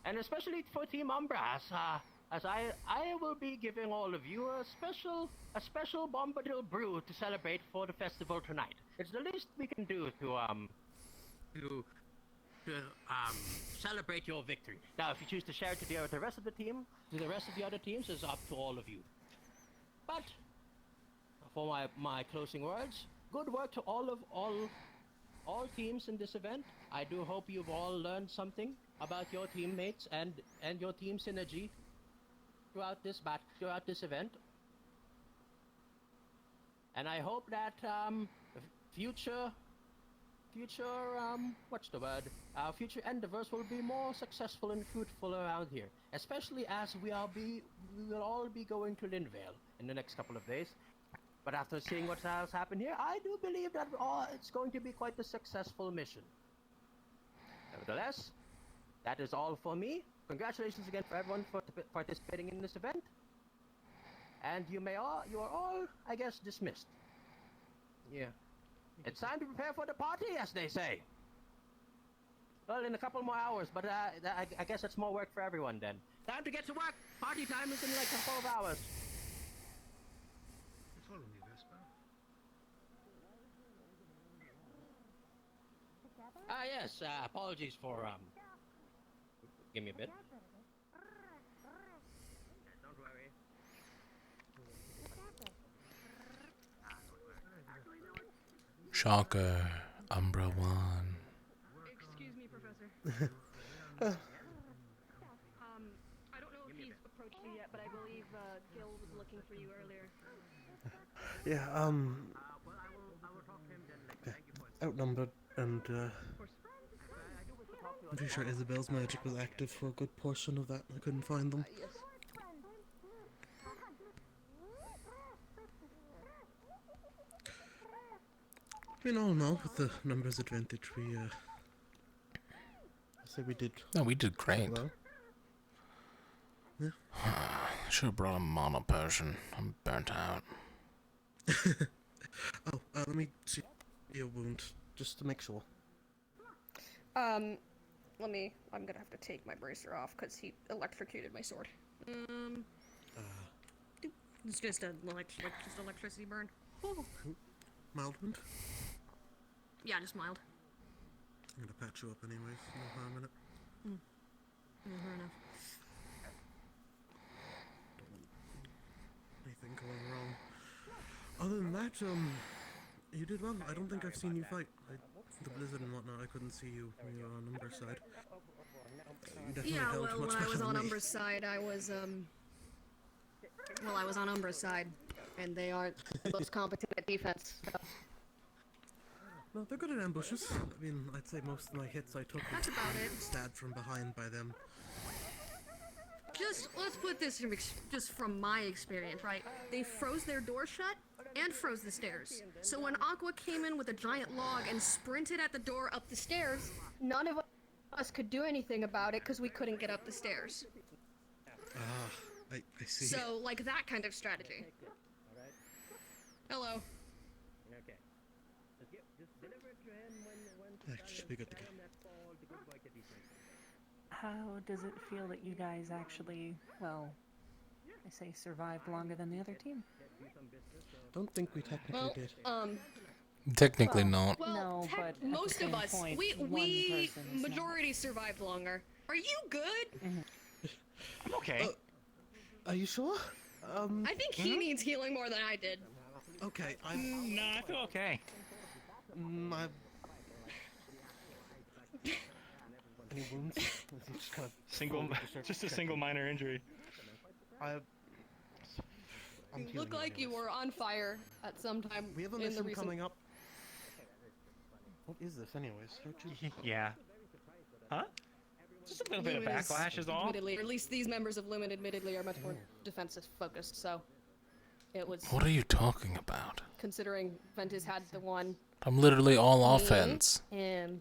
and especially for Team Umbra, as I will be giving all of you a special Bombadil brew to celebrate for the festival tonight. It's the least we can do to celebrate your victory. Now, if you choose to share it to the rest of the team, to the rest of the other teams, is up to all of you. But for my closing words, good work to all teams in this event. I do hope you've all learned something about your teammates and your team synergy throughout this event. And I hope that future endeavors will be more successful and fruitful around here, especially as we will all be going to Linvale in the next couple of days. But after seeing what has happened here, I do believe that it's going to be quite a successful mission. Nevertheless, that is all for me. Congratulations again for everyone for participating in this event. And you are all, I guess, dismissed. Yeah. It's time to prepare for the party, as they say. Well, in a couple more hours, but I guess that's more work for everyone then. Time to get to work. Party time is in like a couple of hours. Yes. Apologies for Give me a bit. Don't worry. Shocker. Umbra won. Excuse me, Professor. I don't know if he's approached you yet, but I believe Gil was looking for you earlier. Yeah, outnumbered, and I'm pretty sure Isabel's magic was active for a good portion of that. I couldn't find them. Yes. I mean, all in all, with the numbers advantage, I say we did. No, we did great. Well. Yeah. Should have brought a mono potion. I'm burnt out. Oh, let me see your wound, just to make sure. I'm gonna have to take my bracer off because he electrocuted my sword. It's just electricity burn. Oh. Mild wound? Yeah, just mild. I'm gonna patch you up anyways, no harm in it. Fair enough. Anything going wrong. Other than that, you did well. I don't think I've seen you fight. The blizzard and whatnot, I couldn't see you when you were on Umbra's side. You definitely held much when I better was than on me. Umbra's side, I was on Umbra's side, and they aren't the most competent at defense. So. No, they're good at ambushes. I mean, I'd say most of my hits I took That's about it. stabbed from behind by them. Let's put this just from my experience, right? They froze their door shut and froze the stairs. So when Aqua came in with a giant log and sprinted at the door up the stairs, none of us could do anything about it because we couldn't get up the stairs. I see. So, like that kind of strategy. Hello. Okay. Just deliver it to him when Should be good to go. How does it feel that you guys actually, well, I say survived longer than the other team? Don't think we technically did. Technically not. Well, No, but at the most of same us, point, we one person is majority survived longer. Are you good? I'm okay. Are you sure? I think he needs healing more than I did. Okay, No, I feel okay. My... Any wounds? Just kind of Just a single minor injury. I'm You look like you were on fire at some time We have a in the mission recent... coming up. What is this, anyways? Don't you? Yeah. Huh? Just a little bit of backlash is all. Admittedly, or at least these members of Lumen admittedly are much more defensive focused, so it was... What are you talking about? Considering Ventus had the one... I'm literally all offense. And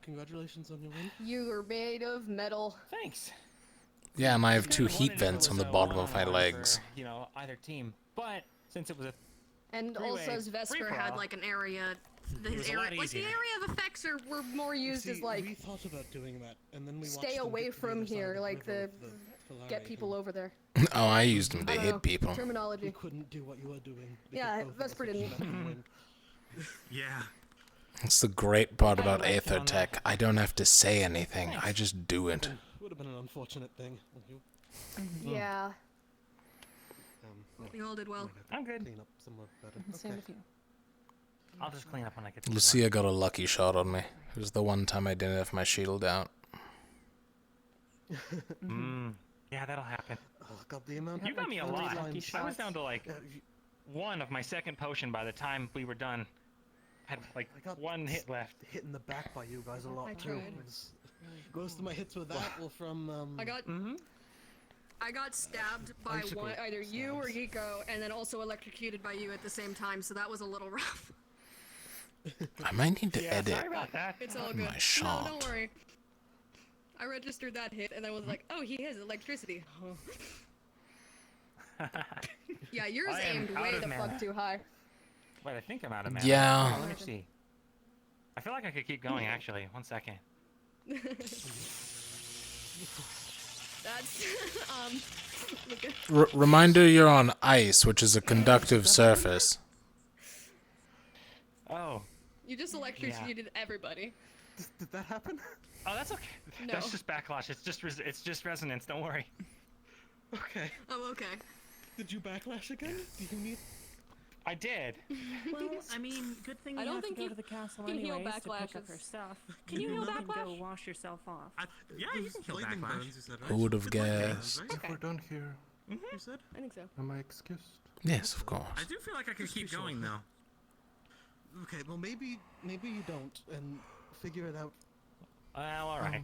congratulations on your win. you are made of metal. Thanks. Yeah, and I have two Kinda heat wondered if it vents on was the a bottom of my one-on-one legs. for, either team. But since it was a And three-way also, as Vesper had free-for-all, like an area... It was a lot like the easier. area of effects were more used See, as like... we thought about doing that, and then we stay watched them away get to the from other side here, of the like river the... with Get people over there. Oh, I used them to I don't hit know. people. Terminology. We couldn't do what you were doing. Yeah, because both of us Vesper were didn't. let you win. Yeah. That's the great part about I like you on Aethertech. I don't have to say anything. I just do it. Would have been an unfortunate thing. Yeah. No, We all did well. I'm good. clean up somewhere better. Same with you. I'll just clean up when I get to Lucia got a lucky shot on me. It was the one time I didn't have my shield out. Yeah, that'll happen. Oh, God, the amount You got me a of lot. lines. I was down to like one of my second potion by the time we were done. Had like I got one hit left. hit in the back by you guys a lot I too. tried. It was- Most of my hits were that or from I got stabbed by Icicle one, either you or stabs. Yiko, and then also electrocuted by you at the same time, so that was a little rough. I might need to Yeah, edit sorry about that. It's all my good. No, shot. don't worry. I registered that hit, and I was like, oh, he has electricity. Yeah, yours I am aimed out way of the mana. fuck too high. Wait, I think I'm out of mana. Yeah. Oh, let me see. I feel like I could keep going, actually. 1 second. That's, look at... Reminder you're on ice, which is a conductive surface. Oh. You just electrocuted everybody. Did that happen? Oh, that's okay. No. That's just backlash. It's just resonance. Don't worry. Okay. I'm okay. Did you backlash again? Do you need... I did. Well, I mean, good thing I you don't have think to go you to the castle can heal anyways to pick up backlashes. her stuff. Can you heal can go backlash? wash yourself off. Yeah, you can kill lightning backlash. burns, you said, right? Who would have It's lightning guessed? burns, right? If we're done here, You said? I think so. am I excused? Yes, of course. I do feel like I could Just be keep sure. going though. Okay, well maybe you don't, and figure it out. Well, all right.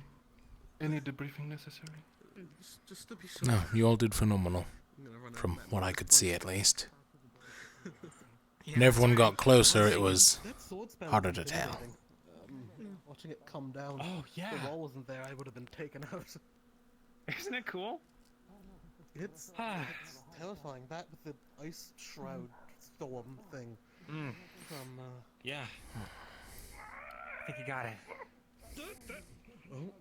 Any debriefing necessary? Just to be sure. No, you all did phenomenal. I'm gonna run out From of that what I magic could point. see, at least. Yeah, When everyone sorry. got closer, it was That sword spell harder was to tell. intimidating. Watching it come down. Oh, yeah. If the wall wasn't there, I would have been taken out. Isn't it cool? It's terrifying. That with the ice shroud storm thing. Mm. From Yeah. I think you got it. oh.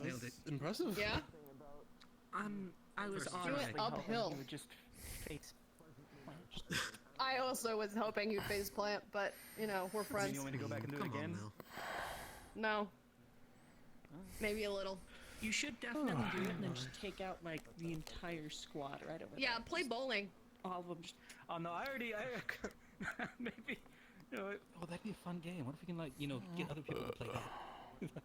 Nailed That's impressive. Yeah? I was Versus honestly Do it uphill. hoping you would just face plant. I also was hoping you'd face plant, but, you know, we're friends. You want me to go back and do it Come on again? now. No. Maybe a little. You should definitely do it and then just take out like the entire squad right over there. Yeah, play bowling. All of them. Just, Oh no, I maybe. You know, oh, that'd be a fun game. What if we can get other people to play that?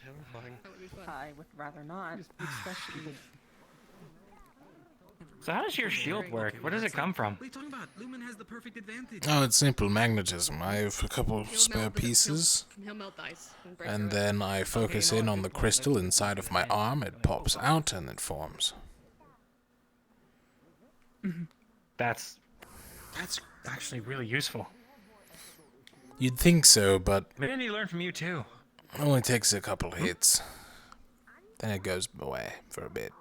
Terrifying. That would be fun. I would rather not, especially. So how does your shield work? Where does it come from? What are you talking about? Lumen has the perfect advantage. Oh, it's simple magnetism. I have a couple He'll spare melt the- pieces, He'll melt the ice. And, break and through it. then I focus in on the crystal inside of my arm. It pops out and it forms. That's actually really useful. You'd think so, but Maybe I need to learn from you too. it only takes a couple hits. Then it goes away for a bit.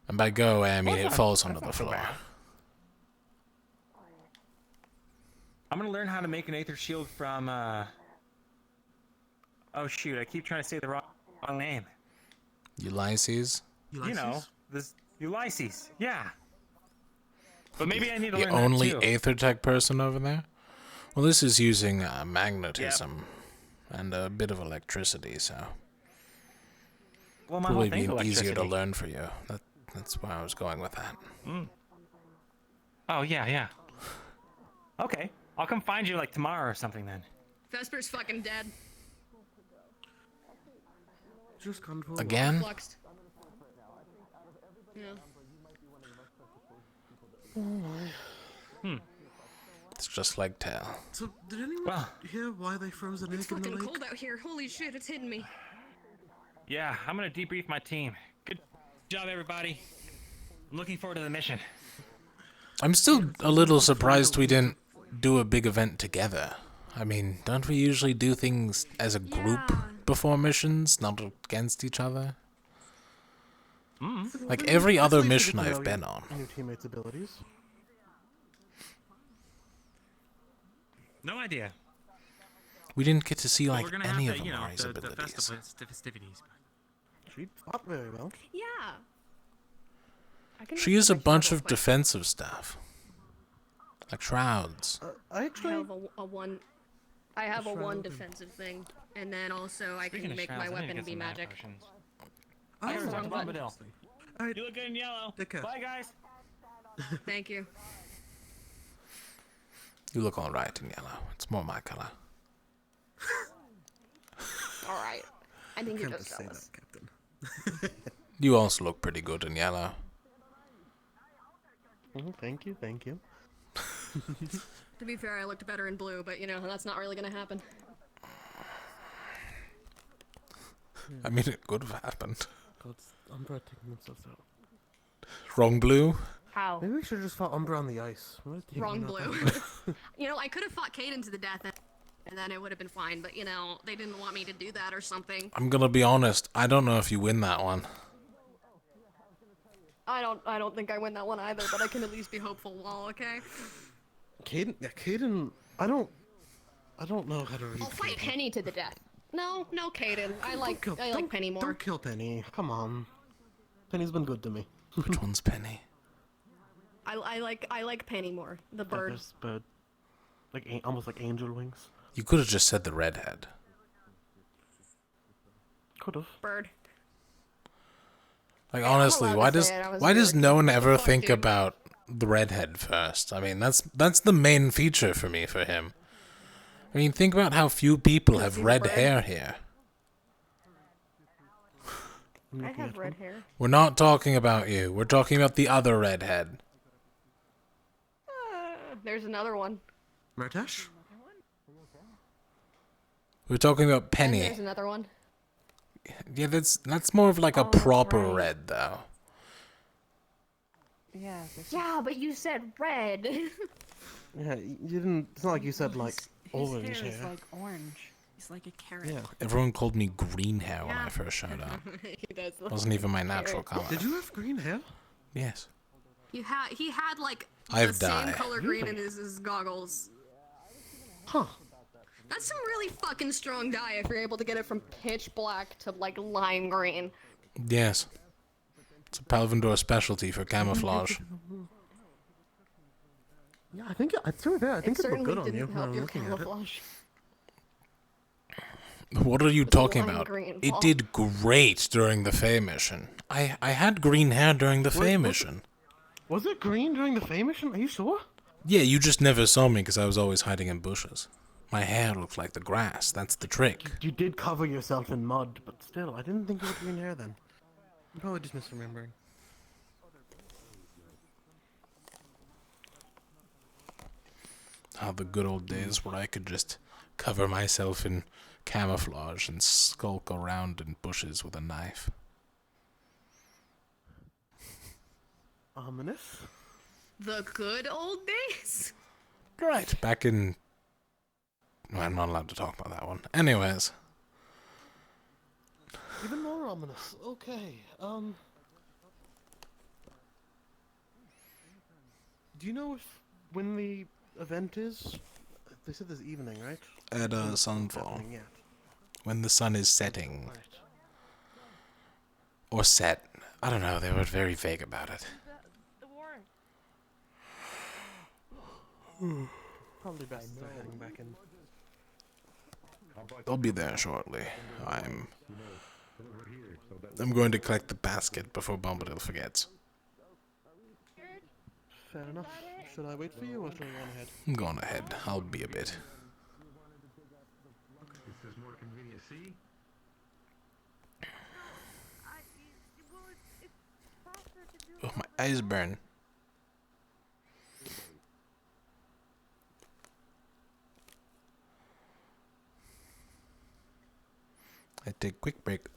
And by go away, I mean it falls onto the floor. I'm gonna learn how to make an aether shield from. Oh shoot! I keep trying to say the wrong name. Ulysses? You know, this Ulysses. Yeah. But maybe I need to The learn only that too. aether tech person over there? Well, this is using magnetism and a bit of electricity, so Well, my probably whole thing's be easier to electricity. learn for you. That's why I was going with that. Mm. Oh yeah. Okay, I'll come find you like tomorrow or something then. Vesper's fucking dead. Just control. Again? Fluxed. Yeah. Oh my. It's just like Tal. So, did anyone hear why they froze an egg It's in the fucking lake? cold out here. Holy shit, it's hitting me. Yeah, I'm gonna debrief my team. Good job, everybody. I'm looking forward to the mission. I'm still a little surprised we didn't do a big event together. I mean, don't we usually do things as a group before missions, not against each other? Like every other mission I've been on. Your teammates' abilities. No idea. We didn't get to see Well, like we're gonna any have of to, you know, Amari's the abilities. festivities. She fought very well. Yeah. I can She used a bunch of defensive stuff. Like shrouds. I actually have a one. I have a one shroud. defensive thing, and then also I Speaking can of make shrouds, my I need to weapon get be some mana magic. potions. Oh, I gotta talk wrong to button. Bombadil. You look good in yellow. Take care. Bye, guys. Thank you. You look alright in yellow. It's more my color. All right. I think you're Can't just just say jealous. that, Captain. You also look pretty good in yellow. Thank you, thank you. To be fair, I looked better in blue, but you know that's not really gonna happen. I mean, it could have happened. God's Umbra taking themselves out. Wrong blue? How? Maybe we should have just fought Umbra on the ice. What a Wrong team, blue. not that. You know, I could have fought Caden to the death and then it would have been fine. But you know, they didn't want me to do that or something. I'm gonna be honest. I don't know if you win that one. I don't think I win that one either, but I can at least be hopeful. Well, okay. Caden, I don't know how to read. I'll fight Penny to the death. No, Caden. I like Penny more. Don't kill Penny. Come on. Penny's been good to me. Which one's Penny? I like Penny more. The bird. This bird. Like almost like angel wings. You could have just said the redhead. Could have. Bird. Like Yeah, I'm honestly, allowed why to does say it. I was why does really no one confused. ever Fuck, think dude. about the redhead first? I mean, that's the main feature for me for him. I mean, think about how few people have he's a red bird. hair here. I have red hair. We're not talking about you. We're talking about the other redhead. There's another one. Martesh? We're talking about And Penny. there's another one. Yeah, that's more of like a Oh, that's proper right. red though. Yeah. Yeah, but you said red. Yeah, you didn't. It's not like you said like His orange hair is hair. like orange. He's like a carrot. Yeah. Everyone called me green hair when Yeah. I first showed up. He does look Wasn't even my like a natural carrot. color. Did you have green hair? Yes. He had like I the have same dye. color green in his goggles. Huh. That's some really fucking strong dye if you're able to get it from pitch black to like lime green. Yes. It's a Palvindor specialty for camouflage. Yeah, I think it's true there. I think it looked certainly good on you. didn't help when your looking at it. camouflage. What are you talking lime about? green, It Paul. did great during the Fey mission. I had green hair during the Fey mission. Was it green during the Fey mission? Are you sure? Yeah, you just never saw me because I was always hiding in bushes. My hair looked like the grass. That's the trick. You did cover yourself in mud, but still, I didn't think you had green hair then. I'm probably just misremembering. Ah, the good old days where I could just cover myself in camouflage and skulk around in bushes with a knife. Ominous. The good old days? Right. Back in... Well, I'm not allowed to talk about that one. Anyways. Even more ominous. Okay. Do you know when the event is? They said this evening, right? At It's not sunfall. happening yet. When the sun is setting. Or set. I don't know, they were very vague about it. The warrant. Probably best to start heading back in. I'll be there shortly. I'm going to collect the basket before Bombadil forgets. Fair enough. Should I wait for you, or should I go on ahead? I'm going ahead. I'll be a bit. This is more convenient. See? Oh, my eyes burn. I take a quick break.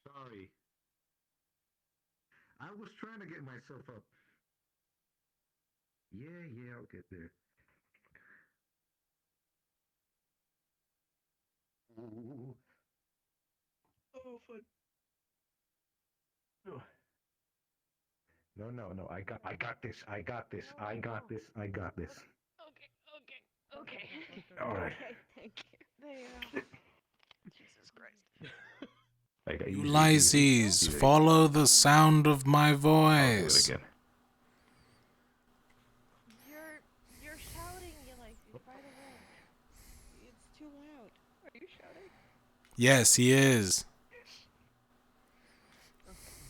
Sorry. I was trying to get myself up. Yeah, I'll get there. Ooh. Oh, fun. No. I got this. I got this. Okay. All right. Okay, thank you. Jesus Christ. Ulysses, follow the sound of my voice. Again. You're shouting, Ulysses, by the way. It's too loud. Are you shouting? Yes, he is.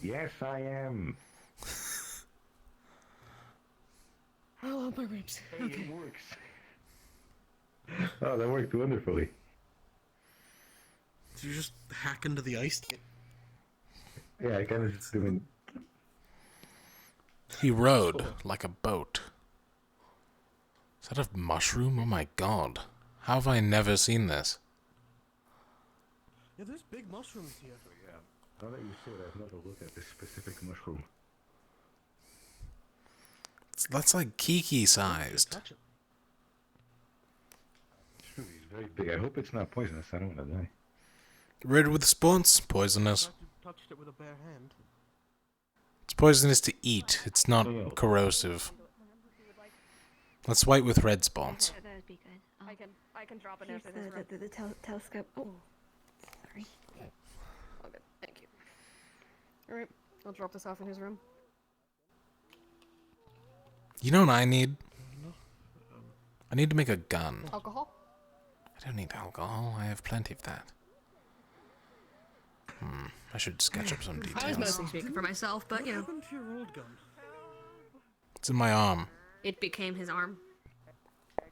Yes, I am. Oh, my ribs. Hey, Okay. it works. Oh, that worked wonderfully. Did you just hack into the ice? Yeah, I kind of just doing. He rode like a boat. Is that a mushroom? Oh my god. How have I never seen this? Yeah, there's big mushrooms here. Yeah. Now that you say it, I've never looked at this specific mushroom. That's like Kiki sized. Touch it. True, he's very big. I hope it's not poisonous. I don't want to die. Red with spots, poisonous. Touched it with a bare hand. It's poisonous to eat. It's not corrosive. Let's white with red spots. That would be good. I can drop it Here's after this. Right? the telescope. Oh, sorry. Oh, good. Thank you. All right, I'll drop this off in his room. You know what I need? I need to make a gun. Alcohol? I don't need alcohol. I have plenty of that. I should sketch up some I was details. mostly speaking for myself, but you know. What happened to your old gun? It's in my arm. It became his arm.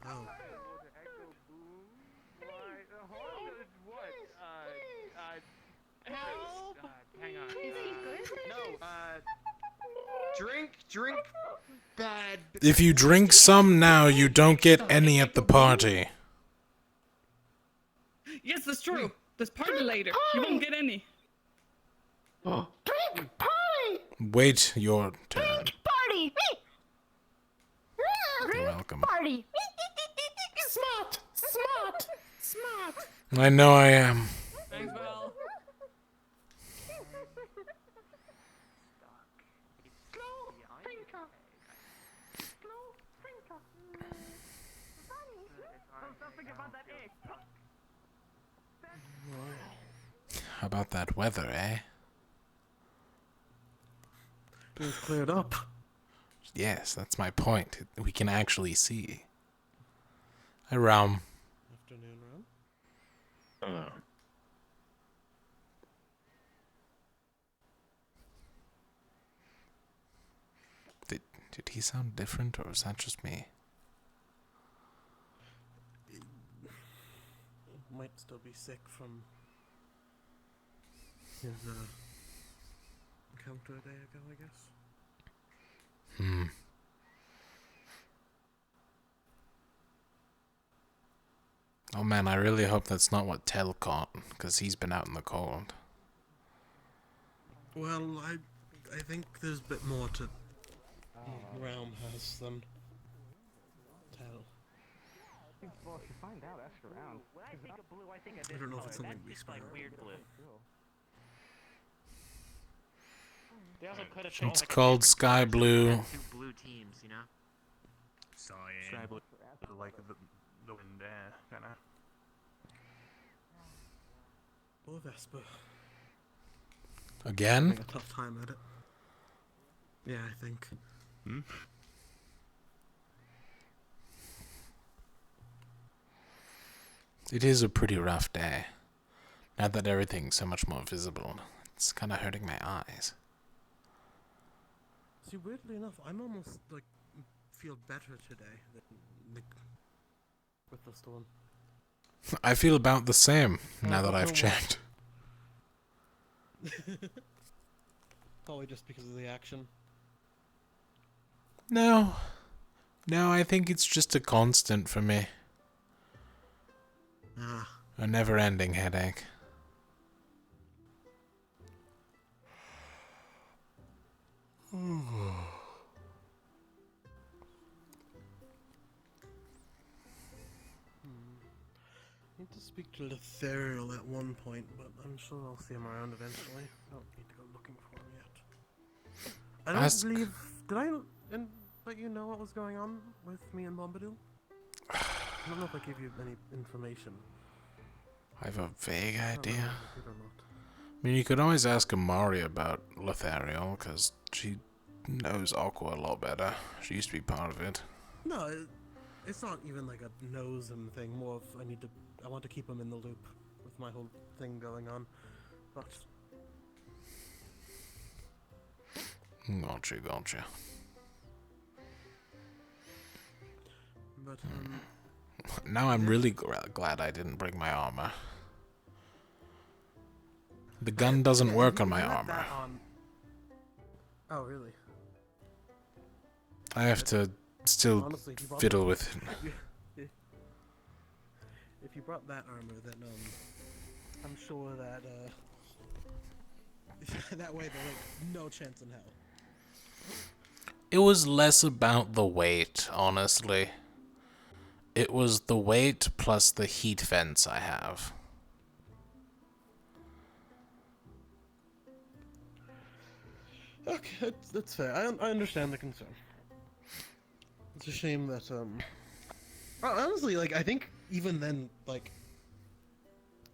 Oh. Help! Hang on. Is he good? No, drink bad. If you drink some now, you don't get any at the party. Yes, that's true. There's party later. You won't get any. Drink party! Wait your turn. Party! You're welcome. Party! Smart! Smart! Smart! I know I am. Thanks, Val. How about that weather, eh? It's cleared up. Yes, that's my point. We can actually see. Hi, Ram. Afternoon, Ram. Did he sound different, or was that just me? Might still be sick from his encounter a day ago, I guess. Oh man, I really hope that's not what Tell caught, because he's been out in the cold. Well, I think there's a bit more to Realm has than Tell. Well, if you find out, ask around. When I think of blue, I think of I this don't know if color. it's something That's we just like spell. weird blue. They also could have It's called Sky Blue. Two blue teams, you know? Sky blue. Like the wind air, kinda. Or Vesper. Again? Having a tough time at it. Yeah, I think. It is a pretty rough day. Now that everything's so much more visible, it's kind of hurting my eyes. See, weirdly enough, I'm almost like feel better today than Nick with the storm. I feel about the same now that I've don't checked. Probably just because of the action. No, I think it's just a constant for me. A never-ending headache. Need to speak to Letheriel at one point, but I'm sure I'll see him around eventually. I don't need to go looking for him yet. I don't believe. Did I let you know what was going on with me and Bombadil? I don't know if I gave you any information. I have a vague idea. I don't know if I did or not. I mean, you could always ask Amari about Letheriel, because she knows Aqua a lot better. She used to be part of it. No, it's not even like a knows him thing. More of I want to keep him in the loop with my whole thing going on. But Gotcha. But Now I'm really glad I didn't bring my armor. The gun doesn't work on my armor. Oh, really? I have to still Honestly, if you brought fiddle with it. If you brought that armor, then I'm sure that that way there's like no chance in hell. It was less about the weight, honestly. It was the weight plus the heat fence I have. Okay, that's fair. I understand the concern. It's a shame that honestly, like I think even then, like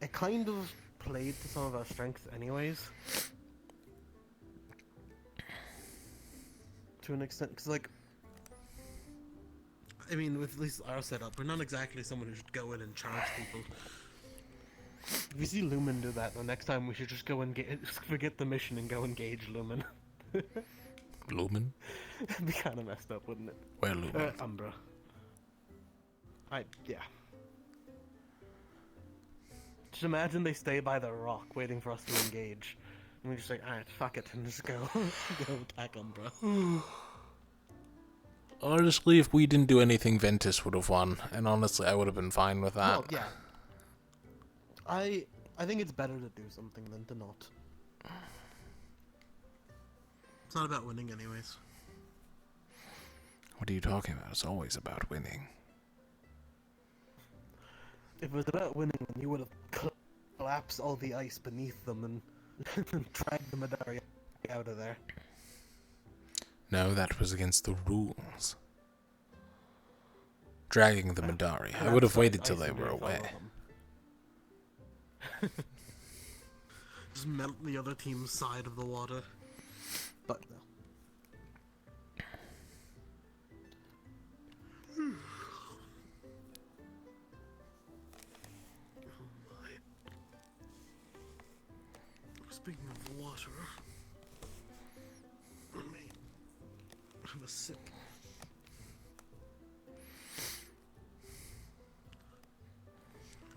it kind of played to some of our strengths, anyways. To an extent, because like, I mean, with at least our setup, we're not exactly someone who should go in and charge people. If we see Lumen do that, the next time we should just go and forget the mission and go engage Lumen. Lumen? It'd be kind of messed up, wouldn't it? Where Lumen? Umbra. Yeah. Just imagine they stay by the rock waiting for us to engage. And we just like, alright, fuck it, and just go attack Umbra. Honestly, if we didn't do anything, Ventus would have won, and honestly, I would have been fine with that. Well, yeah. I think it's better to do something than to not. It's not about winning, anyways. What are you talking about? It's always about winning. If it was about winning, then you would have collapsed all the ice beneath them and dragged the Madari out of there. No, that was against the rules. Dragging the Madari. I would have waited till they were away. Just melt the other team's side of the water. But no. Speaking of water, let me have a sip.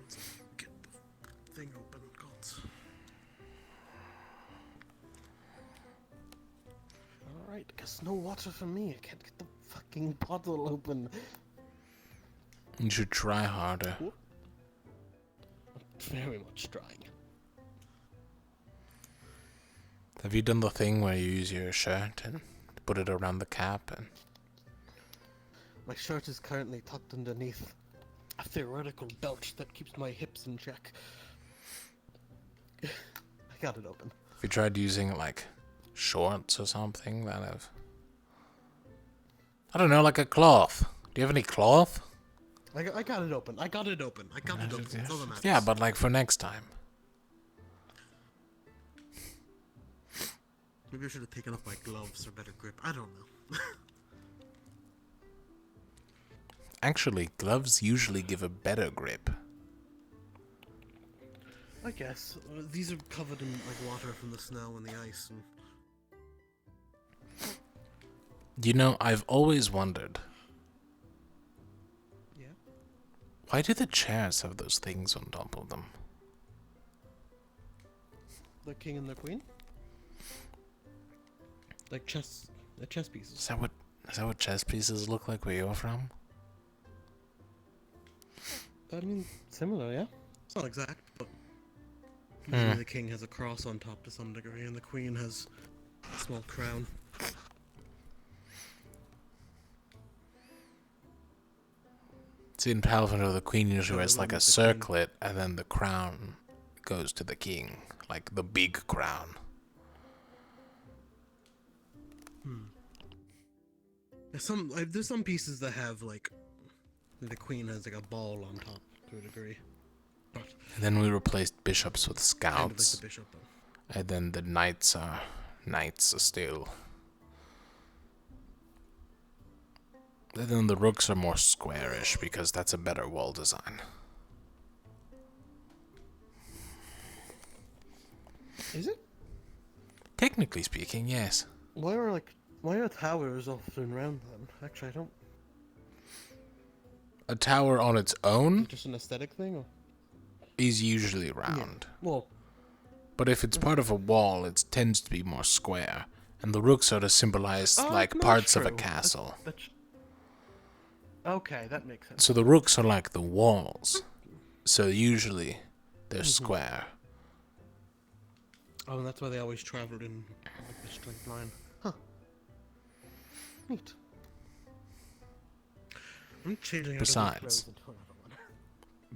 Let's get the thing open, gods. Alright, guess no water for me. I can't get the fucking bottle open. You should try harder. I'm very much trying. Have you done the thing where you use your shirt and put it around the cap and... My shirt is currently tucked underneath a theoretical belt that keeps my hips in check. I got it open. Have you tried using, like, shorts or something that have... I don't know, like a cloth. Do you have any cloth? I got it open. I got it open. It's all that matters. Yeah, but like for next time. Maybe I should have taken off my gloves for better grip. I don't know. Actually, gloves usually give a better grip. I guess. These are covered in like water from the snow and the ice. And... You know, I've always wondered. Yeah? Why do the chairs have those things on top of them? The king and the queen? Like chess pieces. Is that what chess pieces look like where you're from? I mean, similar, yeah? It's not exact, but usually the king has a cross on top to some degree, and the queen has a small crown. See, in Paladin, the queen usually wears like a circlet, and then the crown goes to the king, like the big crown. There's some pieces that have like the queen has like a ball on top to a degree. But and then we replaced bishops with scouts. Kind of like the bishop, and then the knights are still. And then the rooks are more squarish because that's a better wall design. Is it? Technically speaking, yes. Why are towers often round then? Actually, I don't. A tower on its own Just an aesthetic thing, or? is usually round. Well, But if it's part of a wall, it tends to be more square. And the rooks are to symbolize, like, no, parts of a true. castle. Okay, that makes sense. So the rooks are like the walls. So usually, they're square. Oh, and that's why they always traveled in like a straight line. Huh. Neat. I'm changing out of this Besides, rose into another one.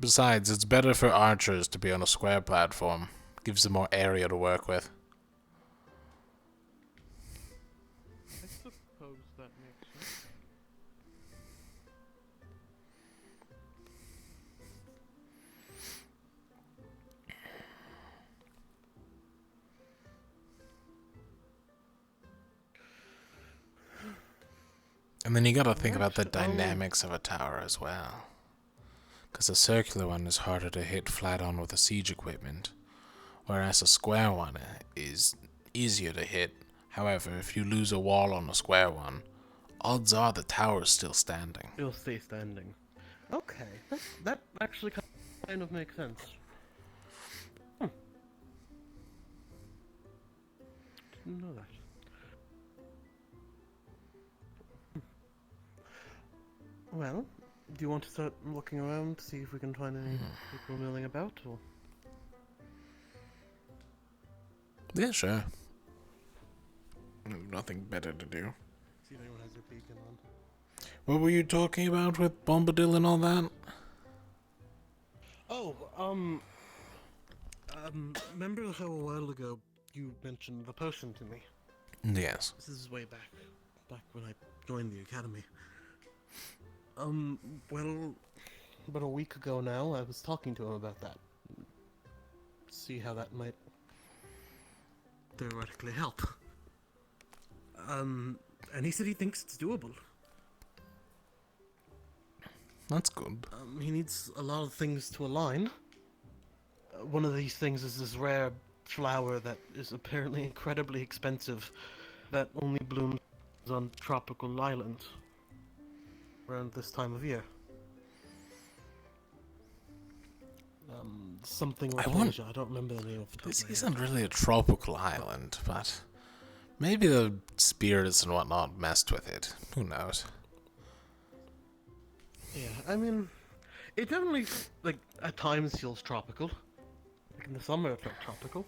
Besides, it's better for archers to be on a square platform. Gives them more area to work with. I suppose that makes sense. And then you gotta think about the dynamics of a tower as well. Because a circular one is harder to hit flat on with a siege equipment, whereas a square one is easier to hit. However, if you lose a wall on a square one, odds are the tower's still standing. It'll stay standing. Okay, that actually kind of makes sense. Didn't know that. Well, do you want to start looking around to see if we can find any people milling about, or? Yeah, sure. Nothing better to do. See if anyone has their beacon on. What were you talking about with Bombadil and all that? Oh, remember how a while ago you mentioned the potion to me? Yes. This is way back when I joined the academy. Well, about a week ago now, I was talking to him about that. See how that might theoretically help. And he said he thinks it's doable. That's good. He needs a lot of things to align. One of these things is this rare flower that is apparently incredibly expensive, that only blooms on tropical islands around this time of year. Something like Asia. I don't remember the name of the top This of my isn't head. really a tropical island, but maybe the spirits and whatnot messed with it. Who knows? Yeah, I mean, it definitely, like, at times feels tropical. Like in the summer it felt tropical.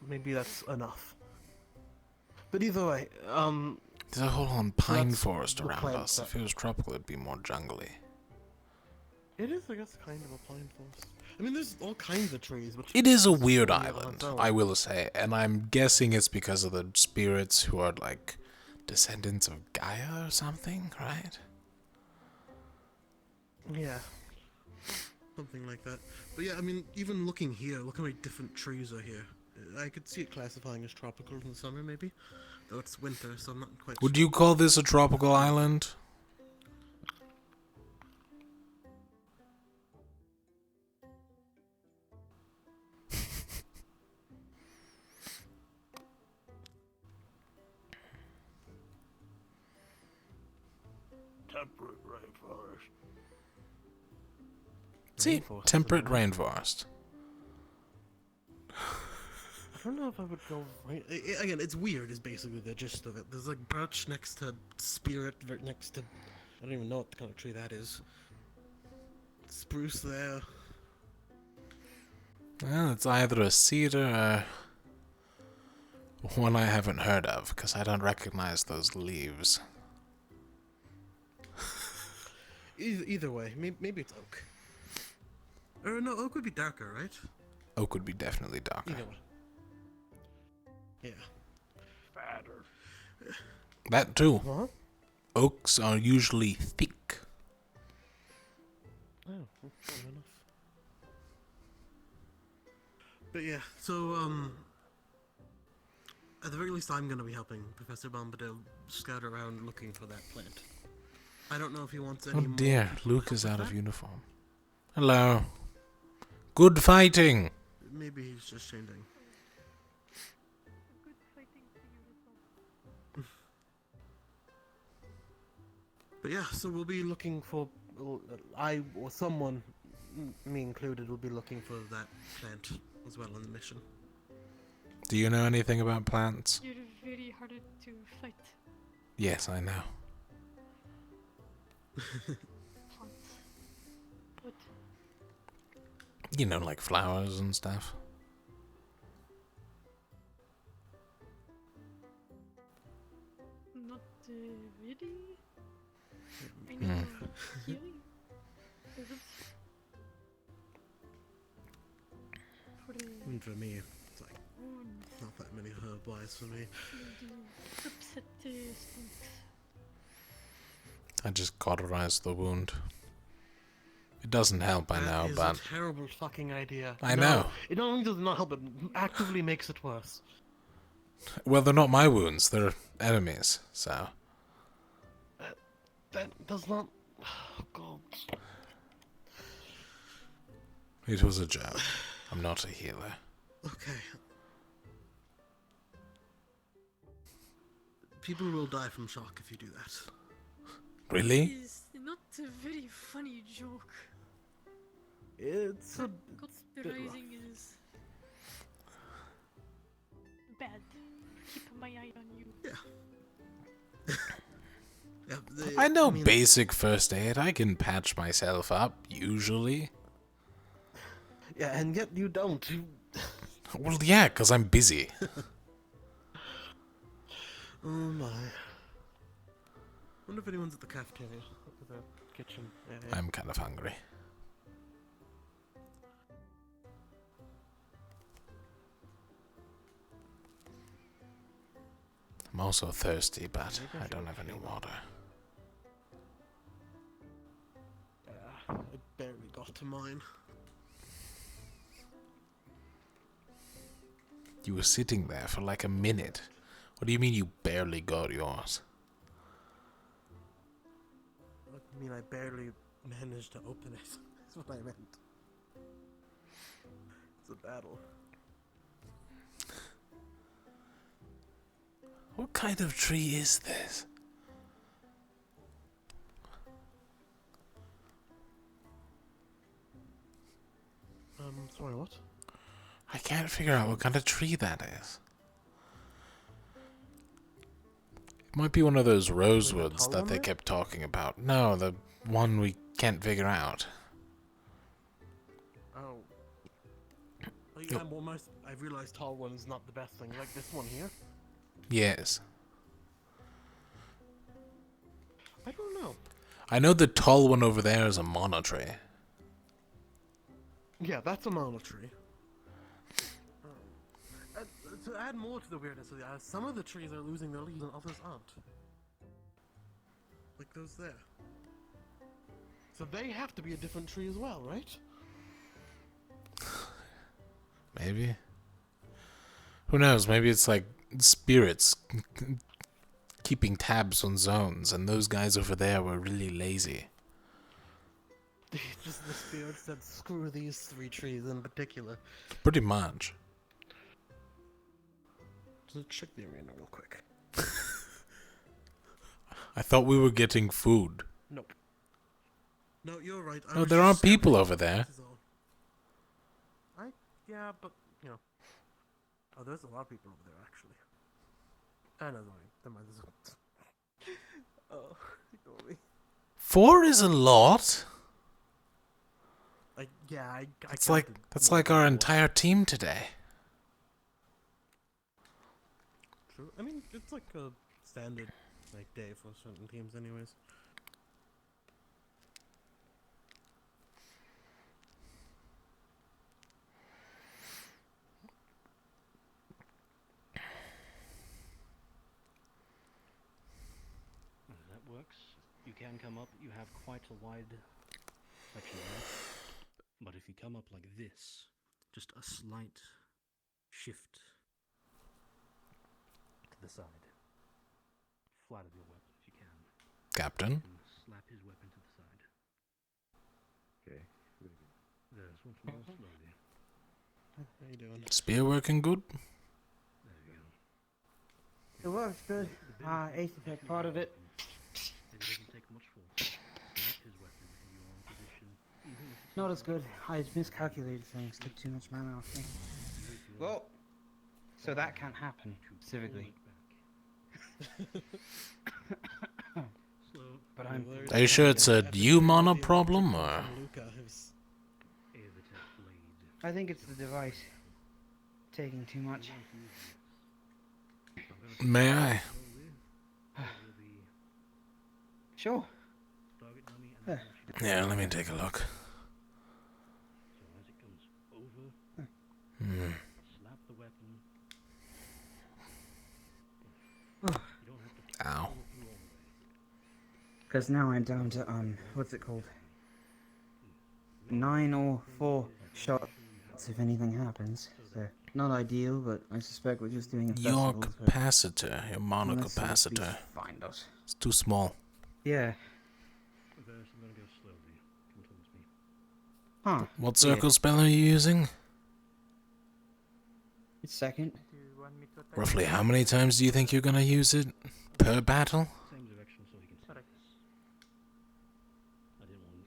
Maybe that's enough. But either way, There's a whole pine that's forest the around plant us. that- If it was tropical, it'd be more jungly. It is, I guess, kind of a pine forest. I mean, there's all kinds of trees, which It is a is weird funny on island, its own. I will say, and I'm guessing it's because of the spirits who are like descendants of Gaia or something, right? Yeah. Something like that. But yeah, I mean, even looking here, look how many different trees are here. I could see it classifying as tropical in the summer, maybe. Though it's winter, so I'm not quite Would sure. you call this a tropical island? Temperate rainforest. See, Rainforest, temperate isn't rainforest. I don't know if I would go right. Again, it's weird. Is basically the gist of it. There's like birch next to spirit, next to I don't even know what kind of tree that is. Spruce there. Well, it's either a cedar or one I haven't heard of, because I don't recognize those leaves. Either way, maybe it's oak. Or no, oak would be darker, right? Oak would be definitely darker. Either way. Yeah. Fatter. That too. Huh? Oaks are usually thick. Oh, well, fair enough. But yeah, so at the very least, I'm gonna be helping Professor Bombadil scout around looking for that plant. I don't know if he wants any Oh more dear, people to Luke help is with out of that. uniform. Hello. Good fighting. Maybe he's just changing. But yeah, so we'll be looking for, I or someone, me included, will be looking for that plant as well on the mission. Do you know anything about plants? You're very hard to fight. Yes, I know. Plants. What? You know, like flowers and stuff. Not really. I know healing herbs. For the And for me, it's like not that many herb-wise for me. upset stomachs. I just cauterized the wound. It doesn't help, I know, That is but a terrible fucking idea. I No, know. It not only does not help, it actively makes it worse. well, they're not my wounds. They're enemies. So That does not. Oh, God. it was a joke. I'm not a healer. Okay. People will die from shock if you do that. Really? It's not a very funny joke. It's a The bit rising is bad. Keep my eye on you. Yeah. I know basic first aid. I can patch myself up, usually. Yeah, and yet you don't. You... Well, yeah, because I'm busy. Oh my. Wonder if anyone's at the cafeteria or the kitchen area. I'm kind of hungry. I'm also thirsty, but I don't have any water. I barely got to mine. You were sitting there for like a minute. What do you mean you barely got yours? I mean, I barely managed to open it. That's what I meant. It's a battle. What kind of tree is this? Sorry, what? I can't figure out what kind of tree that is. It might be one of those rosewoods that they kept talking about. No, the one we can't figure out. Oh. Yeah, I've realized tall one is not the best thing. Like this one here? Yes. I don't know. I know the tall one over there is a mono tree. Yeah, that's a mono tree. To add more to the weirdness of the eyes, some of the trees are losing their leaves and others aren't. Like those there. So they have to be a different tree as well, right? Maybe. Who knows? Maybe it's like spirits keeping tabs on zones, and those guys over there were really lazy. Just the spirits that screw these three trees in particular. Pretty much. Just check the arena real quick. I thought we were getting food. Nope. No, you're right. No, there aren't people over there. Yeah, but, you know. Oh, there's a lot of people over there, actually. I know, never mind. Oh, ignore me. 4 is a lot. I That's like our entire team today. True. I mean, it's like a standard day for certain teams, anyways. That works. You can come up. You have quite a wide section there. But if you come up like this, just a slight shift to the side. Flatten your weapon if you can. Captain? And slap his weapon to the side. Okay. There's once more slowly. How you doing? Spear working good? There you go. It works good. I used to take part of it. It doesn't take much Not as good. I miscalculated things. Took too much mana off me. Well, so that can't happen specifically. But I'm. Are you sure it's a you mana problem, or? I think it's the device taking too much. May I? Sure. Yeah, let me take a look. Hmm. Ow. Because now I'm down to, what's it called? 9 or 4 shots if anything happens. So, not ideal, but I suspect we're just doing a Your festival, so capacitor, your mana unless it would be capacitor, find us. it's too small. Yeah. Huh. What weird. circle spell are you using? It's second. Roughly how many times do you think you're gonna use it? Per battle?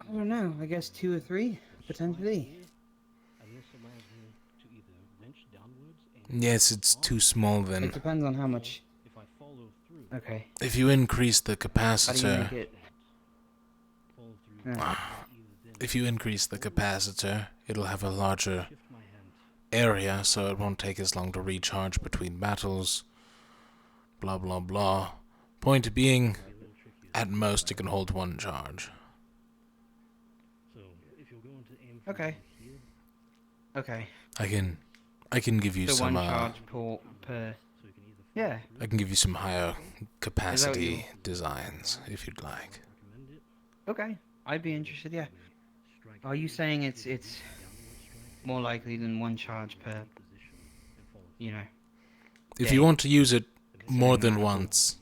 I don't know. I guess 2 or 3, potentially. Yes, it's too small then. It depends on how much. Okay. If you increase the How do you capacitor... make it? Yeah. If you increase the capacitor, it'll have a larger area, so it won't take as long to recharge between battles. Blah blah blah. Point being, at most it can hold 1 charge. Okay. Okay. I can give you So some 1 charge per. Yeah. I can give you some higher Is that what you- capacity designs if you'd like. Okay. I'd be interested. Yeah. Are you saying it's more likely than 1 charge per? You know. If day? you want to use it more than mana pool. once,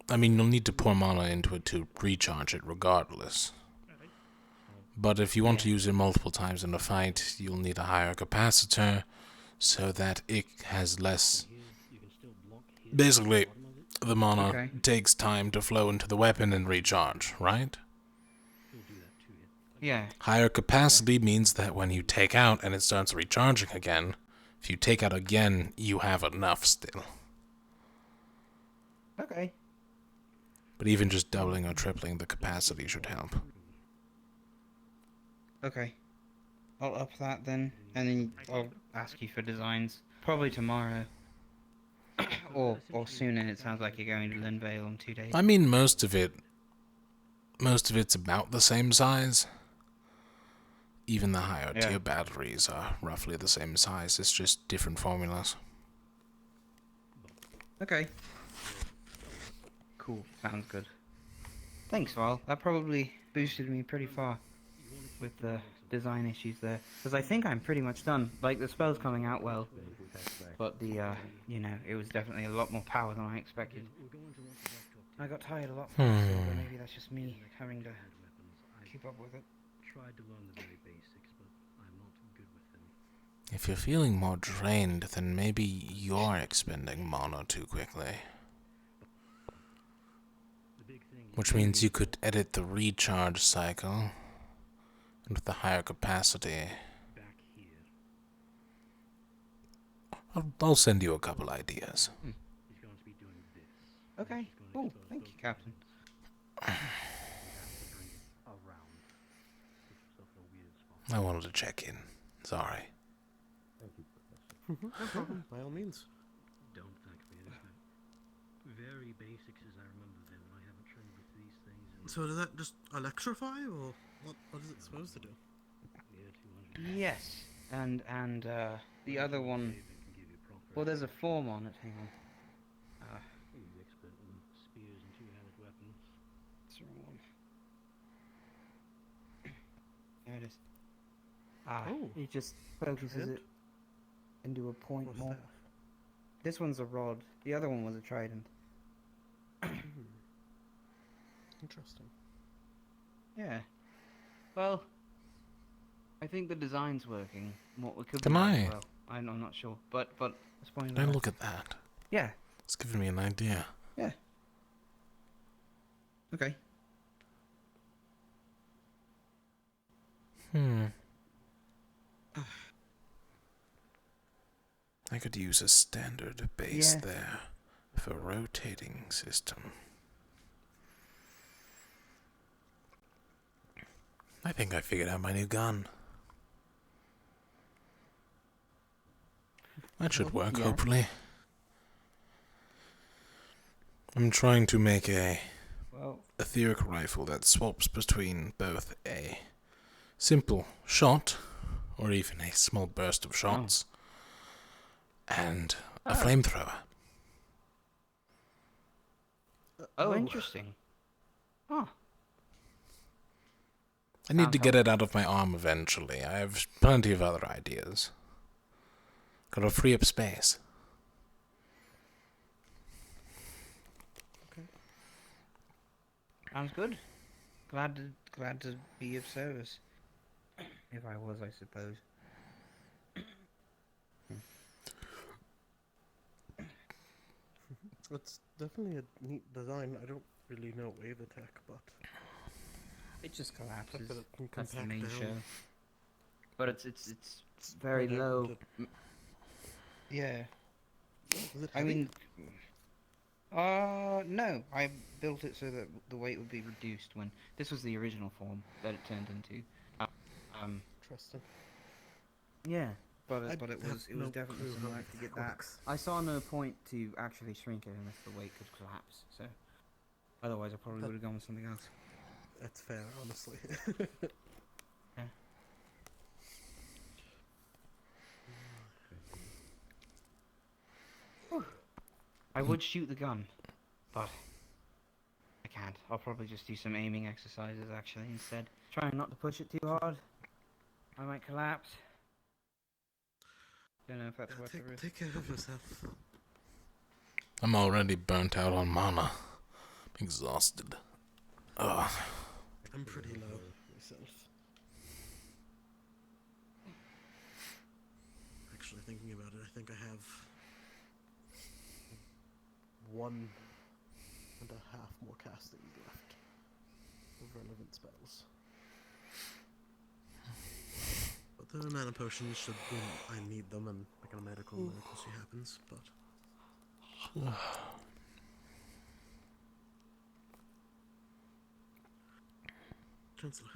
I mean, you'll need to pour mana into it to recharge it regardless. But if you want to use it multiple times in a fight, you'll need a higher capacitor so that it has less... Basically, the mana Okay. takes time to flow into the weapon and recharge, right? Yeah. Higher capacity means that when you take out and it starts recharging again, if you take out again, you have enough still. Okay. But even just doubling or tripling the capacity should help. Okay. I'll up that then, and then I'll ask you for designs. Probably tomorrow. or sooner. It sounds like you're going to Linvale in 2 days. I mean, most of it's about the same size. Even the higher Yeah. tier batteries are roughly the same size. It's just different formulas. Okay. Cool. Sounds good. Thanks, Val. That probably boosted me pretty far with the design issues there. Because I think I'm pretty much done. Like, the spell's coming out well. But the, you know, it was definitely a lot more power than I expected. I got tired a lot faster, but maybe that's just me having to keep up with it. Tried to learn the very basics, but I'm not good with them. If you're feeling more drained, then maybe you're expending mana too quickly. Which means you could edit the recharge cycle, and with the higher capacity... I'll send you a couple ideas. Okay. Cool. Thank you, Captain. I wanted to check in. Sorry. No problem, by all means. Don't thank me. It is the very basics as I remember them. I haven't trained with these things. So does that just electrify, or what is it supposed to do? Yes. And the other one... Well, there's a form on it. Hang on. He's expert in spears and two-handed weapons. It's the wrong one. There it is. Ah, Oh. it just focuses Trident? it into a point Or more. staff? This one's a rod. The other one was a trident. Interesting. Yeah. Well, I think the design's working. What we could Can be I? as well. I'm not sure, but let's point Can I look at that? Yeah. It's giving me an idea. Yeah. Okay. I could use a standard base Yeah. there for rotating system. I think I figured out my new gun. That should work, Yeah. hopefully. I'm trying to make a etheric rifle that swaps between both a simple shot, or even a small burst of shots, and a flamethrower. Oh, interesting. Oh. I need to get it out of my arm eventually. I have plenty of other ideas. Gotta free up space. Sounds good. Glad to be of service. If I was, I suppose. It's definitely a neat design. I don't really know Wave Attack, but it just collapses. But it can That's the compact main down. show. But it's very Spread out low. into- Yeah. Is it I heavy? mean, no. I built it so that the weight would be reduced when this was the original form that it turned into. Interesting. Yeah, but I it was have no definitely clue something how like to get it that. works. I saw no point to actually shrink it unless the weight could collapse. So otherwise, I probably would have gone with something else. That's fair, honestly. Yeah. I would shoot the gun, but I can't. I'll probably just do some aiming exercises actually instead. Trying not to push it too hard. I might collapse. Don't know if that's worth the risk. Take care of yourself. I'm already burnt out on mana. Exhausted. Ugh. I'm pretty low myself. Actually, thinking about it, I think I have 1.5 more castings left of relevant spells. But the mana potions should, I need them, and like a medical emergency happens, but... Chancellor.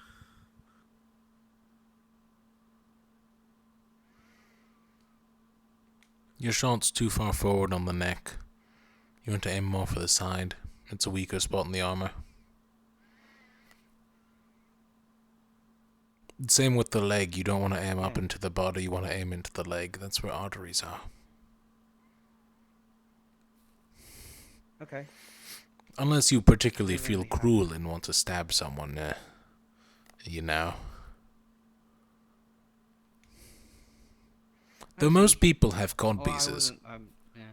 Your shot's too far forward on the neck. You want to aim more for the side. It's a weaker spot in the armor. Same with the leg. You don't want to aim up into the body. You want to aim into the leg. That's where arteries are. Okay. Unless you particularly feel cruel and want to stab someone, you know. Though most people have cod pieces. Yeah.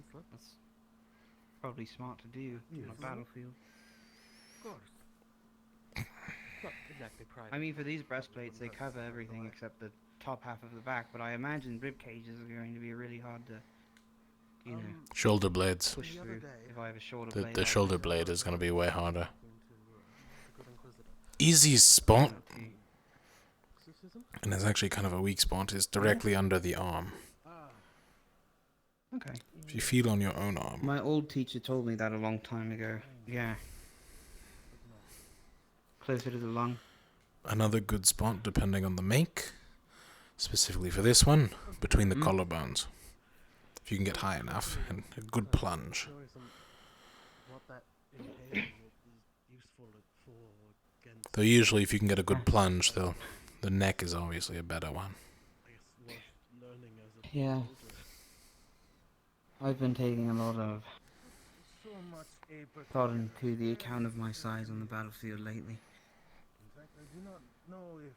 That's probably smart to do on a battlefield. Of course. Not exactly private. I mean, for these breastplates, they cover everything except the top half of the back, but I imagine rib cages are going to be really hard to, you know, Shoulder blades. push through. If I have a shoulder blade, The I'll shoulder have to- blade is going to be way harder. Easy spot, and it's actually kind of a weak spot, is directly under the arm. Okay. If you feel on your own arm. My old teacher told me that a long time ago. Yeah. Closer to the lung. Another good spot, depending on the make, specifically for this one, between the collarbones. If you can get high enough, and a good plunge. What that entails is useful for against... Though usually if you can get a good plunge, though, the neck is obviously a better one. learning as a Yeah. I've been taking a lot of So much a thought into the account of my size on the battlefield lately. In fact, I do not know if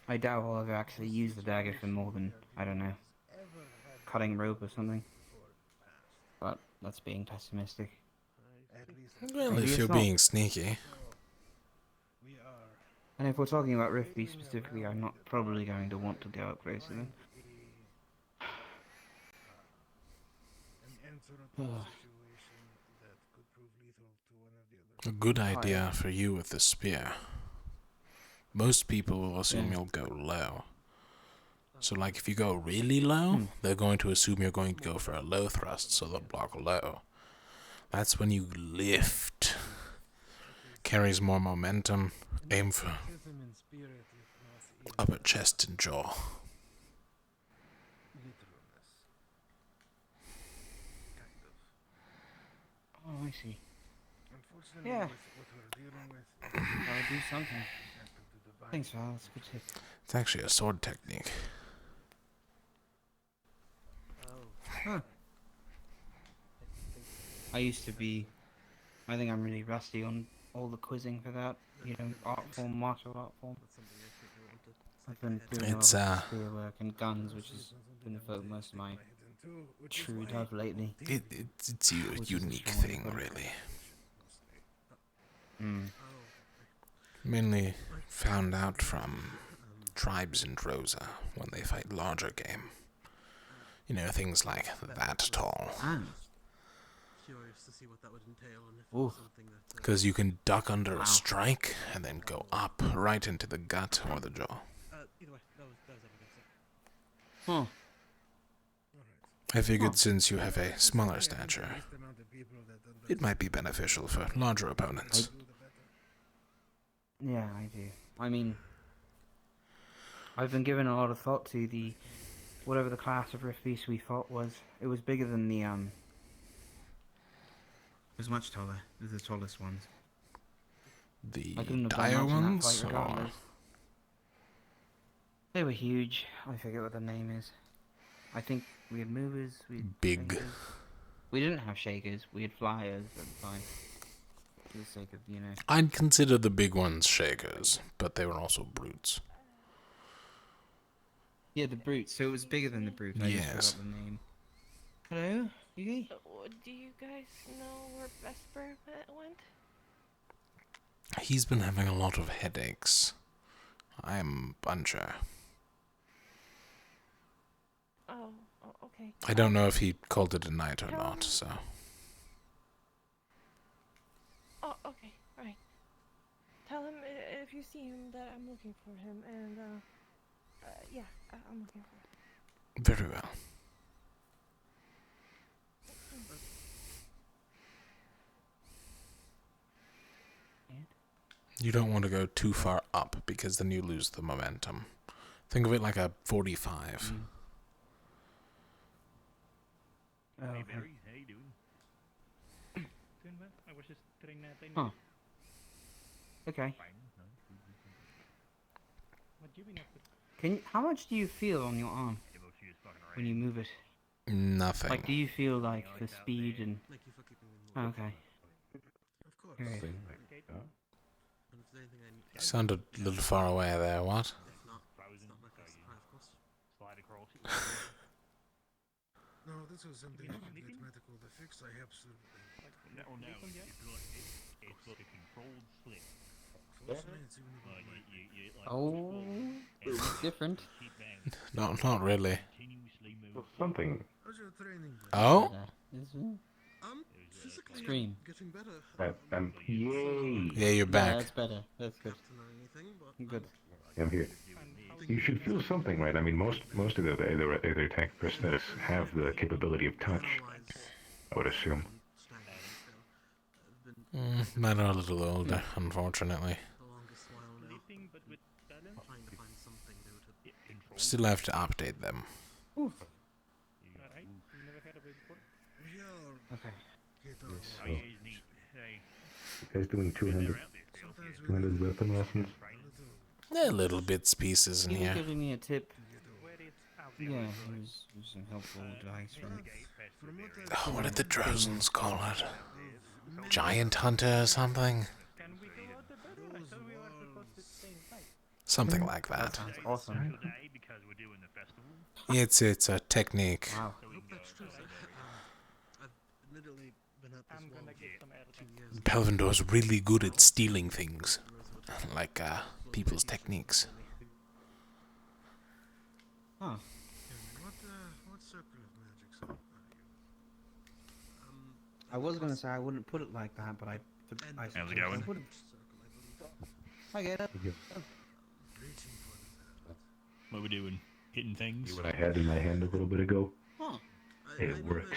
I doubt I'll ever actually use the dagger for more than, I don't know, cutting rope or something. But that's being pessimistic. Well, Maybe if it's you're not. being sneaky. And if we're talking about Rift Beast specifically, I'm not probably going to want to go up close to them. an answer to a situation that could prove lethal to one of the other. A good idea for you with the spear most people will assume Yeah. you'll go low. So, like, if you go really low, they're going to assume you're going to go for a low thrust, so they'll block low. That's when you lift. Carries more momentum. Aim for upper chest and jaw. Oh, I see. Unfortunately, Yeah. with what we're dealing with, I'll do something. Thanks, Val. That's a good tip. It's actually a sword technique. Huh. I used to be. I think I'm really rusty on all the quizzing for that. You know, art form, martial art form. I've been doing It's, a lot of spear work and guns, which has been the focus of most of my true love lately. It's a unique thing, really. Mainly found out from tribes in Rosa when they fight larger game. You know, things like that tall. Curious to see what that would entail and if it was something that. Because you can duck under a strike and then go up right into the gut or the jaw. Either way, that was everything. Huh. I figured since you have a smaller stature, it might be beneficial for larger opponents. Yeah, I do. I mean, I've been giving a lot of thought to the whatever the class of Rift Beast we fought was. It was bigger than the It was much taller. It was the tallest ones. The I couldn't have done dire much in that ones, fight or regardless. They were huge. I forget what the name is. I think we had movers. We had big? shakers. We didn't have shakers. We had flyers at the time. For the sake of, you know. I'd consider the big ones shakers, but they were also brutes. Yeah, the brutes. So it was bigger than the brute. I just Yes. forgot the name. Hello, Yugi? Do you guys know where Vesper went? He's been having a lot of headaches. I'm unsure. Oh, okay. I don't know if he called it a night or not, so. Oh, okay, alright. Tell him if you see him that I'm looking for him, and, yeah, I'm looking for him. Very well. You don't want to go too far up, because then you lose the momentum. Think of it like a 45. Oh, Hey okay. Barry, how you doing? Doing well. I was just playing Huh. Okay. What you been up to? Can you, how much do you feel on your arm when you move it? Nothing. Like, do you feel like the speed and? Oh, okay. Of course. Great. And if there's anything I need. You sound a little far away there, what? If not, it's not my custom. Of course. Slide across it. no, this was something that medical to fix. I absolutely. No, it's like a controlled slip. Fortunately, it's even Like Oh, it's different. No, not really. Something. How's your training? Oh? Physically Scream. getting better. Yay! Yeah, you're Yeah, back. that's better. That's good. Good. I'm here. You should feel something, right? I mean, most of the other attack prosthetics have the capability of touch. I would assume. Mine are a little older, unfortunately. Still have to update them. Alright, you never heard of it before? Okay. So, you guys doing 200 weapon lessons? Yeah, little bits, pieces in He was here. giving me a tip. Yeah, he was some helpful advice from. Oh, what did the Drozens call it? Giant Hunter or something? Something like that. Sounds awesome. It's a technique. Wow. I've admittedly been at this wall for 2 years. Pelvindor's really good at stealing things. Like, people's techniques. Huh. What circle of magic are you? I was gonna say I wouldn't put it like that, but I How's it going? I get it. What we're doing? Hitting things? What I had in my hand a little bit ago. Huh. It works.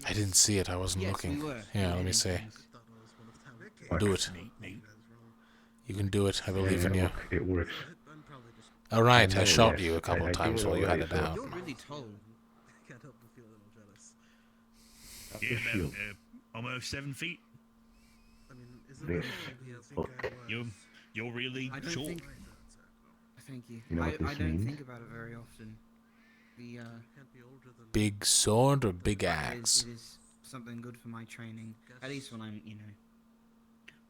I didn't see it. I wasn't Yes, looking. we were. Yeah, We let me did see. things. Do it. You can do it. I believe in you. It works. All right, I know, shot yes. you a couple I did times it while you had already, it so- down. You're really tall. Can't help but feel a little jealous. Yeah, the about shield. almost 7 feet. I mean, isn't This that maybe I think book. I was? You're really I don't short. think. Thank you. You know what I this don't means? think about it very often. The Can't be older than Big sword or big it axe? is something good for my training. At least when I'm,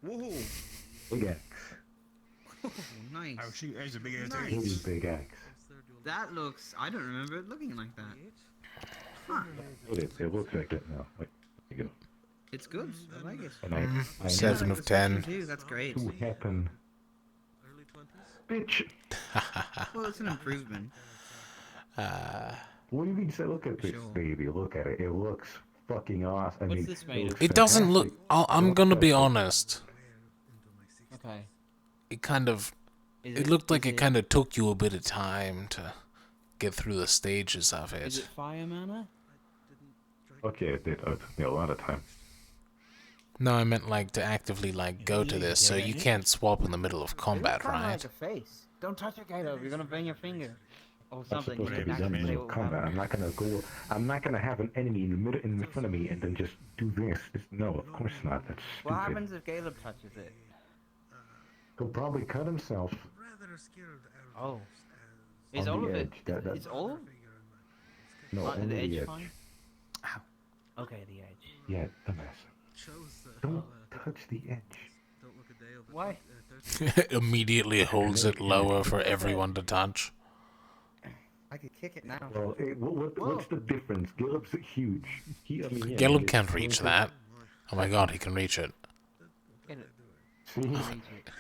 Whoa! Big axe. Oh, nice. Oh, shoot, there's a big ass Nice. Really big axe. That looks. I don't remember it looking like that. Huh. It looks like that now. Wait, there you go. It's good. I like it. And I 7 like of the section 10. too, that's great. to happen. early 20s. Bitch. Well, it's an improvement. What do you mean? Say, look at this, Sure. baby. Look at it. It looks fucking awesome. I What's mean, this made of? looks It doesn't look. fantastic. I'm Don't gonna be touch it. honest. Okay. It kind of. Is It looked like is it kind of took you a bit of time to get through the stages of Is it it. fire mana? Okay, it did. It took me a lot of time. No, I meant like to actively like go to this, so you can't swap in the middle of combat, It looks kinda right? like a face. Don't touch it, Gato. You're gonna bang your finger. Or That's something. supposed to You be can done actually in see what will combat. happen. I'm not gonna go. I'm not gonna have an enemy in the middle, in front of me, and then just do this. No, of course not. That's What stupid. happens if Caleb touches it? He'll probably cut himself. Oh. Is On all the of it? edge, that- Is all? No, the only edge the edge. fine? Ow. Okay, the edge. Yeah, dumbass. Don't touch the edge. Don't look a day over. Why? Immediately holds it lower for everyone to touch. I could kick it now. Well, what's the difference? Gallup's huge. I mean, yeah, Gallup it's can't reach that. Oh my god, he can reach it. Get it. See?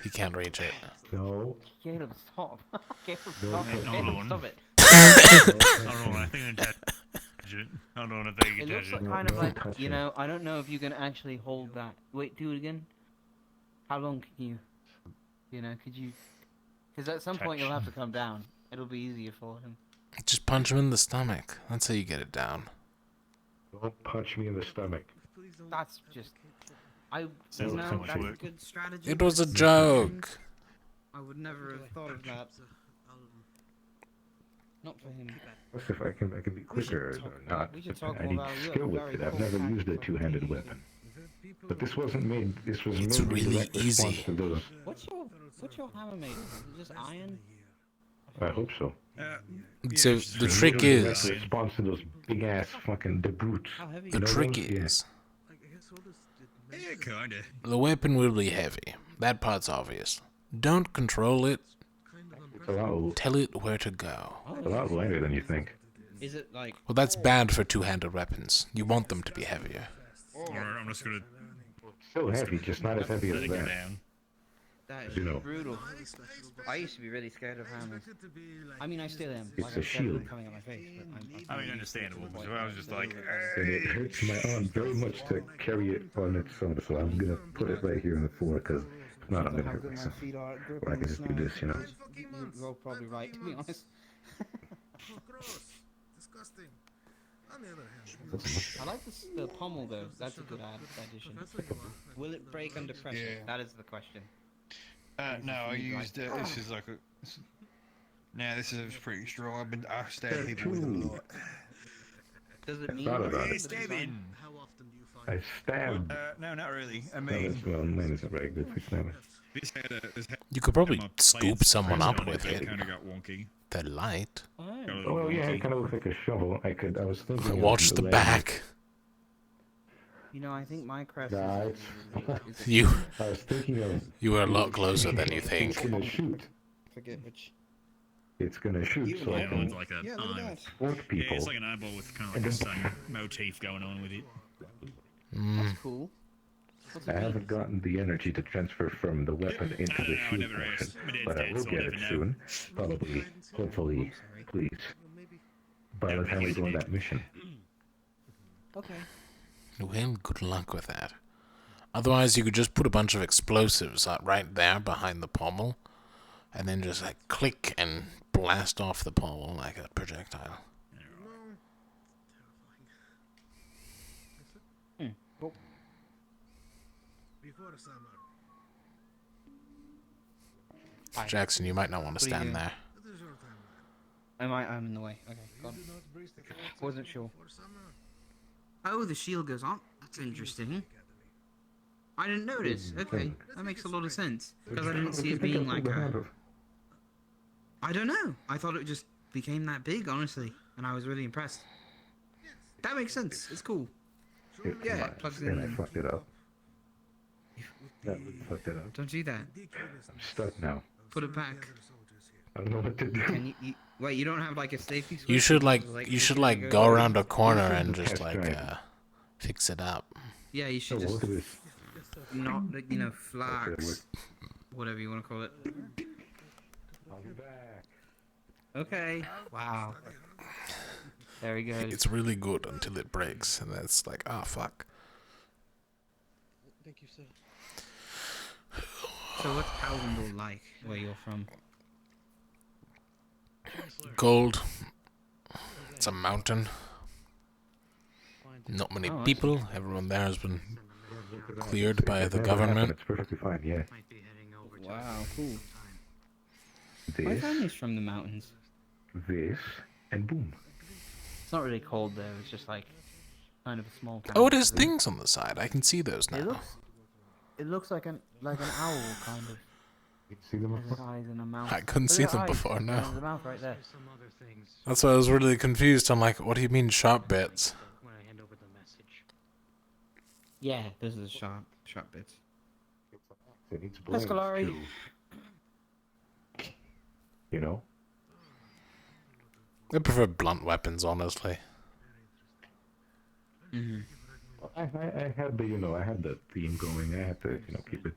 He can't reach it. No. Caleb, stop. Caleb, No, stop it. no, Caleb, no. stop it. Hold on, I think I touched it. Hold on, I think It I looks touched like it. kind of No, like, touch you it. know, I don't know if you can actually hold that. Wait, do it again. How long can you, could you, because at some point you'll have to come down. It'll be easier for him. Just punch him in the stomach. That's how you get it down. Don't punch me in the stomach. That's just, Sounds like so much that's a work. good strategy. It was a but- joke. I would never have thought of that. not for him. Let's see if I can be quicker talk or not. we should talk I need about you have skill a with very it. I've cool never tactical used a two-handed ability. weapon. But this wasn't made. This was It's made in really direct response easy. to those. What's your hammer made of? Is it just iron? I hope so. So just the It was trick made in direct is, response to those big ass fucking the brutes. How heavy the You know trick those? Yeah. is, Yeah, kinda. the weapon will be heavy. That part's obvious. Don't control it. It's a Tell it where to go. lot lighter than you think. Is it like? Well, that's bad for two-handed weapons. You want them to be heavier. Alright, I'm just gonna Still heavy, just not as heavy let as it go that. down. That is You know. brutal. I used to be really scared of hammers. I mean, I still am. It's Like a I said, shield. coming at my face. But I mean, understandable. So I was just like, And it hurts my arm very much to carry it on its own, so I'm gonna put it right here on the floor, because if not, I'm gonna how hurt good my myself. feet are at Or I gripping can the just do snow. this, you know. You're probably right, to be honest. Disgusting. On the other hand, I like the pommel though. That's a good addition. Will it break under pressure? Yeah. That is the question. no, I used this is like a. Nah, this is pretty strong. I stabbed people with it a lot. Does it mean? thought about Yeah, it. stabbing. How often do you find? I stabbed. No, not really. I No, mean, that's, well, mine isn't very good. Fix that. this had You could probably my scoop plants someone pressed up on with it. Kind of got wonky. They're light. Got a Oh. little Oh, yeah, wonky. it kind of looks like a shovel. I was thinking. Watch of the leg. back. You know, I think my crest Nah, is. it's- You, I was thinking of. you are a lot closer than you It's think. gonna shoot. Forget which. It's gonna shoot, so I Yeah, can mine's like a Yeah, look at eye. that. fork Yeah, people. it's like an eyeball with kind of like a sun motif going on with it. That's cool. What's I it mean? haven't gotten the energy to transfer from the weapon into the I shield never portion, asked. My dad's but I dead, will so get I'll it never soon. Probably, hopefully, please. By the time we go on that mission. Okay. Well, good luck with that. Otherwise, you could just put a bunch of explosives right there behind the pommel, and then just like click and blast off the pole like a projectile. Before summer. Jackson, you might not want to What are you stand doing? there. I'm in the way. Okay, go on. Wasn't sure. Oh, the shield goes on. That's interesting. I didn't notice. Okay, that makes a lot of sense. Because I didn't see it being like a... I don't know. I thought it just became that big, honestly. And I was really impressed. That makes sense. It's cool. Yeah, it plugs in. And I fucked it up. That fucked it up. Don't do that. I'm stuck now. Put it back. I don't know what to do. Can you wait, you don't have like a safety switch? You should go around a corner This is and the just test like drive. fix it up. Yeah, you should Oh, just look at this. not, flax, whatever you want to call it. I'll be back. Okay. Wow. There we go. It's really good until it breaks, and that's like, ah, fuck. Thank you, sir. So what's Calvindor like, where you're from? Cold. It's a mountain. Not many people. Everyone there has been cleared by the government. It's perfectly fine, yeah. Wow, cool. My This, family's from the mountains. this, and boom. It's not really cold there, it's just like kind of a small town. Oh, there's things on the side. I can see those now. It looks like an owl kind of. You can see them Has eyes and a mouth. I couldn't Look see at them eyes. before, no. There's a mouth right there. That's why I was really confused. I'm like, what do you mean sharp bits? Yeah, those are the sharp bits. It needs blades Escalari. too. You know? I prefer blunt weapons, honestly. Mm-hmm. I had the, I had the theme going. I had to, keep it.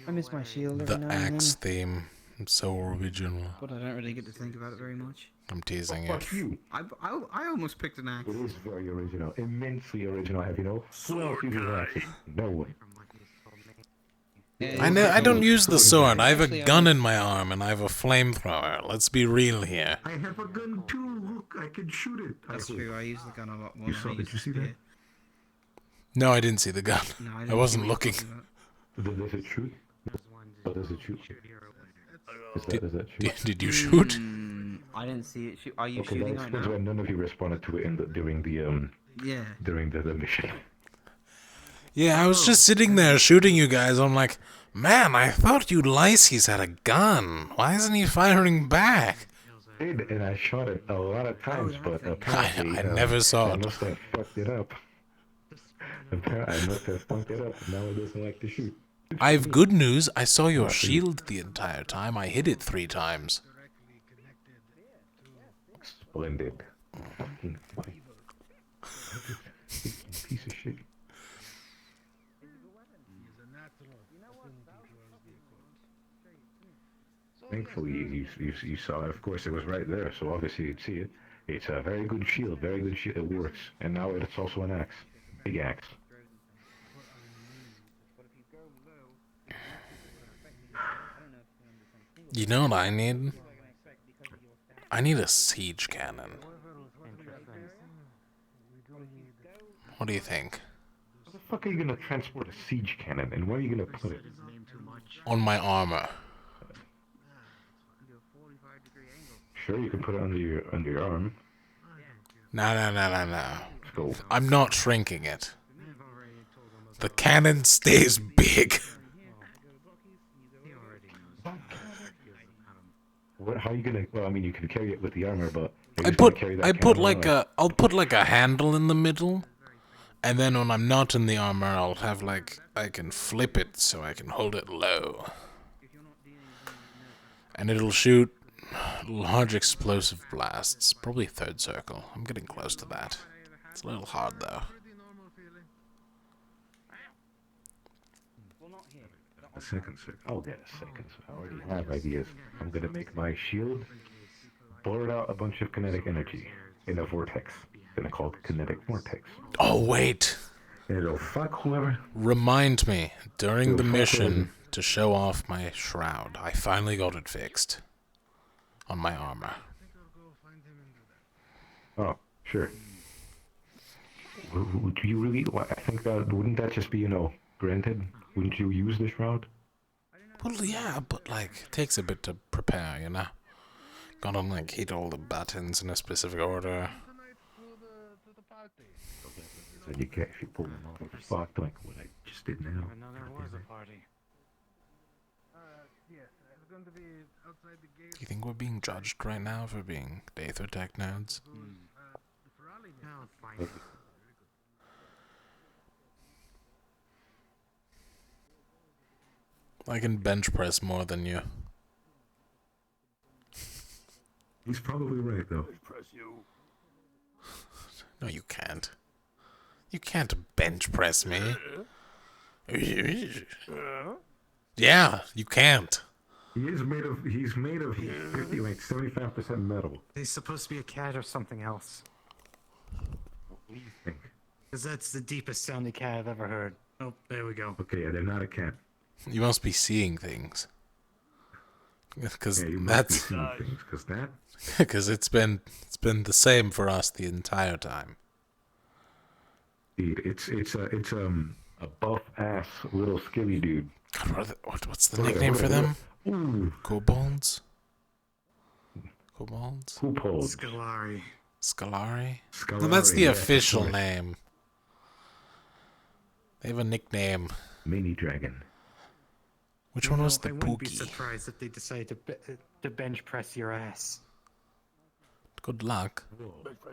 I miss my shield every The now and axe then, theme. It's so original. but I don't really get to think about it very much. I'm teasing you. Fuck you. I almost picked an axe. It is very original. Immensely original. Have you know? Sword guy. No way. I know. I don't use the sword. I have a gun in my arm and I have a flamethrower. Let's be real here. I have a gun too. Look, I can shoot it. That's true. I use the gun a lot more. You than saw? I Did use you see the that? spear. No, I didn't see the gun. No, I didn't wasn't see what looking. you're talking about. Does it shoot? Oh, does it shoot? Does that shoot? Did you shoot? I didn't see it. Are you Okay, shooting that right explains now? why none of you responded to it during the mission. Yeah, I was just sitting there shooting you guys. I'm like, man, I thought you Lyses had a gun. Why isn't he firing back? And I shot it a lot of times, but apparently I never saw I it. must have fucked it up. Apparently, I must have fucked it up. Now it doesn't like to shoot. I have good news. I saw your shield the entire time. I hit it 3 times. Splendid. Fucking fine. Piece of shit. Thankfully, you saw it. Of course, it was right there, so obviously you'd see it. It's a very good shield, very good shield. It works. And now it's also an axe. Big axe. You know what I need? I need a siege cannon. What do you think? How the fuck are you gonna transport a siege cannon, and where are you gonna put it? On my armor. Sure, you can put it under your arm. No. Go. I'm not shrinking it. The cannon stays big. How are you gonna? Well, I mean, you can carry it with the armor, but I'll put like a handle in the middle, and then when I'm not in the armor, I'll have like I can flip it so I can hold it low, and it'll shoot large explosive blasts, probably 3rd circle. I'm getting close to that. It's a little hard though. A second, sir. I'll get a second, sir. I already have ideas. I'm gonna make my shield blurt out a bunch of kinetic energy in a vortex. I'm gonna call it kinetic vortex. Oh wait, It'll fuck whoever. Remind me during the Fuck mission whoever. to show off my shroud. I finally got it fixed on my armor. Oh, sure. Do you really? I think that wouldn't that just be, granted? Wouldn't you use the shroud? Well, yeah, but like it takes a bit to prepare, you know. Gotta like hit all the buttons in a specific order. So you can't actually pull them off. Fucked like what I just did now. No, there was a party. Yes, it's going to be outside the gate. Do you think we're being judged right now for being Aether Tech nerds? No, it's fine. I can bench press more than you. He's probably right though. No, you can't. You can't bench press me. Yeah, you can't. He's made of 50, like 75% metal. He's supposed to be a cat or something else. What do you think? Because that's the deepest sounding cat I've ever heard. Oh, there we go. Okay, yeah, they're not a cat. You must be seeing things. Because Yeah, you must that's be seeing things, 'cause that. because it's been the same for us the entire time. Dude, it's a buff ass little skilly dude. God, what's the nickname for them? Ooh. Kobolds? Kobolds? Kobolds. Scalari. Scalari? Scalari, No, that's the yeah, official that's right. name. They have a nickname. Mini dragon. Which one was the I wouldn't be Pookie? surprised if they decide to bench press your ass. Good luck.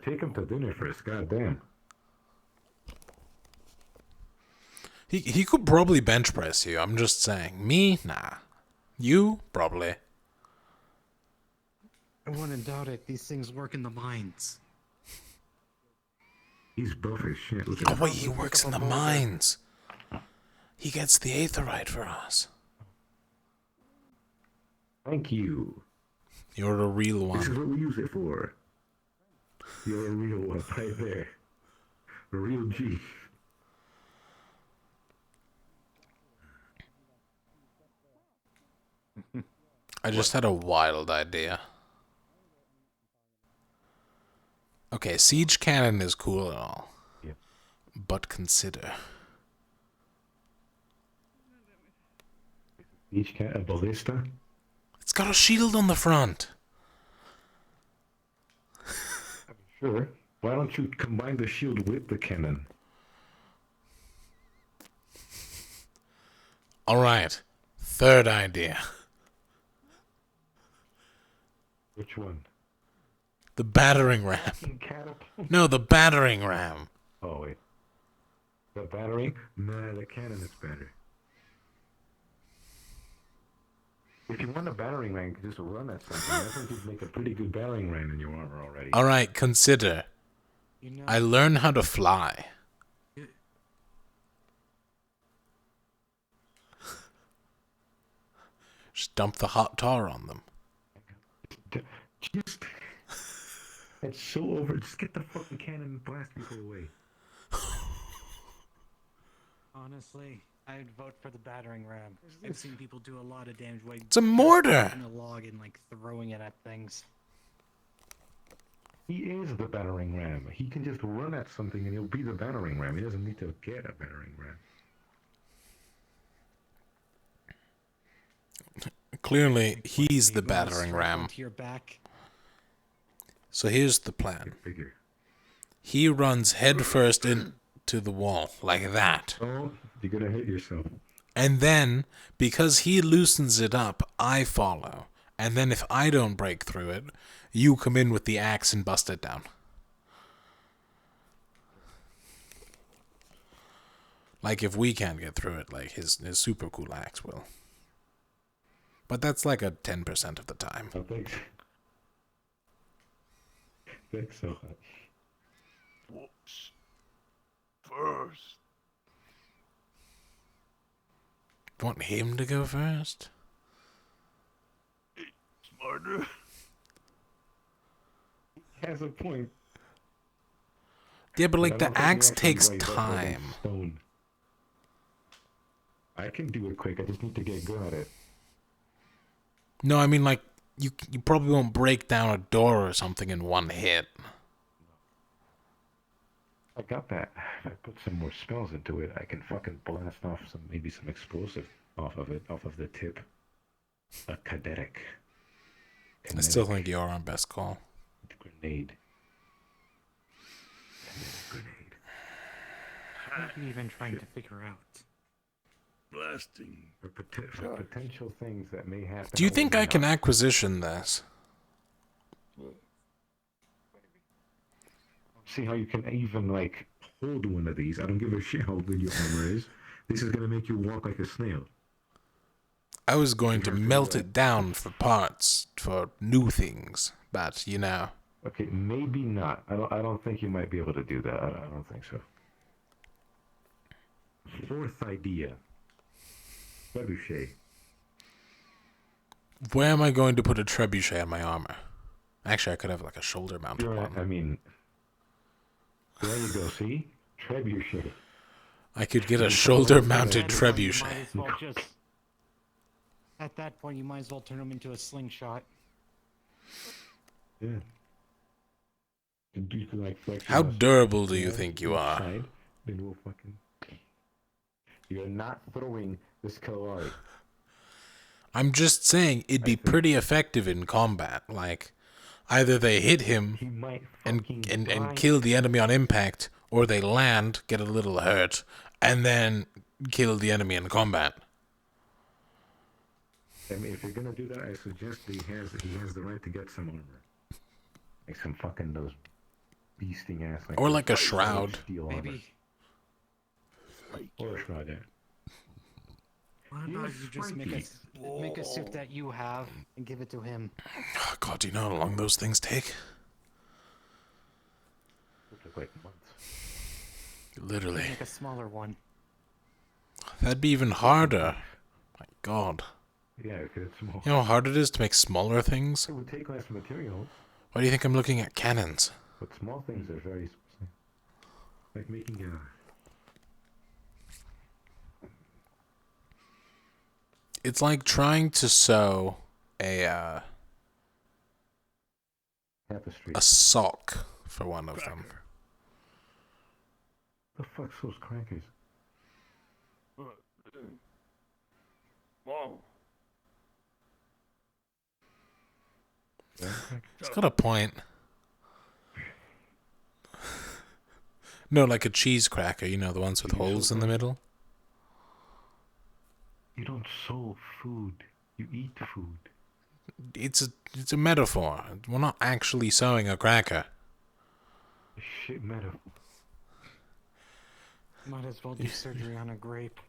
Take him to dinner first, goddamn. He could probably bench press you, I'm just saying. Me? Nah. You? Probably. I wouldn't doubt it. These things work in the mines. He's buff as shit. Look No at way, him. he works in the mines. He gets the aetherite for us. Thank you. You're a real This is one. what we use it for. You're a real one right there. A real G. I just had a wild idea. Okay, siege cannon is cool and all. Yep. But consider. Each cat a ballista. It's got a shield on the front. Sure. Why don't you combine the shield with the cannon? Alright. Third idea. Which one? The battering ram. Catapult. No, the battering ram. Oh wait. The battery? Nah, the cannon is better. If you want a battering ram, you can just run at something. I think you'd make a pretty good battering ram in your armor already. Alright, consider. You know, I learned how to fly. Just dump the hot tar on them. Just... That's so over. Just get the fucking cannon and blast people away. honestly, I'd vote for the battering ram. I've seen people do a lot of damage. It's a mortar! In a log and like throwing it at things. He is the battering ram. He can just run at something and he'll be the battering ram. He doesn't need to get a battering ram. Clearly, he's the battering ram. To your back. So here's the plan. He runs headfirst into the wall, like that. Oh, you're gonna hit yourself. And then, because he loosens it up, I follow. And then if I don't break through it, you come in with the axe and bust it down. Like if we can't get through it, like his super cool axe will. But that's like a 10% of the time. Oh, thanks. Thanks so much. Whoops. First. Want him to go first? Smarter. Has a point. Yeah, but like I the don't think you're axe actually takes going up with a time. stone. I can do it quick. I just need to get good at it. No, I mean like you probably won't break down a door or something in one hit. I got that. If I put some more spells into it, I can fucking blast off maybe some explosive off of the tip. A kinetic. I still think you're our best call. Grenade. What are you even trying to figure out? Blasting. For potential things that may happen. Do you think or may I can not. acquisition this? See how you can even like hold one of these. I don't give a shit how good your armor is. This is gonna make you walk like a snail. I was going to melt it down for parts for new things, but you know. Okay, maybe not. I don't think you might be able to do that. I don't think so. Fourth idea. Trebuchet. Where am I going to put a trebuchet on my armor? Actually, I could have like a shoulder mounted one. I mean, there you go. See, trebuchet. I could get a shoulder mounted trebuchet. At that point, you might as well turn him into a slingshot. Yeah. You can, like, flex How your durable do you muscles think you are? inside, then we'll fucking. You're not throwing this Kalari. I'm just saying it'd be pretty effective in combat. Like, either they hit him and kill the enemy on impact, or they land, get a little hurt, and then kill the enemy in combat. I mean, if you're gonna do that, I suggest he has the right to get some armor, like some fucking those beasting ass, like Or like a shroud. steel armor. Or a shroud, yeah. Why not you just make a suit that you have and give it to him? Oh, God, do you know how long those things take? It took like months. Literally. Make a smaller one. That'd be even harder. My God. Yeah, because it's small. You know how hard it is to make smaller things? It would take less material. Why do you think I'm looking at cannons? But small things are very like making a. It's like trying to sew a tapestry. A sock for one of them. The fuck's those crackers? Whoa. It's got a point. No, like a cheese cracker, you know, the ones with holes in the middle. You don't sew food. You eat food. It's a metaphor. We're not actually sewing a cracker. A shit metaphor. Might as well do surgery on a grape.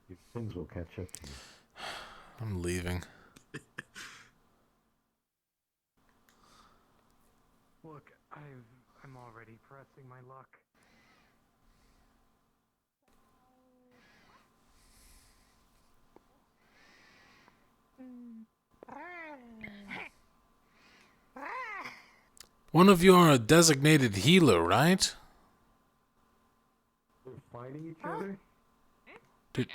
Your things will catch up to you. I'm leaving. Look, I'm already pressing my luck. One of you are a designated healer, right? We're fighting each other? Dude,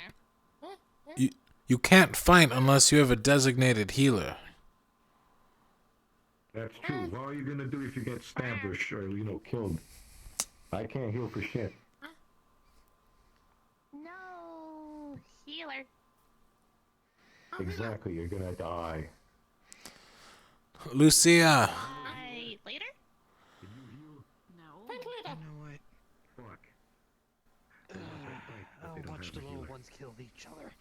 you can't fight unless you have a designated healer. That's true. What are you gonna do if you get stabbed or killed? I can't heal for shit. No, healer. Exactly, you're gonna die. Lucia. Later? You know what? Fuck. I'll watch the little ones kill each other.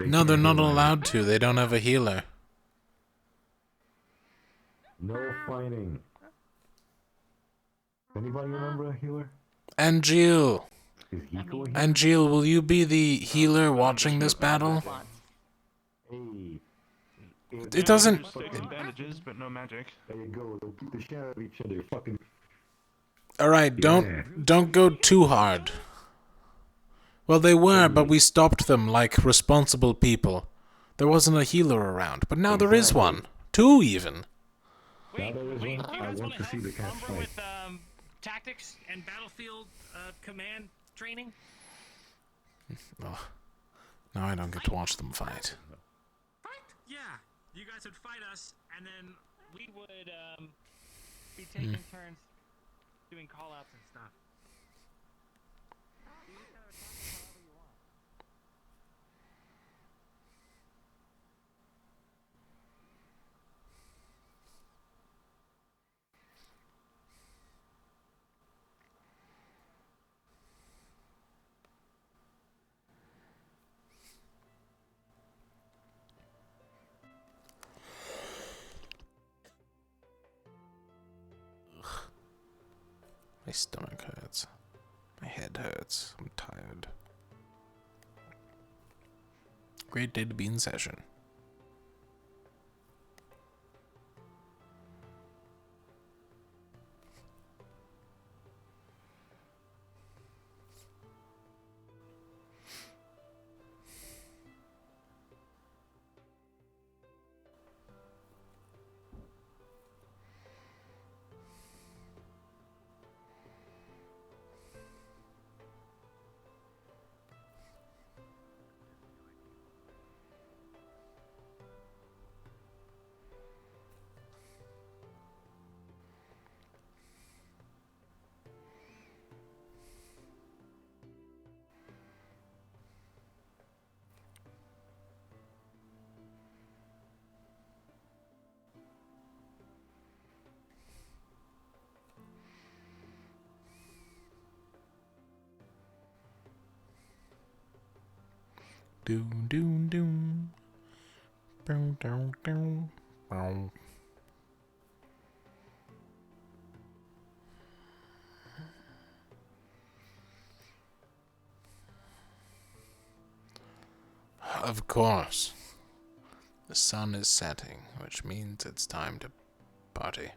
No, they're not allowed to. They don't have a healer. No fighting. Anybody remember a healer? Angeal. Is Hiko a healer? Angeal, will you be the healer watching this battle? Hey. It doesn't. Bandages, but no magic. There you go. They'll beat the shit out of each other. Fucking. All right, don't go too hard. Well, they were, but we stopped them like responsible people. There wasn't a healer around, but now there is one. Two, even. Now there is one. Do you I guys want to see the help cats Umbra fight. with tactics and battlefield command training? Oh, now I don't get to watch them fight. Yeah, you guys would fight us, and then we would be taking turns doing call-outs and stuff. My stomach hurts. My head hurts. I'm tired. Great day to be in session. Doom, doom, doom. Boom, down, down. Bow. Of course. The sun is setting, which means it's time to party.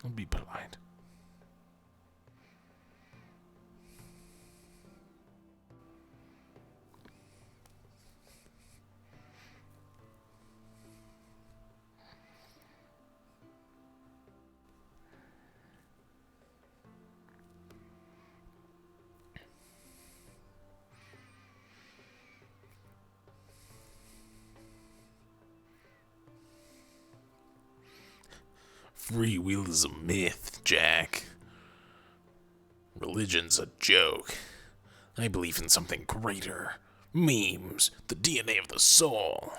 I'll be polite. Free will is a myth, Jack. Religion's a joke. I believe in something greater. Memes, the DNA of the soul.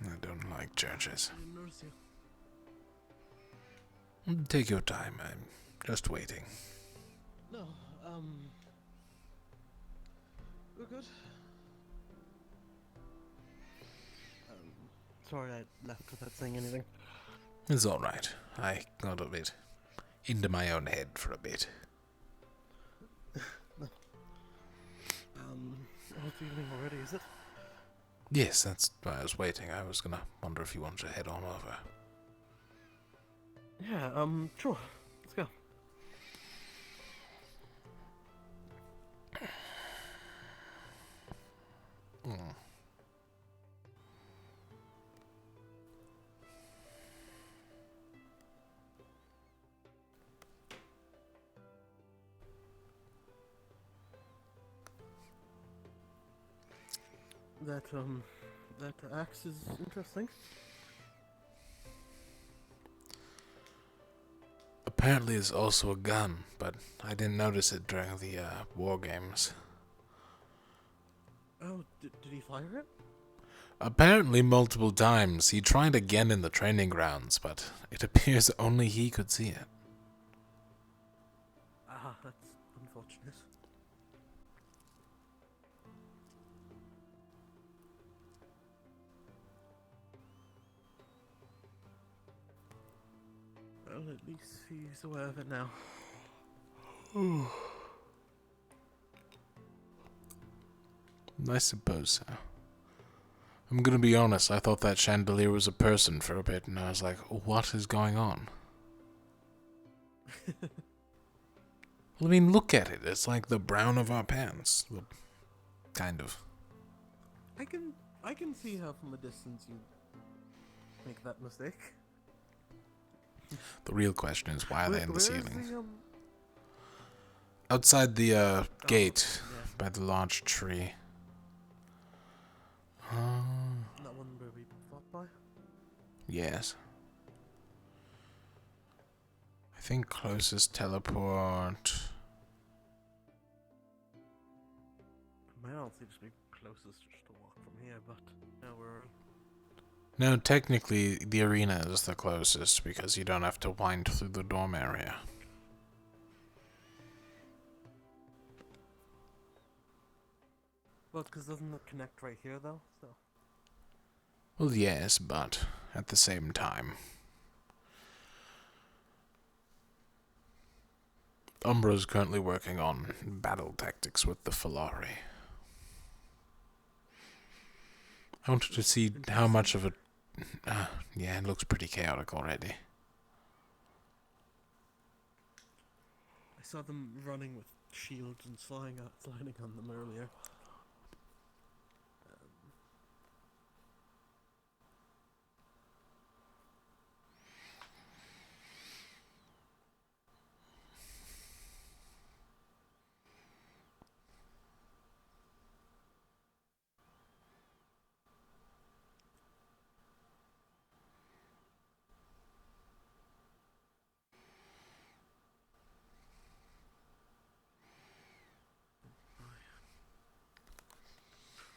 I don't like churches. I didn't notice you. Take your time, I'm just waiting. No, we're good. Sorry I left without saying anything. It's alright. I got a bit into my own head for a bit. No. It's evening already, is it? Yes, that's why I was waiting. I was gonna wonder if you wanted to head on over. Yeah, sure. Let's go. That axe is interesting. Apparently it's also a gun, but I didn't notice it during the war games. Oh, did he fire it? Apparently multiple times. He tried again in the training grounds, but it appears only he could see it. Ah, that's unfortunate. Well, at least he's aware of it now. I suppose so. I'm gonna be honest, I thought that chandelier was a person for a bit, and I was like, what is going on? Well, I mean, look at it. It's like the brown of our pants. Well, kind of. I can see how from a distance you make that mistake. The real question is, why are they in the Where's ceilings? the, Outside the gate, yeah. by the large tree. That one where we fought by? Yes. I think closest teleport. Might honestly just be closest just to walk from here, but now we're... No, technically the arena is the closest because you don't have to wind through the dorm area. Well, because doesn't it connect right here, though? So. Well, yes, but at the same time. Umbra is currently working on battle tactics with the Falari. I wanted to see how much of it... yeah, it looks pretty chaotic already. I saw them running with shields and sliding on them earlier.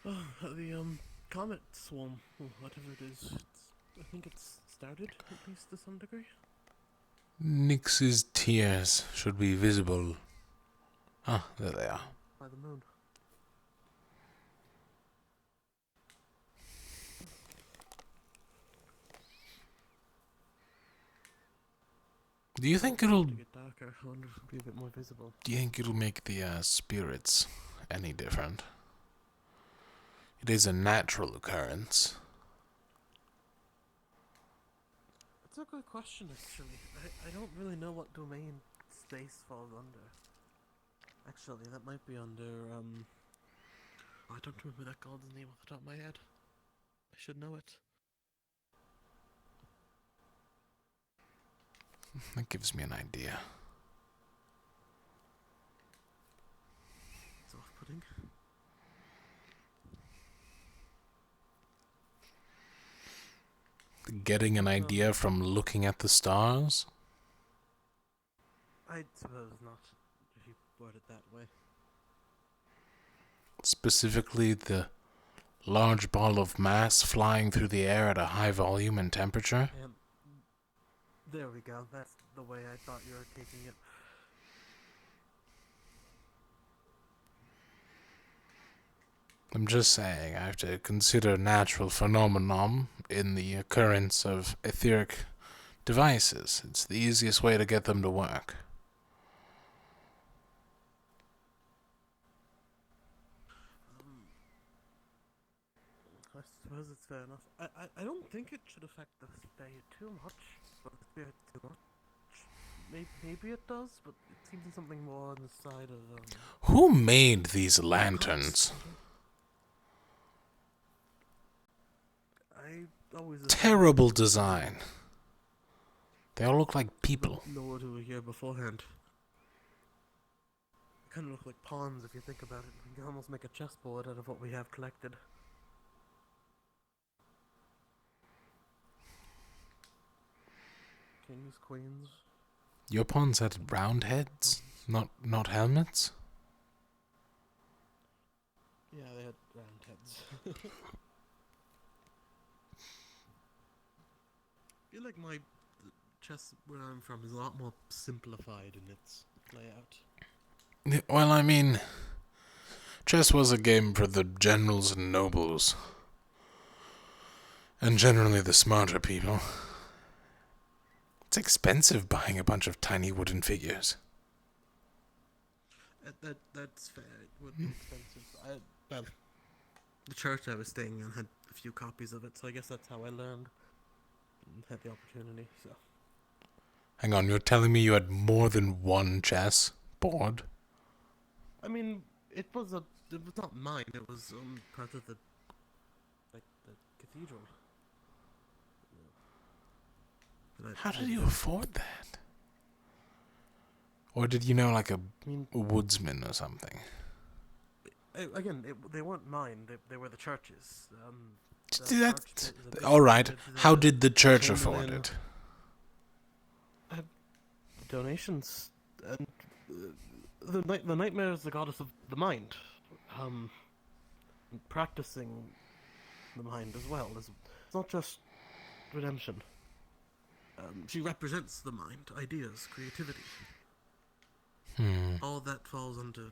Oh, the comet swarm, or whatever it is, I think it's started, at least to some degree. Nyx's tears should be visible. Ah, there they are. By the moon. Do you think it'll... To get darker, I wonder if it'll be a bit more visible. Do you think it'll make the spirits any different? It is a natural occurrence. That's a good question, actually. I don't really know what domain space falls under. Actually, that might be under, I don't remember that god's name off the top of my head. I should know it. That gives me an idea. It's off-putting. Getting an idea from looking at the stars? I suppose not, if you word it that way. Specifically the large ball of mass flying through the air at a high volume and temperature? There we go, that's the way I thought you were taking it. I'm just saying, I have to consider natural phenomenon in the occurrence of etheric devices. It's the easiest way to get them to work. I suppose it's fair enough. I don't think it should affect the stay too much, but the spirit too much. Maybe it does, but it seems something more on the side of, Who made these lanterns? I always... Terrible design. They all look like people. Lowered who were here beforehand. They kind of look like pawns if you think about it. We can almost make a chessboard out of what we have collected. Kings, queens. Your pawns had round heads, not helmets? Yeah, they had round heads. I feel like my chess where I'm from is a lot more simplified in its layout. Well, I mean, chess was a game for the generals and nobles. And generally the smarter people. It's expensive buying a bunch of tiny wooden figures. That's fair. It would be expensive. Well, the church I was staying in had a few copies of it, so I guess that's how I learned and had the opportunity. So. Hang on, you're telling me you had more than one chess board? I mean, it was not mine. It was part of the cathedral. How did you afford that? Or did you know like a woodsman or something? Again, they weren't mine. They were the church's. All right. How did the church afford it? Donations, and the nightmare is the goddess of the mind. Practicing the mind as well. It's not just redemption. She represents the mind, ideas, creativity. All that falls under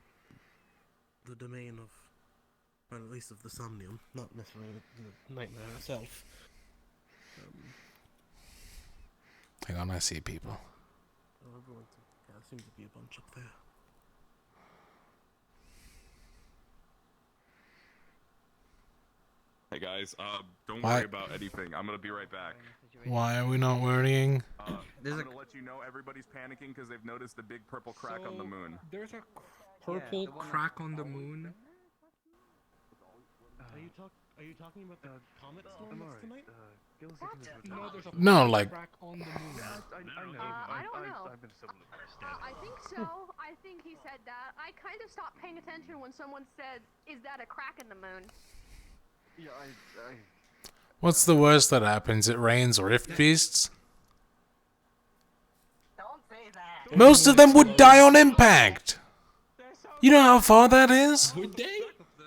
the domain of, well, at least of the Somnium, not necessarily the nightmare herself. Hang on, I see people. There seems to be a bunch up there. Hey guys, don't Why- worry about anything. I'm gonna be right back. Why are we not worrying? I'm gonna let you know everybody's panicking because they've noticed the big purple crack on the moon. There's a Purple crack on the moon? Are you talking about the comet storm that's tonight? No, there's a No, purple like- crack on the moon. I don't know. I've been so I think so. I think he said that. I kind of stopped paying attention when someone said, "Is that a crack in the moon?" Yeah, What's the worst that happens? It rains rift beasts? Most of them would die on impact! You know how far that is? Would they?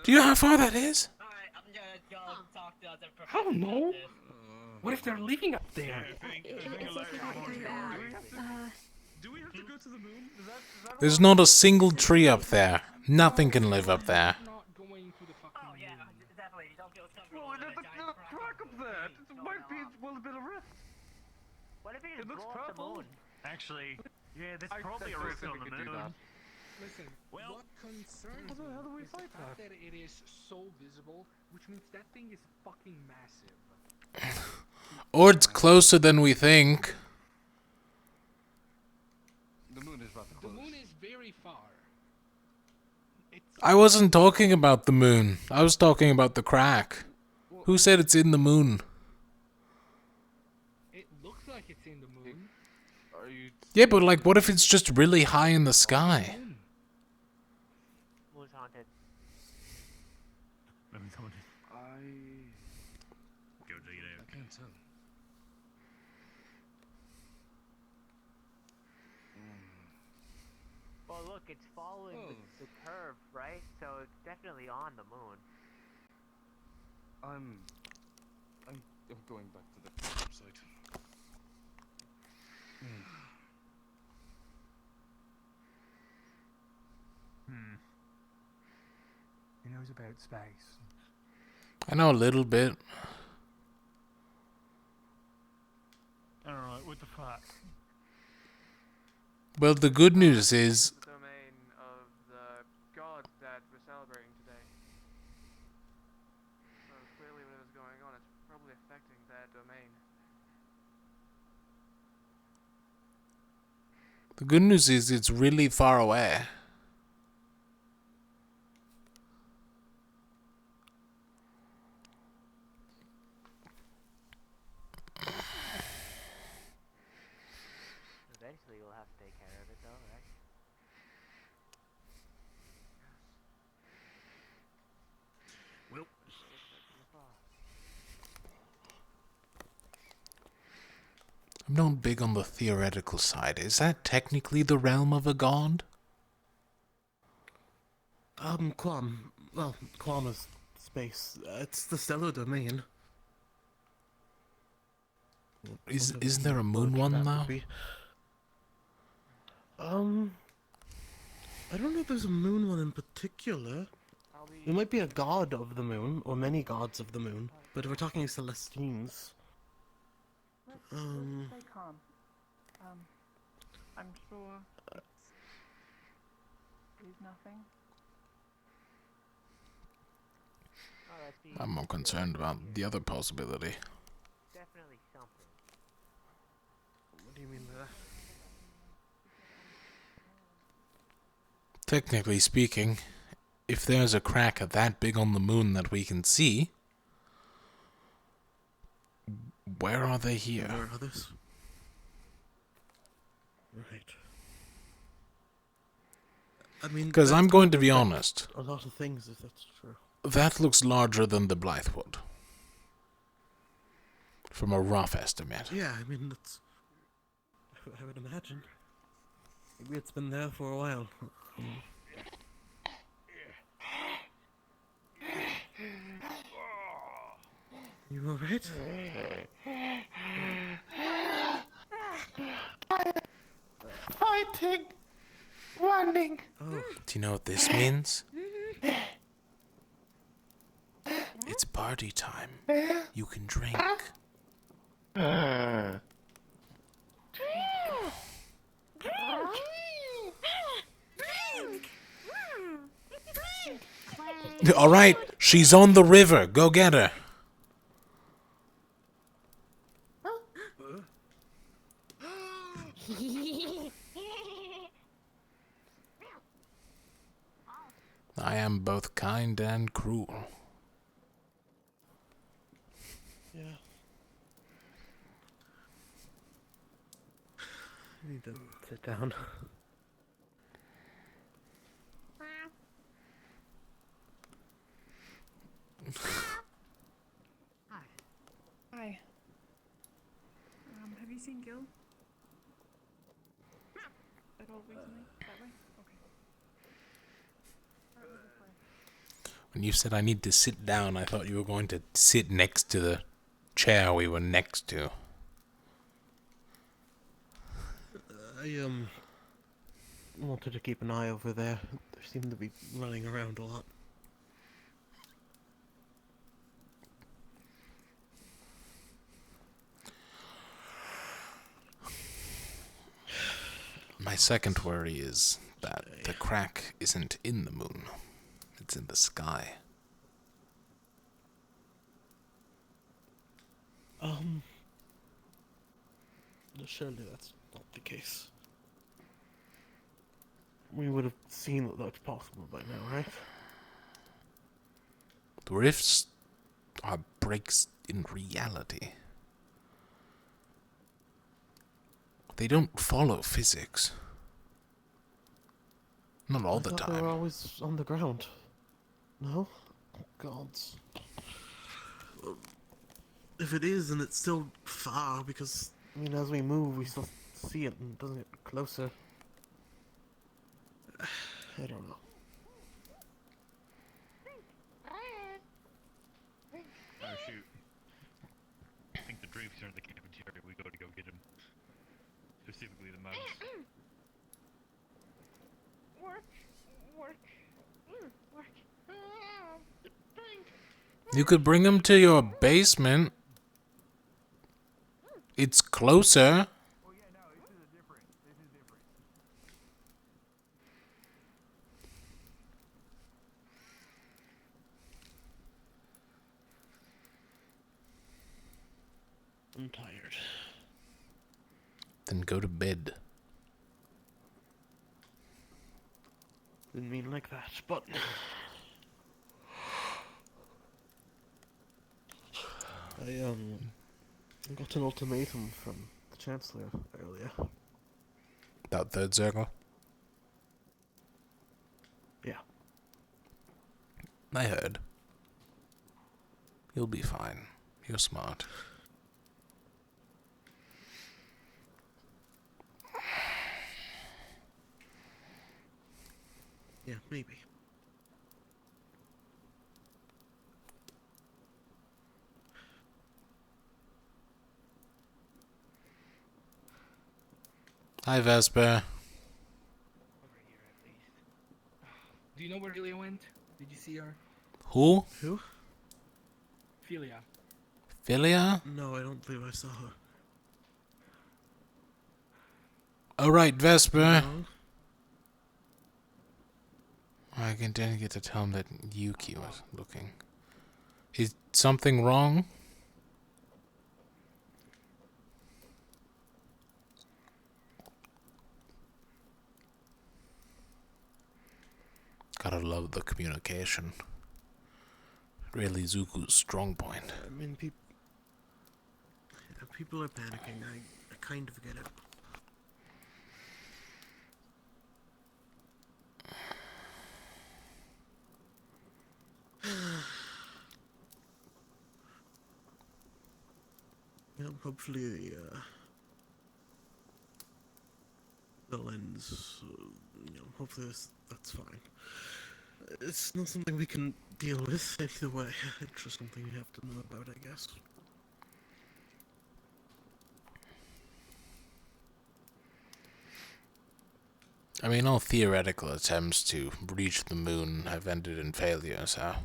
Do you know how far that is? I don't know. What if they're living up there? Do we have to go to the moon? Is that There's not a single tree up there. Nothing can live up there. Well, there's a crack up there. It might be a bit of rift. What if he It just looks blew up the purple. moon? Actually, yeah, there's I probably a still rift think on we the could do moon. Listen, Well, what concerns how do me we is the fight fact that? that it is so visible, which means that thing is fucking massive. Or it's closer than we think. The moon is rather The close. moon is very far. I wasn't talking about the moon. I was talking about the crack. Who said it's in the moon? It looks like it's in the moon. Are you? Yeah, but like, what if it's just really high in the sky? Moon's haunted. Let me tell you. Go check it out. I can't tell. Well, look, it's following the curve, right? So it's definitely on the moon. I'm going back to the campsite. He knows about space. I know a little bit. Alright, what the fuck? Well, the good news is The domain of the god that we're celebrating today. So clearly whatever's going on, it's probably affecting that domain. the good news is it's really far away. Eventually you'll have to take care of it though, right? Well, I'm not big on the theoretical side. Is that technically the realm of a god? Quam. Well, Quam is space. It's the stellar domain. Isn't there a moon one That now? would be. I don't know if there's a moon one in particular. There might be a god of the moon, or many gods of the moon. But if we're talking Celestines, Let's stay calm. I'm sure it's nothing. Oh, that's the I'm more concerned about the other possibility. definitely something. What do you mean by that? Technically speaking, if there's a crack that big on the moon that we can see, where are they here? Where are others? Right. I mean, Because that's I'm going to to be affect honest. A lot of things, if that's true. That looks larger than the Blythewood. From a rough estimate. Yeah, I mean, that's... I would imagine. Maybe it's been there for a while. You alright? Fighting! Running! Oh. Do you know what this means? It's party time. You can drink. Alright, she's on the river. Go get her. I am both kind and cruel. Yeah. I need to sit down. Hi. Have you seen Gil? At all recently? That way? Okay. When you said I need to sit down, I thought you were going to sit next to the chair we were next to. I wanted to keep an eye over there. They seem to be running around a lot. My second worry is that the crack isn't in the moon. It's in the sky. Surely that's not the case. We would have seen that that's possible by now, right? The rifts are breaks in reality. They don't follow physics. Not all the I thought time. they were always on the ground. No? Gods. If it is, then it's still far, because, I mean, as we move, we still see it, and it doesn't get closer. I don't know. Oh shoot. I think the drinks are in the cafeteria. We go get them. Specifically the mugs. Work. You could bring them to your basement. It's closer. I'm tired. Then go to bed. Didn't mean like that, but... I got an ultimatum from the Chancellor earlier. That third circle? Yeah. I heard. You'll be fine. You're smart. Yeah, maybe. Hi, Vesper. Do you know where Philia went? Did you see her? Who? Who? Philia. Philia? No, I don't believe I saw her. Alright, Vesper. No. I didn't get to tell him that Yuki was looking. Is something wrong? Gotta love the communication. Really Zuko's strong point. I mean, people are panicking. I kind of get it. Yeah, hopefully the lens, hopefully that's fine. It's not something we can deal with either way. It's just something you have to know about, I guess. I mean, all theoretical attempts to reach the moon have ended in failure, so...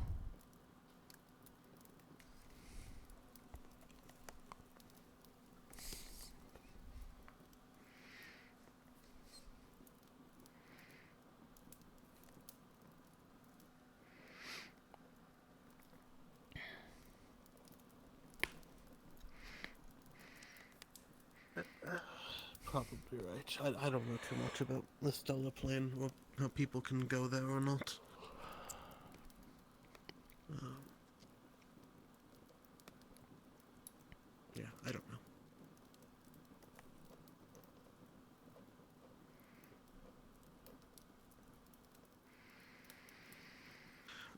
Probably right. I don't know too much about the stellar plane or how people can go there or not. Yeah, I don't know.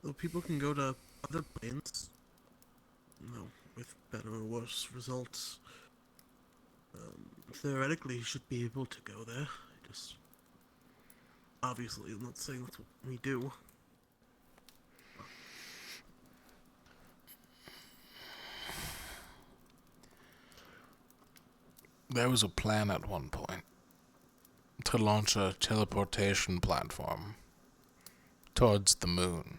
Though people can go to other planes, with better or worse results. Theoretically, you should be able to go there. Just obviously, I'm not saying that's what we do. There was a plan at one point to launch a teleportation platform towards the moon.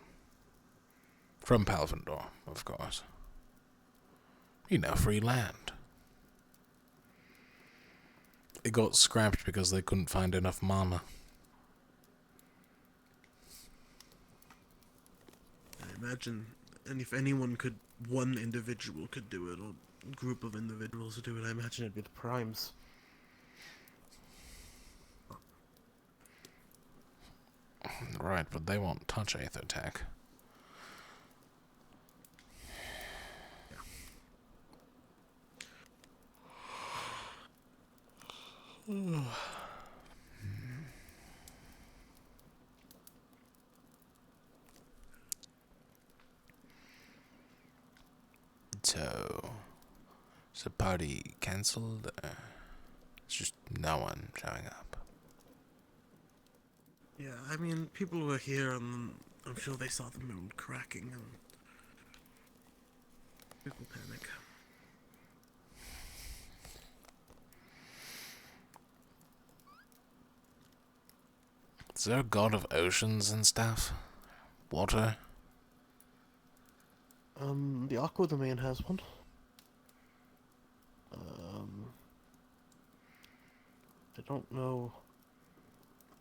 From Palvendor, of course. You know, free land. It got scrapped because they couldn't find enough mana. I imagine, and if one individual could do it, or a group of individuals to do it, I imagine it'd be the primes. Right, but they won't touch Aether Tech. So, is the party cancelled? It's just no one showing up. Yeah, I mean, people were here and I'm sure they saw the moon cracking and people panic. Is there a god of oceans and stuff? Water? The Aqua Domain has one. I don't know.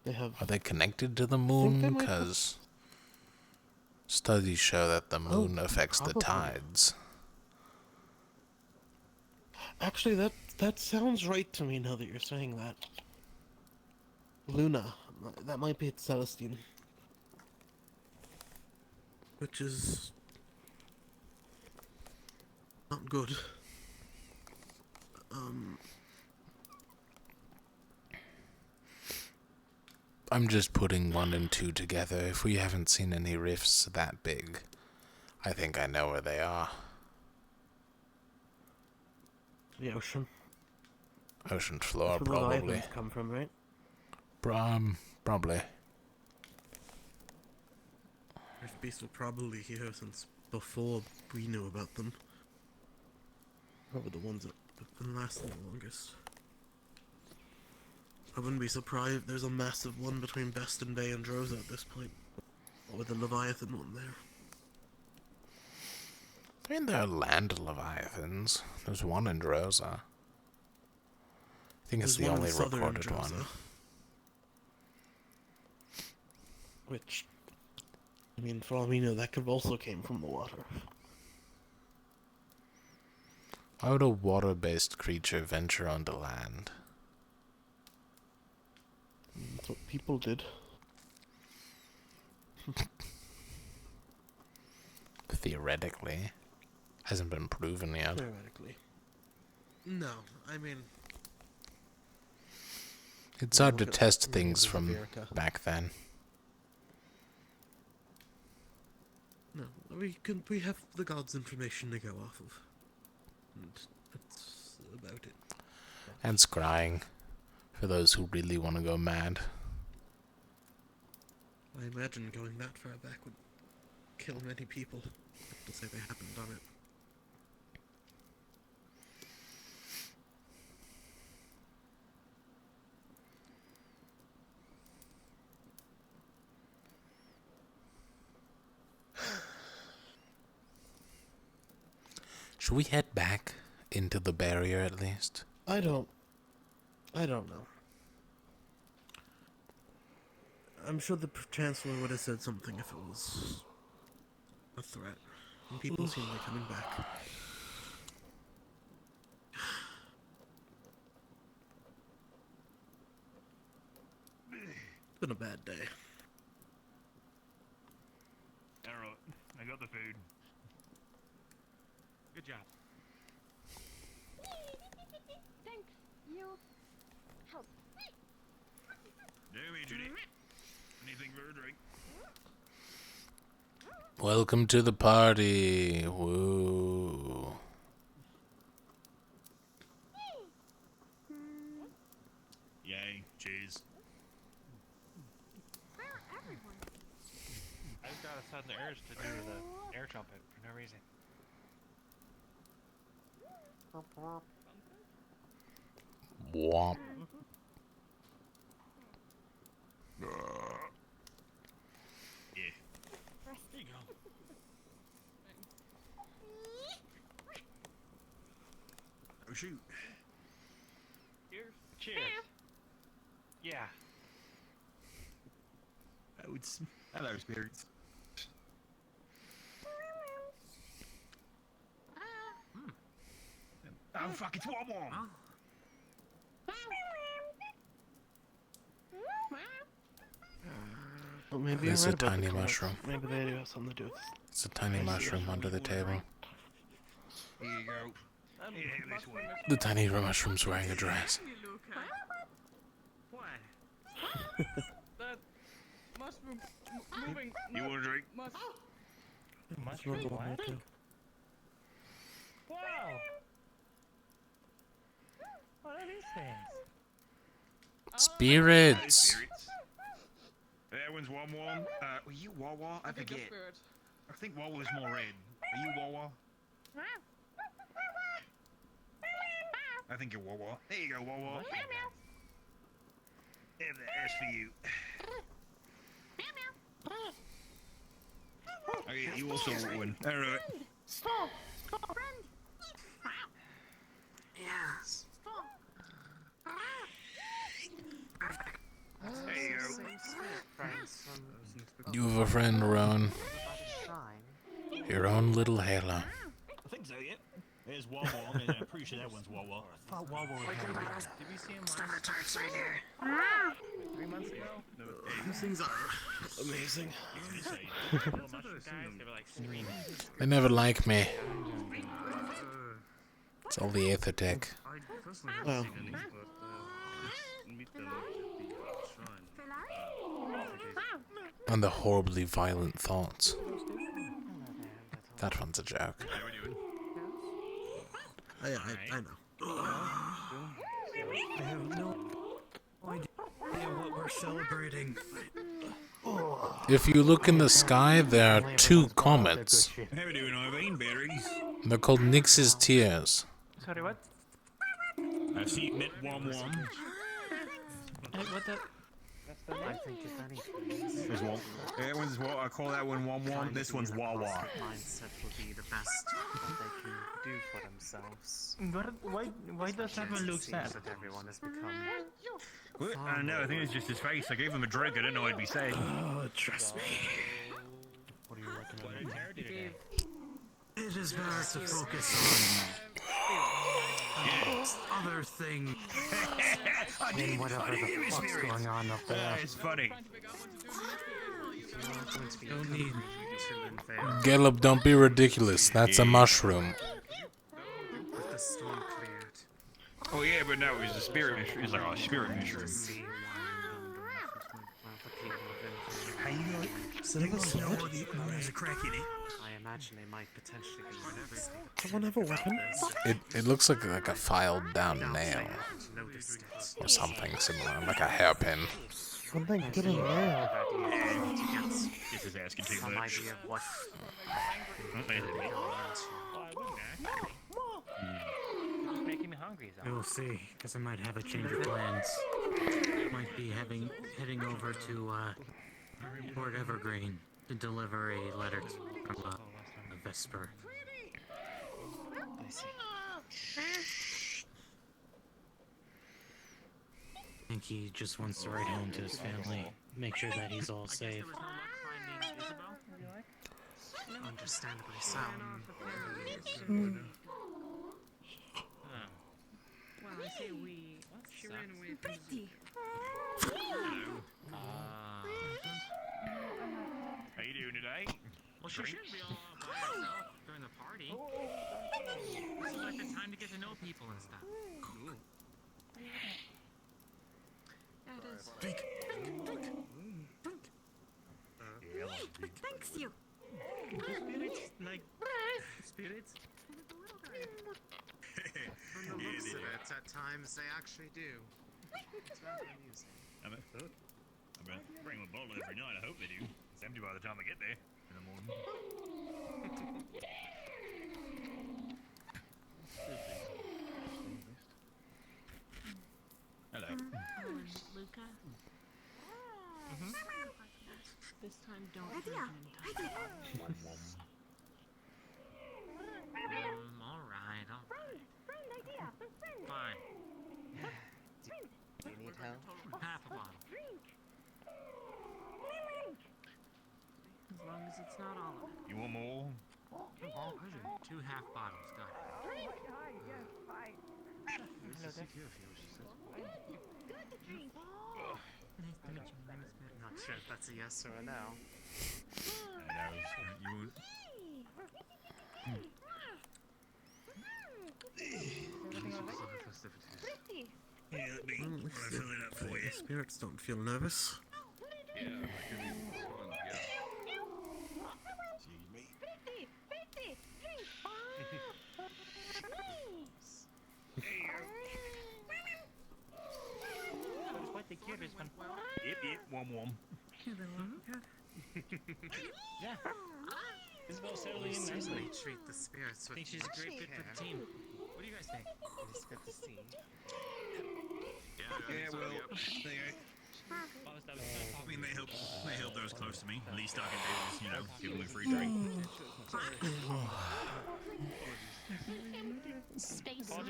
They have... Are they connected to the moon? Because studies show that the moon affects the tides. Actually, that sounds right to me now that you're saying that. Luna. That might be Celestine. Which is... not good. I'm just putting 1 and 2 together. If we haven't seen any rifts that big, I think I know where they are. The ocean. Ocean floor, That's where the probably. Leviathans come from, right? Probably. Rift beasts were probably here since before we knew about them. Probably the ones that have been lasting the longest. I wouldn't be surprised if there's a massive one between Beston Bay and Droza at this point. Or with the Leviathan one there. I mean, there are land leviathans. There's one in Droza. I think it's There's the one in only southern recorded Joseph, one. Which, I mean, for all we know, that could have also came from the water. Why would a water-based creature venture onto land? That's what people did. Theoretically. Hasn't been proven yet. Theoretically. No, I mean... It's Yeah, hard to look at test Rivers things of from Erica. back then. No, we have the gods' information to go off of. And that's about it. And scrying. For those who really want to go mad. I imagine going that far back would kill many people. To say they haven't done it. Should we head back into the barrier at least? I don't know. I'm sure the Chancellor would have said something if it was a threat. And people seem to be coming back. It's been a bad day. Alright, I got the food. Good job. Thanks. You help. Do me, Judy. Anything for a drink? Welcome to the party. Woo. Yay, cheers. Where everyone? I've got a sudden urge to do the air trumpet for no reason. Womp. Yeah. There you go. Oh shoot. Cheers. Yeah. Oh, it's hello, spirits. Oh fuck! It's warm. Well, maybe There's you're a right about the tiny comments. mushroom. Maybe they do have something to do with it. It's a tiny mushroom under the table. Here you go. Yeah, this way. The tiny mushroom's wearing a dress. Why? That mushroom moving. You want a drink? Mushroom what? Wow. What are these things? Spirits! That one's Wom. Were you Wawa? I forget. I think Wawa's more red. Are you Wawa? I think you're Wawa. There you go, Wawa. Have that's for you. Okay, you also want one. Alright. Stop! Stop! Friend! Yes. Stop! There you go. You have a friend, Rowan. Your own little halo. I think so, yeah. There's Wawa, and I'm pretty sure that one's Wawa. I thought Wawa was Did we see him last? right here. 3 months ago? No, These things are amazing. The little mushroom guys, they were like screaming. They never like me. It's all the aether tech. Well, And the horribly violent thoughts. That one's a joke. How we doing? I know. I have no idea what we're celebrating. If you look in the sky, there are two comets. How we doing, Irvine? Berries? They're called Nyx's Tears. Sorry, what? I've seen met Wom. Hey, what the? That's the I name. think if anything, There's one. That one's what I call that one 1-1. This one's Wawa. mindset will be the best that they can do for themselves. Why does everyone look sad? That everyone has become. What? I don't know. I think it's just his face. I gave him a drink. I didn't know I'd be sad. Oh, trust me. What are you looking at? It is better to focus on other things. In whatever the fuck's going on up there. It's funny. No need. Caleb, don't be ridiculous. That's a mushroom. With the storm cleared. Oh yeah, but no, it was a spirit mushroom. It's like a spirit mushroom. How you know? There's a crack in it. I imagine they might potentially be. Someone have a weapon? It looks like a filed down nail. Or something similar, like a hairpin. Something good in there. This is asking too Some much. idea of what. Making me hungry, though. We'll see, because I might have a change of plans. Might be heading over to Port Evergreen to deliver a letter from a Vesper. I see. I think he just wants to ride home to his family, make sure that he's all safe. Understandably so. Well, I say we. She ran away from the. How you doing today? Well, she shouldn't be all by herself during the party. This is like the time to get to know people and stuff. Cool. Yeah, it is. Drink. Thanks you. Spirits? Like spirits? From the looks of it, at times they actually do. It's rather amusing. I'm gonna bring my bottle every night. I hope they do. It's empty by the time I get there in the morning. Hello. Luca. This time, don't Alright. Fine. Do you need help? Half a bottle. As long as it's not all of it. You want more? Oh, pleasure. 2 half bottles, got it. Not sure if that's a yes or a no. Yeah, let me fill it up for you. Spirits don't feel nervous. Yeah, Quite the cutest one. Yep, warm. Yeah. Isabel's totally You in there. certainly treat the spirits with I think she's a great fit for the team. What do you guys think? It is good to see. Yeah, well, there you go. I mean, they help those close to me. The least I can do is, give them a free drink. Space. I've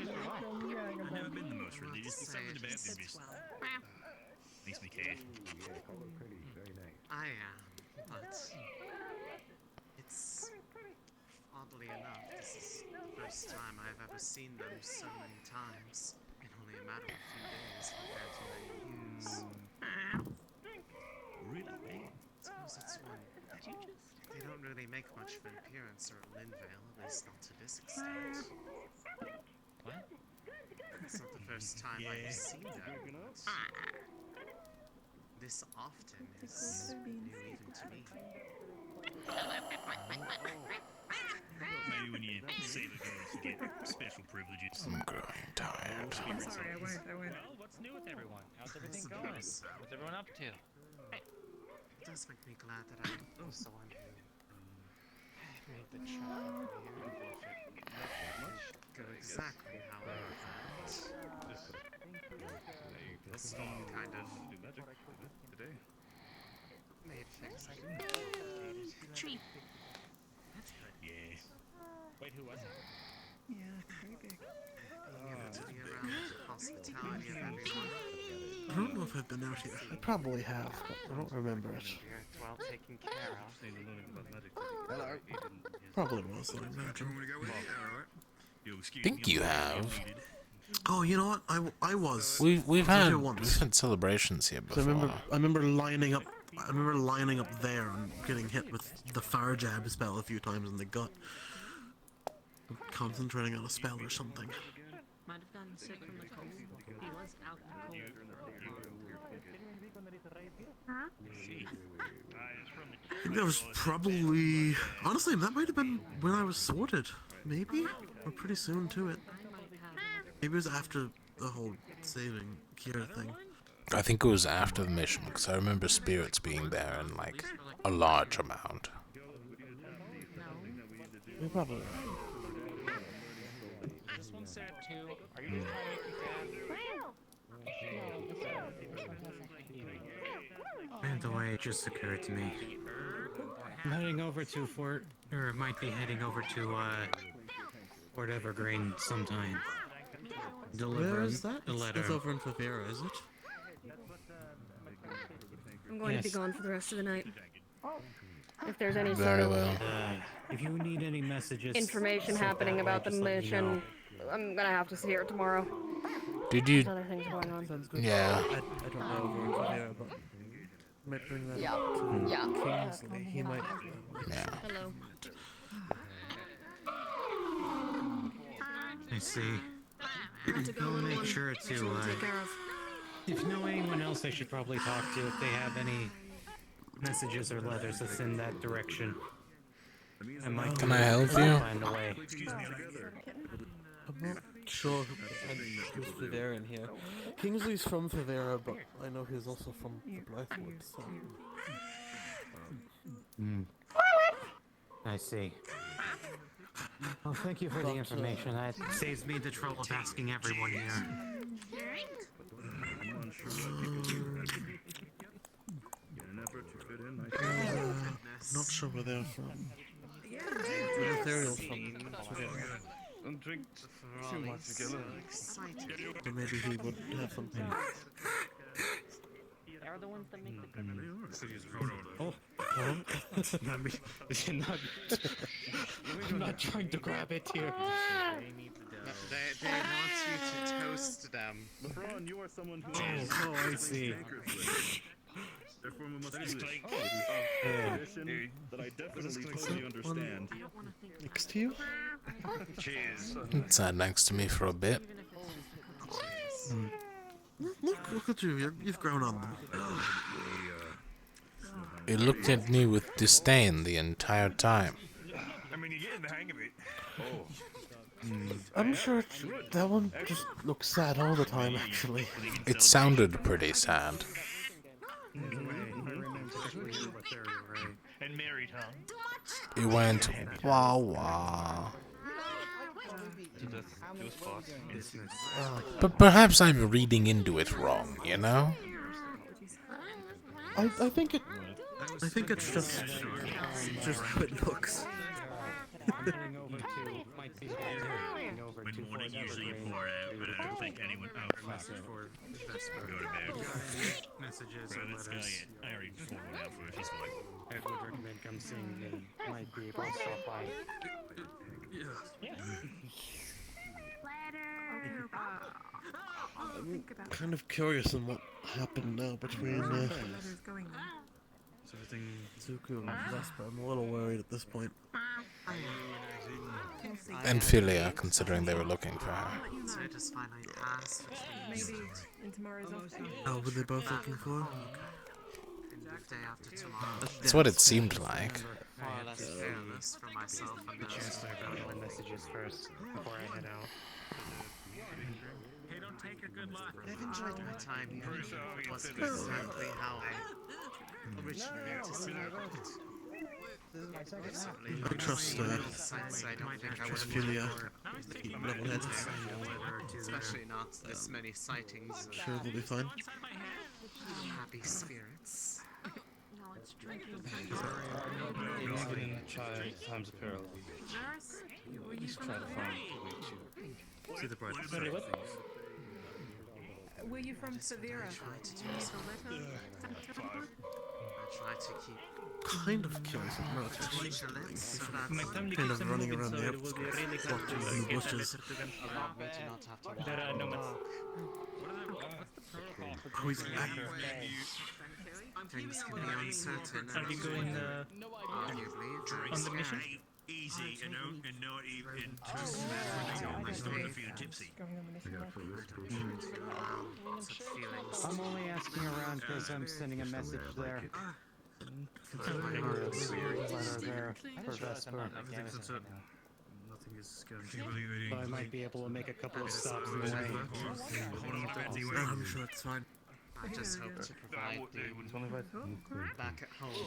never been the most religious. There's something about them just makes me care. I am, but it's oddly enough, this is the first time I've ever seen them so many times in only a matter of a few days compared to many years. Really? I suppose it's one. They don't really make much of an appearance or Linvale, at least not to this extent. What? It's not the first time I've seen them. This often is new even to me. Maybe when you see the girls, you get special privileges. I'm growing tired. I'm sorry, I went. Well, what's new with everyone? How's everything going? What's everyone up to? It does make me glad that I'm also one who made the travel here. Go exactly how I planned. The storm kind of fix. I Tree. That's good. Yeah. Wait, who was it? Yeah, maybe. Being able to be around the hospitality of everyone. I don't know if I've been out here. I probably have, but I don't remember it. You're well taken care of. Hello. Probably was, I imagine. I think you have. Oh, you know what? I was. We've I was had here once. celebrations here 'Cause before. I remember lining up. I remember lining up there and getting hit with the fire jab spell a few times in the gut. Concentrating on a spell or something. Might have gotten sick from the cold. He was out in the cold. Huh? I think that was probably. Honestly, that might have been when I was sorted. Maybe? Or pretty soon to it. Maybe it was after the whole saving Kira thing. I think it was after the mission, because I remember spirits being there in, like, a large amount. You're probably right. This one said 2. Are you just trying to make me By the way, it just occurred to me. I'm heading over to Fort, or it might be heading over to, Fort Evergreen sometime. Deliver Where is that? a letter. It's over in Favera, is it? I'm going to be Yes. gone for the rest of the night. If there's any Very sort of well. If you need any messages, information sent happening that way, about the just let me mission, know. I'm gonna have to see it tomorrow. Did you? There's other things going on. Sounds good. Yeah. I don't know over in Favera, but I might bring that Yeah. up to Yeah. Kingsley. He might. Yeah. Hello. I see. Have to go, I'll little make one. sure Make to, sure you take care of. if you know anyone else I should probably talk to, if they have any messages or letters that's in that direction. I might Can I help you? find a way. I'm not sure who's Favera in here. Kingsley's from Favera, but I know he's also from the Blythewood, so. I see. Well, thank you for the information. That saves me the trouble of asking everyone here. Not sure where they're from. The Ethereal's from Favera. Don't drink too much, Gillen. Or maybe he would have something. They're the ones that make the Oh, I'm not trying to grab it here. They want you to toast them. LeBron, you are someone who Oh, I see. Their form of That is muscularity like- tradition that I definitely totally understand. Next to you? Cheers. Sat next to me for a bit. Look at you, you've grown on them. He looked at me with disdain the entire time. I mean, you're getting the hang of it. I'm sure that one just looks sad all the time, actually. It sounded pretty sad. And married, huh? It went wah wah. But perhaps I'm reading into it wrong, you know? I think it's just how it looks. When morning usually pour out, but I don't think anyone out for go to bed. Messages Right, or let's go. letters. Yeah, I already poured one out for her. She's fine. I would recommend come seeing me. Might be able to stop by. I'm kind of curious on what happened now between Zuko and Vesper. I'm a little worried at this point. And Philia, considering they were looking for her. Satisfy my past, which means Maybe in tomorrow's office. Oh, were they both looking for her? the day after tomorrow. That's what it seemed like. Far less fearless for myself and those Chance to grab my messages first before I head out. Hey, don't take a good luck. I've enjoyed my time here. It wasn't exactly how I originally anticipated it. I trust Philia to keep level-headed. Especially not this many sightings. Sure they'll be fine. Happy spirits. Times a peril. Nurse, were you Just from try to find Severa? a way to see the bright Sorry, side of what? things. Were you from Severa? You need the letter? I try to keep Kind of curious at military vigilance, so My that's family kind keeps of on running moving, around so the it will be outskirts, really hard watching to in the get a bushes. letter to them. allow me to not have to There are no mats. Who's back? Things can be uncertain Are you going arguably on the mission? Easy and not even just don't feel gypsy. I'm only asking around because I'm sending a message there. For Vesper. Nothing is going. I might be able to make a couple of stops in the way. I'm sure it's fine. I just hope to provide the back at home a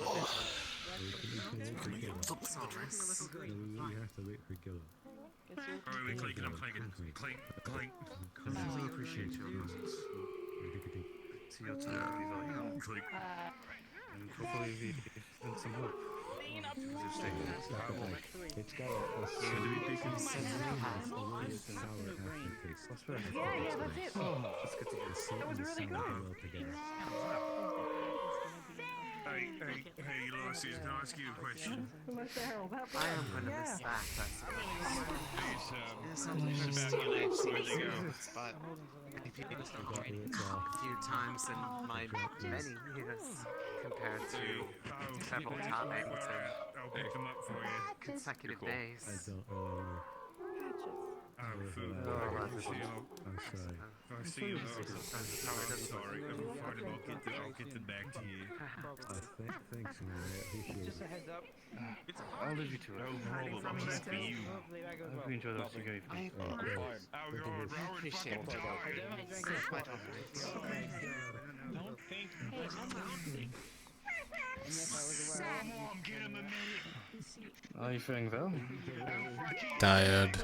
bit of solace. Alright, clicking, I'm clicking. Clink, clink. I really appreciate your presence. To your time, Click. and hopefully we find some hope. It's got a sensitive path. Yeah, that's it. Let's get to this. That was really good. Hey, Ulysses, can I ask you a question? What the hell? I am going to miss that, I suppose. It's about your legs, where'd they go? But a few times in my many years compared to several times I'll pick them up for you. in consecutive days. Food. If I see you, I'm sorry. I'll get them back to you. Thanks, man. I appreciate Just a it. heads up. I'll leave you to it. No problem. I'm just for you. Hopefully that goes I hope well. you enjoy the rest of your evening. I appreciate it. Quite all right. Don't think. Someone get him a minute. Are you feeling well? Tired.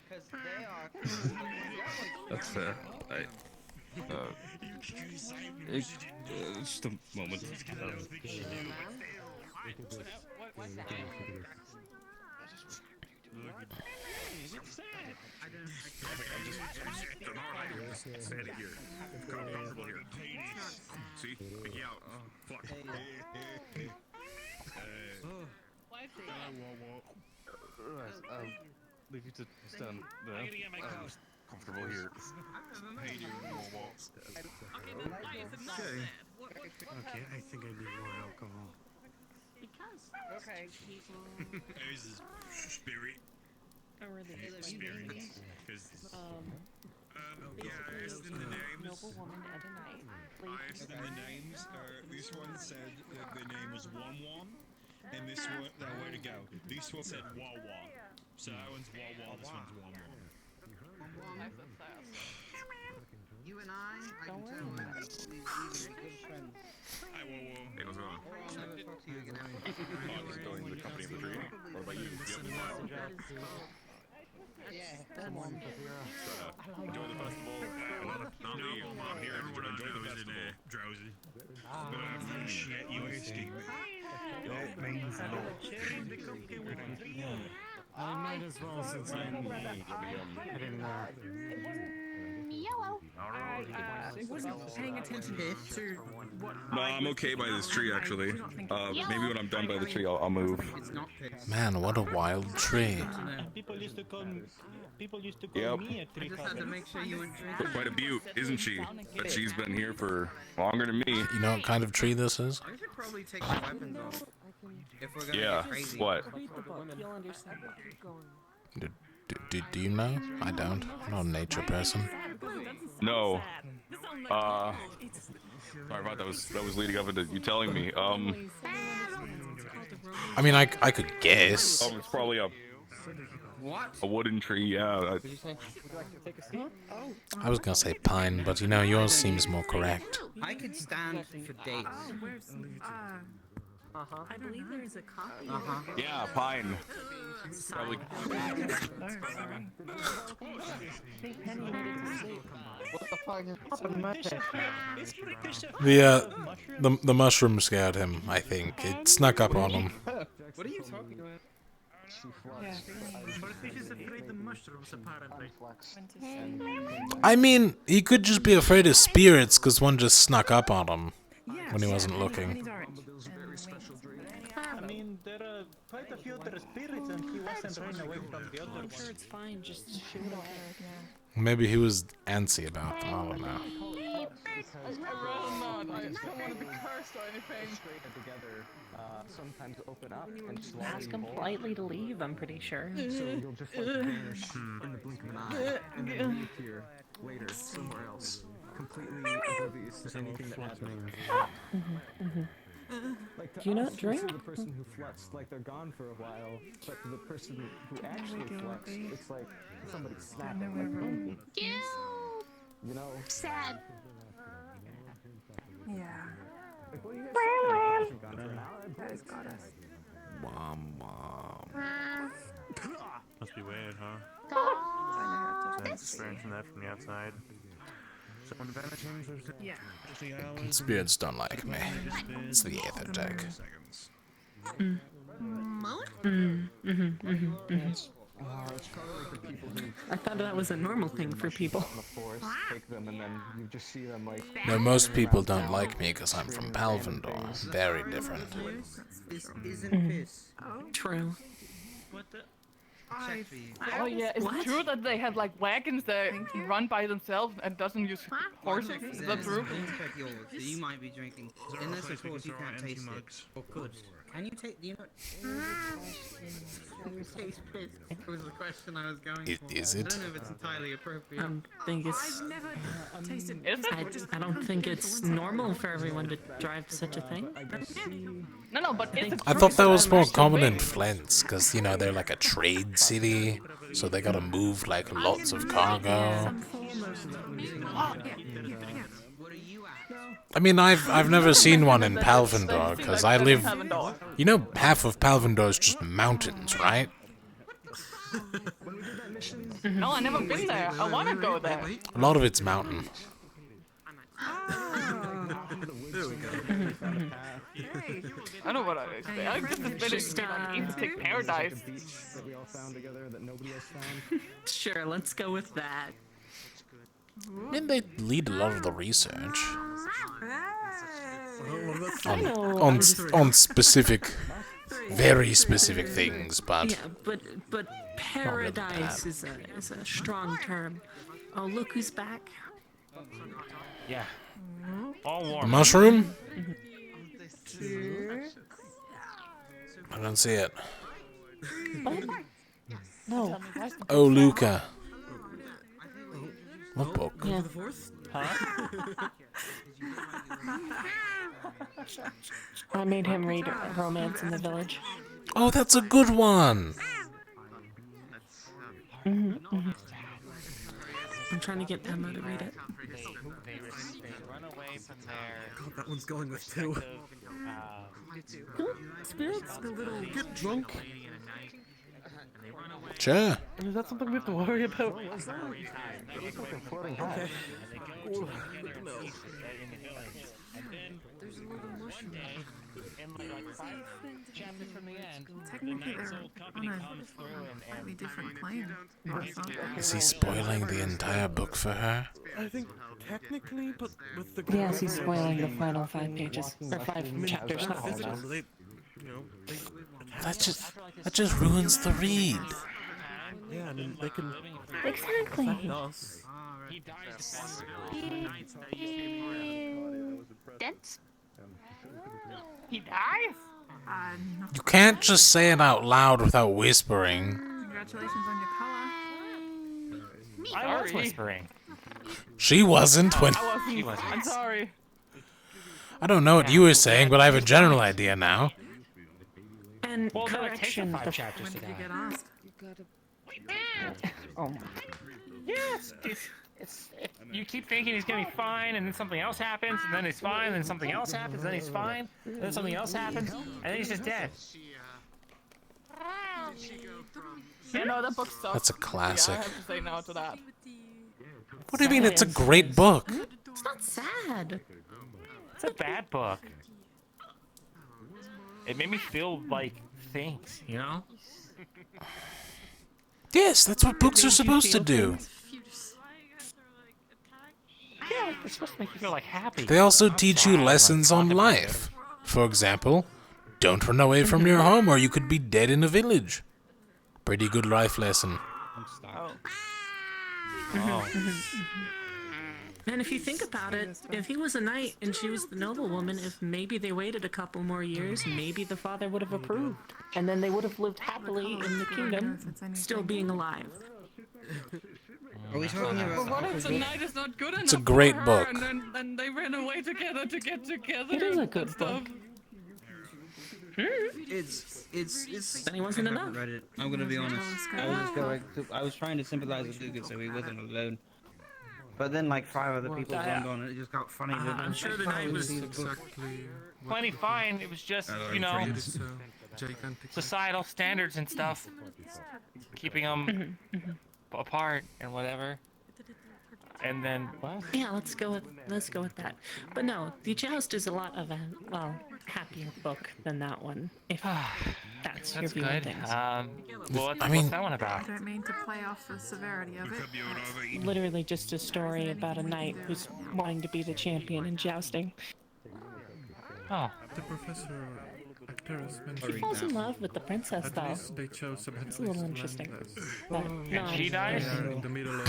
Because they are. That's fair. Just a moment. Stand here. Comfortable here. See? Pick you out. Fuck. I'll leave you to stand there. Comfortable here. Hey, dude. Okay, I think I need more alcohol. Okay. There's his spirit. Oh, really? Spirit. Because, yeah, I asked them the names. Noble woman at a night. I asked them the names. This one said that the name was Won, and this one, where to go? This one said Wawa. So that one's Wawa, this one's Won. You and I can tell Hey, what's going on? Just going to the company of the tree. What about you? Enjoy the festival. Not me. I'm here. Everyone I know is in drowsy. But I appreciate you asking. That means a lot. I might as well since I'm heading there. Yellow. Wasn't paying attention to what. No, I'm okay by this tree actually. Maybe when I'm done by the tree, I'll move. Man, what a wild tree. People used to call Yep. me a tree Quite a beaut, isn't she? But she's been here for longer than me. You know what kind of tree this is? I should probably take my weapons off. If we're gonna Yeah, get crazy. what? Read the book. You'll understand where you're going. Do you know? I don't. I'm not a nature person. No. Sorry about that. Was leading up into you telling me. I mean, I could guess. Oh, it's probably a What? a wooden tree. Yeah. Would you like to take a seat? I was gonna say pine, but you know, yours seems more correct. I could stand for days. I believe there is a copy. Yeah, pine. Probably. I think Penny needed to sleep. What the The mushroom scared him, I think. It snuck up on him. What are you talking about? But he's just afraid of mushrooms, apparently. I mean, he could just be afraid of spirits because one just snuck up on him when he wasn't looking. I mean, there are quite a few other spirits, and he wasn't running away from the other I'm ones. sure it's fine, just shoot away. Maybe he was antsy about them. I don't know. I'd rather not. I don't want to be cursed or anything. Together, sometimes open up and slowly Ask him politely to leave, I'm pretty sure. So you'll just like vanish in the blink of an eye and then reappear later somewhere else, completely oblivious to anything that happened. Like Do you not us, drink? To the person who fluxed, like they're gone for a while, but to the person who actually fluxed, it's like somebody snapping. Like, boom. You know? Sad. Yeah. Like, what are you guys talking about? Gone for an hour? That has got us. Must be weird, huh? I Experiencing that from the outside. So when vanishing, Yeah. Spirits don't like me. It's the Aether Tech. I thought that was a normal thing for people. Take them and then you just see them like. No, most people don't like me because I'm from Palvendor. Very different. This isn't piss. True. What the? I- Oh yeah, is it true that they had like wagons that run by themselves and doesn't use horses? Is that true? Inspect yours, so you might be drinking. Unless of course you can't taste it. Or could. Can you take? Do you know? Can you taste piss? Was the question I was going for. Is I it? don't know if it's entirely appropriate. I think it's. I've never tasted. I don't think it's normal for everyone to drive such a thing. No, but is it I true? thought that was more common in Flint because, you know, they're like a trade city, so they gotta move like lots of cargo. I mean, I've never seen one in Palvendor because I live. You know, half of Palvendor is just mountains, right? No, I've never been there. I want to go there. A lot of it's mountain. I know what I is. I guess it's better like East Paradise. That we all found together that nobody else found. Sure, let's go with that. I mean, they lead a lot of the research on specific, very specific things, but Yeah, but paradise is a strong term. Oh, look who's back. Yeah. All warm. a mushroom? I don't see it. No. Oh, Luca. What book? Yeah. I made him read Romance in the Village. Oh, that's a good one. I'm trying to get Emma to read it. They run away from their. God, that one's going with two. Spirits? Get drunk. Sure. Is that something we have to worry about? Okay. There's a little mushroom. Chapters from the end, Technically, the Knight's they're old company on a comes through and slightly different plane. Is he spoiling the entire book for her? I think technically, but with the Yes, he's spoiling the final 5 pages or 5 chapters. Not physical. They, That just ruins the read. yeah, I mean they can Exactly. affect us. he dies. Dead? He dies? You can't just say it out loud without whispering. Congratulations on your color. I was whispering. She wasn't when. I wasn't. I'm sorry. I don't know what you were saying, but I have a general idea now. And Well, no, it takes him correction, 5 the chapters to die. asked? oh my. Yes, you keep thinking he's gonna be fine, and then something else happens, and then he's fine, and then something else happens, and then he's fine, and then something else happens, and then he's just dead. Yeah, no, that book sucks. That's a classic. Yeah, I have to say no to that. What do you mean it's a great book? It's not sad. It's a bad book. It made me feel like things, you know? Yes, that's what books are supposed to do. Yeah, it's supposed to make you feel like happy. They also Not teach sad, you like lessons on contemplative. life. For example, don't run away from your home or you could be dead in a village. Pretty good life lesson. Oh. And if you think about it, if he was a knight and she was the noblewoman, if maybe they waited a couple more years, maybe the father would have approved. And then they would have lived happily in the kingdom, still being alive. Are we talking about? But what if the night is not good enough It's a great for her, book. and then they ran away together to get together? It is a and good stuff. book. It's. Then he wasn't I haven't enough. read it. I'm gonna be honest. I was trying to sympathize with Luca so he wasn't alone. But then like 5 other people joined on and it just got funny. I'm sure the night was Plenty fine. It was just, you know, societal standards and stuff. Keeping them apart and whatever. And then Yeah, let's go with that. But no, the Joust is a lot of a happier book than that one. If that's your view of good. things. Well, I mean- what's that one about? I don't mean to play off the severity of it. Literally just a story about a knight who's wanting to be the champion in jousting. Oh. The professor Acteris He mentioned falls in love with the princess, at though. least they chose a It's a little interesting. But no, And she dies? in the middle of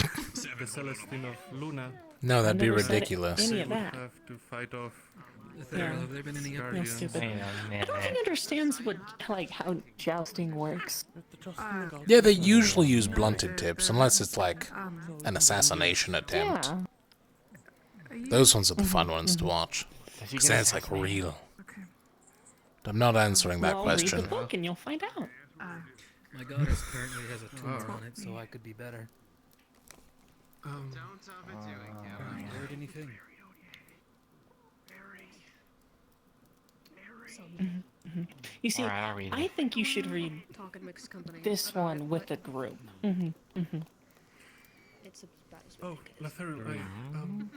the Celestine of Luna. No, that'd be never said ridiculous. any of They would that. have to fight off Yeah. the Real Guardians. stupid. I don't think he understands how jousting works. Yeah, they usually use blunted tips, unless it's like an assassination attempt. Yeah. Those ones are the fun ones to watch. Because then it's like real. I'm not answering that Well, question. read the book and you'll find out. My goddess currently has a tumor on it, so I could be better. Heard anything? You see, Alright, I'll read I it. think you should read this one with a group. Oh, Latharu,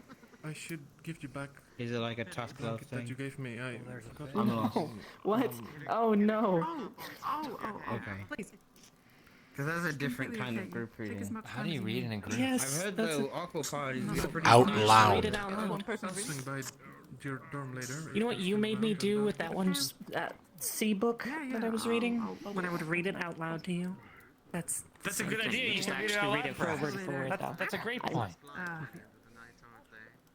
I should give you back Is it like a tough the love blanket that thing? you gave me. I forgot. I'm lost. What? Oh no. Okay. Please. Because that's a different kind of group Take as reading. much How time do as you read in a group? Yes, I've heard that's though Aqua Party is pretty Out nice. loud. Read it out loud. One person reads. Swing by your dorm later. You know what you made me do with that one that C book that I was reading when I would read it out loud to you? That's That's a good something. idea. You Just should read it actually out read loud it for us. word for word, though. That's a great point.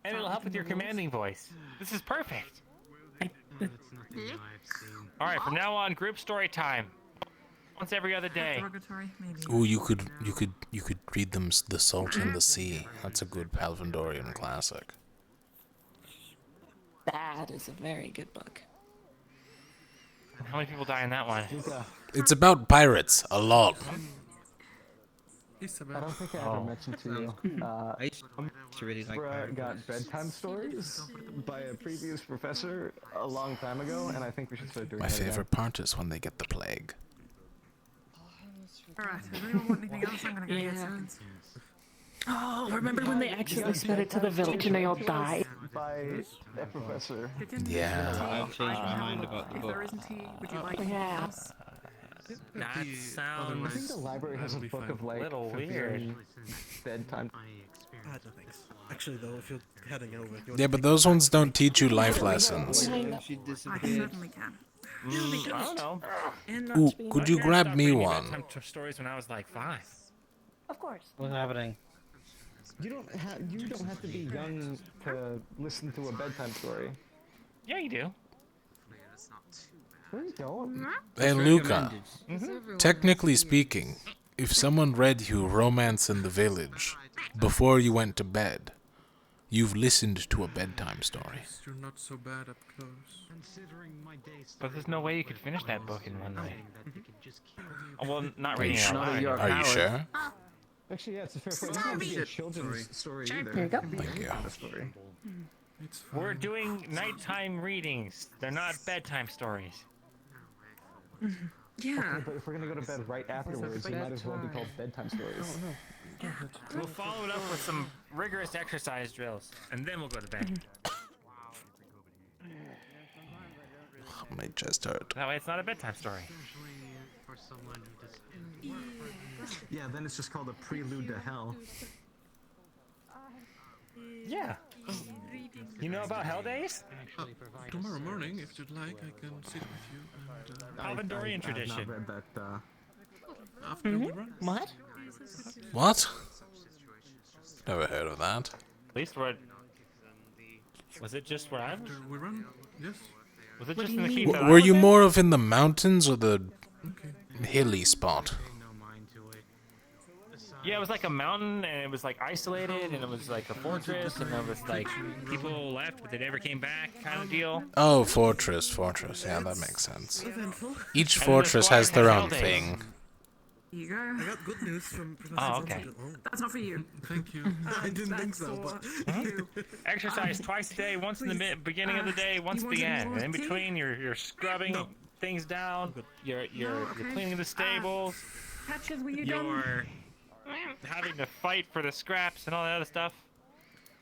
And it'll help with your commanding voice. This is perfect. Alright, from now on, group story time. Once every other day. Derogatory, maybe. Ooh, you could read them The Salt in the Sea. That's a good Palvandorian classic. That is a very good book. How many people die in that one? It's about pirates, a lot. Isabel. I don't think I ever mentioned to you. I used to really like Umbra Pirate got Books. bedtime stories by a previous professor a long time ago, and I think we should start doing My that again. favorite part is when they get the plague. Alright, does anyone want anything else? I'm gonna go get some. Oh, remember when they accidentally spread it to the village and they all died? By a professor. Yeah. I've changed my mind about the If book. there isn't tea, would you like Yeah. else? That I think sounds the library has a book of like Little 50 weird. bedtime. No thanks. Actually, though, if you're heading over, if you Yeah, but those ones don't teach you life lessons. She I disappeared. certainly can. I don't know. Ooh, could you I grab stopped me reading one? bedtime stories when I was like 5. Of course. What's happening? You don't have to be young to listen to a bedtime story. Yeah, you do. No, you don't. Hey, Luca. Technically speaking, if someone read you Romance in the Village before you went to bed, you've listened to a bedtime story. You're not so bad up close. But there's no way you could finish that book in one night. Oh, well, not Are you reading it out sure? loud. Are you sure? Actually, yeah, it's a fair point. It doesn't have to be a children's story either. There you go. Thank you. Kind of story. It's fine. We're doing nighttime readings. They're not bedtime stories. Yeah. Okay, but if we're gonna go to bed right afterwards, it might as well be called bedtime stories. Yeah. We'll follow it up with some rigorous exercise drills, and then we'll go to bed. My chest hurt. That way it's not a bedtime story. For someone who just... Yeah, then it's just called a prelude to hell. Yeah. You know about Hell Days? Tomorrow morning, if you'd like, I can sit with you and... Salvadorian tradition. I've not read that, After we run. What? What? Never heard of that. At least where... Was it just where I was? After we run, yes. Was it What just do in the you keep mean? that I Were was you in? more of in the mountains or the hilly spot? Yeah, it was like a mountain, and it was like isolated, and it was like a fortress, and it was like people left, but they never came back, kind of deal. Oh, fortress. Yeah, that makes sense. Eventful. Each And the fortress squad has had their Hell own Days. thing. Here you go. I got good news from Professor Oh, okay. Johnson. That's not for you. Thank you. I didn't think so, but... Exercise twice a day, once in the beginning of the day, once at the end. And in between, you're scrubbing things down, you're cleaning the stables, Patches, were you done? you're having to fight for the scraps and all that other stuff.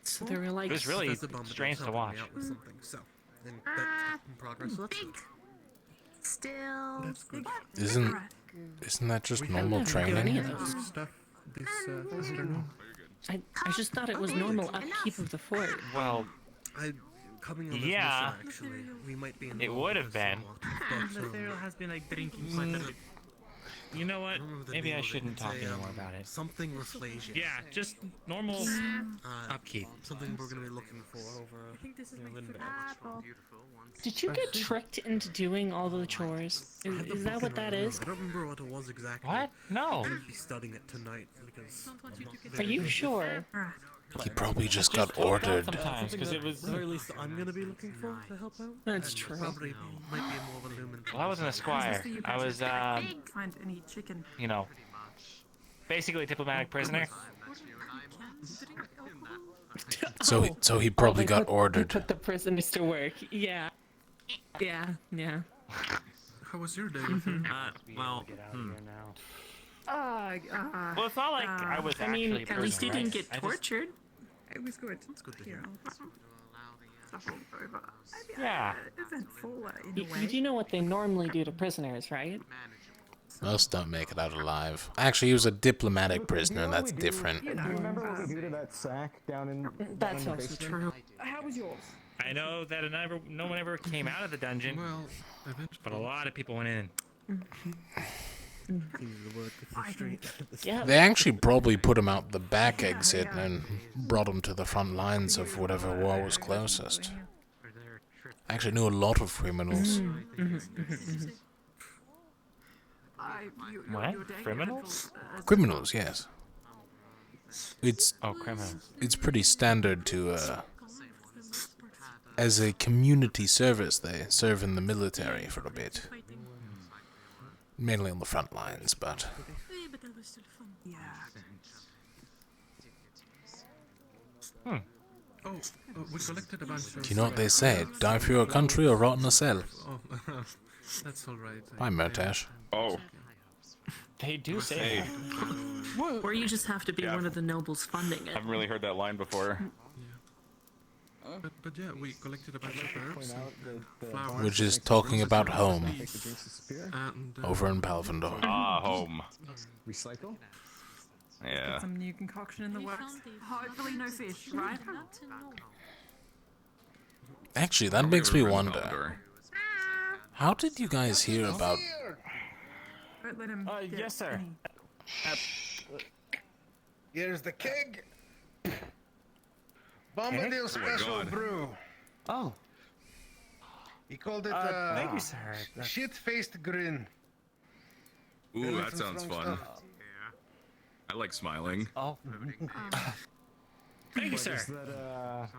So they were like... It was really Professor Bombadil's strange to helping watch. me out with something, so, in progress. So that's Still. That's good. Isn't that just I don't normal have to do any training? of those. Stuff this afternoon. I just thought it was normal upkeep of the fort. Well, Coming on this yeah, mission, actually, we might be it would have been. Nathaniel has been like drinking quite a bit. You know what? Maybe I shouldn't talk anymore about it. Something Rafflesia. Yeah, just normal upkeep. Something we're gonna be looking for over Lindbergh. Did you get tricked into doing all the chores? Is that what that is? I don't remember what it was exactly. What? No. I'm gonna be studying it tonight because. Are you sure? He probably just got Sometimes ordered. because it was. The very least I'm gonna be looking for to help out. That's And true. Probably might be more of a lumen. Well, I wasn't a squire. I was, Find any chicken. you know, basically a diplomatic prisoner. So he probably got They ordered. put the prisoners to work. Yeah. Yeah. How was your day? Well, Well, it's not like I was I actually. mean, at least you didn't get I just- tortured. It was good. It's good to hear. Yeah. Eventful in You, a way. you do know what they normally do to prisoners, right? Most don't make it out alive. Actually, he was a diplomatic prisoner, and that's Do different. you remember what we do to that sack down in That's down in the also basement? true. How was yours? I know that no one ever came out of the dungeon, Well, but a lot of people went in. Yeah. They actually probably put him out the back exit and brought him to the front lines of whatever war was closest. I actually knew a lot of criminals. What? Criminals? Criminals, yes. It's criminals. It's pretty standard to as a community service. They serve in the military for a bit, mainly on the front lines, but. We collected a bunch of... Do you know what they say? Die for your country or rot in a cell. Oh, that's alright. Hi, Mertash. Oh. They do say that. Or you just have to be one of the nobles funding it. Haven't really heard that line before. But yeah, we collected a bunch of herbs and flowers. We're just talking about home. And, Over in Palvendor. Ah, home. Recycle? Yeah. Some new concoction in the works. Hopefully no fish, right? Actually, that makes me wonder. How did you guys hear about... Don't let him get Yes, sir. Here's the keg. Bombadil special brew. Oh. He called it thank you, sir. shit-faced grin. Ooh, Really that some sounds strong fun. stuff. I like smiling. Oh. Thank you, sir. Is that,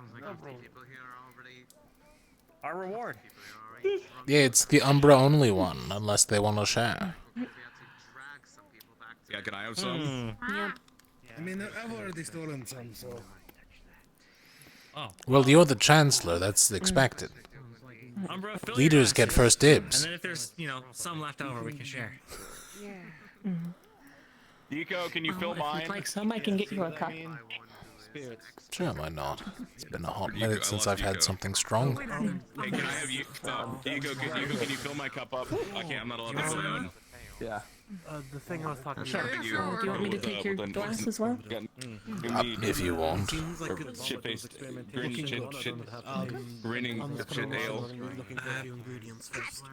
Our reward. Yeah, it's the Umbra only one, unless they want to share. Yeah, can I have some? Yep. I mean, I've already stolen some, so. Well, you're the Chancellor, that's expected. Umbra, fill Leaders your get glasses, first dibs. And then if there's, some left over, we can share. Deco, can you fill If mine? you'd like some, I can get you a cup. Sure, why not? It's been a hot Deco, minute I since love I've had Deco. something strong. Hey, can I have you? Diego, can you fill my cup up? I'm not allowed to fill my own. Yeah. The thing I was talking Sure. about. Do you want me to take your glass as well? If you want. Shit-faced, grinning shit ale. ingredients first.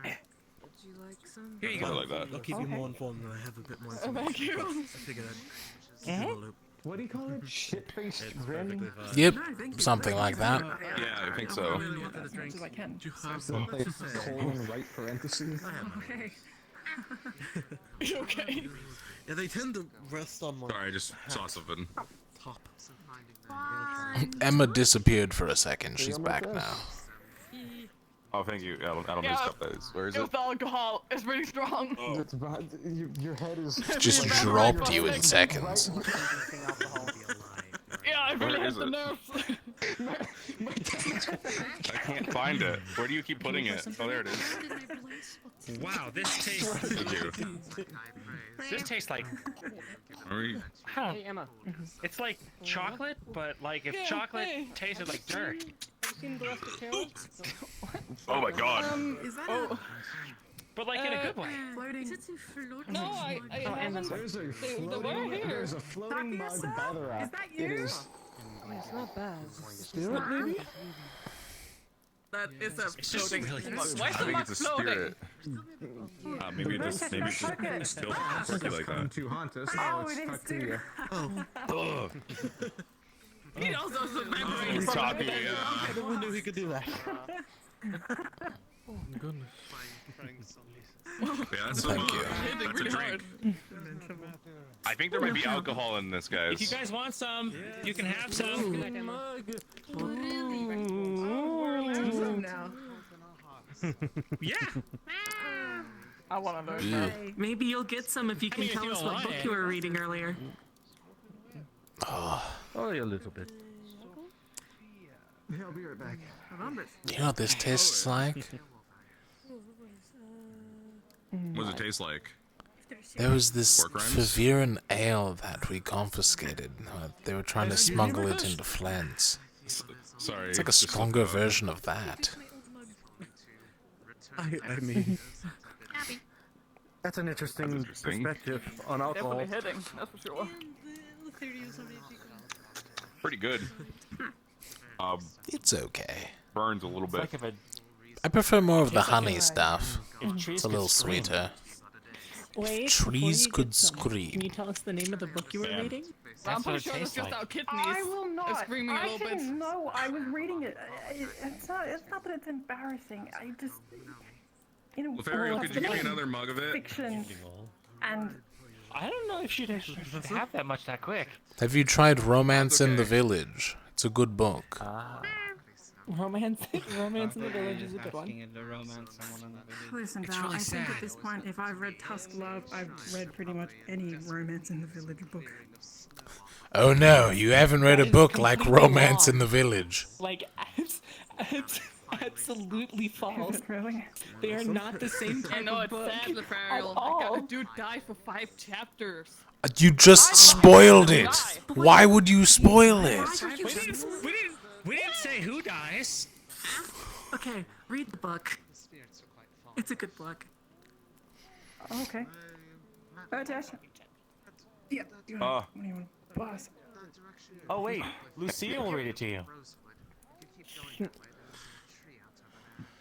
Here you I go. like that. I'll keep you more informed when I have a bit more information. Thank you. I figured I'd keep you in the loop. What do you call it? Shit-faced grin? Yep, something like that. Yeah, I think so. As much as I can. Like colon right parentheses? Okay. Okay. Yeah, they tend to rest on my Sorry, I just saw something. top. Emma disappeared for a second. She's back now. Oh, thank you. I don't know Yeah, whose cup that is. Where is It it? was the alcohol. It's really strong. Oh. It's about, your head is Just dropped you in seconds. Yeah, I really Where hit is the it? nerves. I can't find it. Where do you keep putting it? Oh, there it is. Wow, this tastes. Thank you. This tastes like. Are we- Hey, Emma. It's like chocolate, but like if chocolate tasted like dirt. Have you seen the rest of Carol? Oh my god. Is that But like in a good way. floating? Is it floating? No, I haven't. There's a They were floating, here. there's a floating mug by the rack. Is that It you? is. It's not bad. Spirit, maybe? That is a It's just floating. really Why is I the think mug it's a floating? spirit. Maybe it just still funky like Come that. to haunt us. Oh, Now it's it is stuck to too. you. Ugh. He also has a memory. He's talking. I never knew he could do that. Goodness. Yeah, that's Thank you. That's a drink. I think there might be alcohol in this, guys. If you guys want some, you can have some. now. Yeah. I want to learn that. Maybe you'll get some if you can mean, if tell you us don't what want book it. you were reading earlier. Only a little bit. Hey, I'll be right back. You know what this tastes like? What does it taste like? There was this Pork rinds? Faviran ale that we confiscated. They were trying to smuggle it into Flens. Sorry. It's like a stronger version of that. I mean, that's an interesting perspective on alcohol. Definitely hitting, that's for sure. Pretty good. It's okay. Burns a little bit. Like if a I prefer more of the honey stuff. if trees It's a could little scream. sweeter. Wait, Trees before you could get some, scream. Can you tell us the name of the book you were Bam. reading? I'm That's what pretty it sure it's tastes just like. our kidneys. I will are not. screaming a I little bit. didn't know. I was reading it. It's not that it's embarrassing. I just, Lothario, could you give me another mug of it? fiction and I don't know if she'd have that much that quick. Have you tried Romance in the Village? It's a good book. Romance in the Village is a good one. Asking to romance someone in the village. listen, It's Val. really I think sad. at this point, if I've read Tusk Love, I've read pretty much any Romance in the Village book. Oh no, you haven't read a That is book like completely Romance wrong. in the Village. Like, it's absolutely false. Is it really? They are not the same I type know of it's book sad, at Lothario. all. A dude died for 5 chapters. You just spoiled it. Why would you spoil it? We didn't say who dies. Okay, read the book. It's a good book. Okay. Josh. Yeah. Oh. What do you want? Boss. Oh wait, Lucia will read it to you.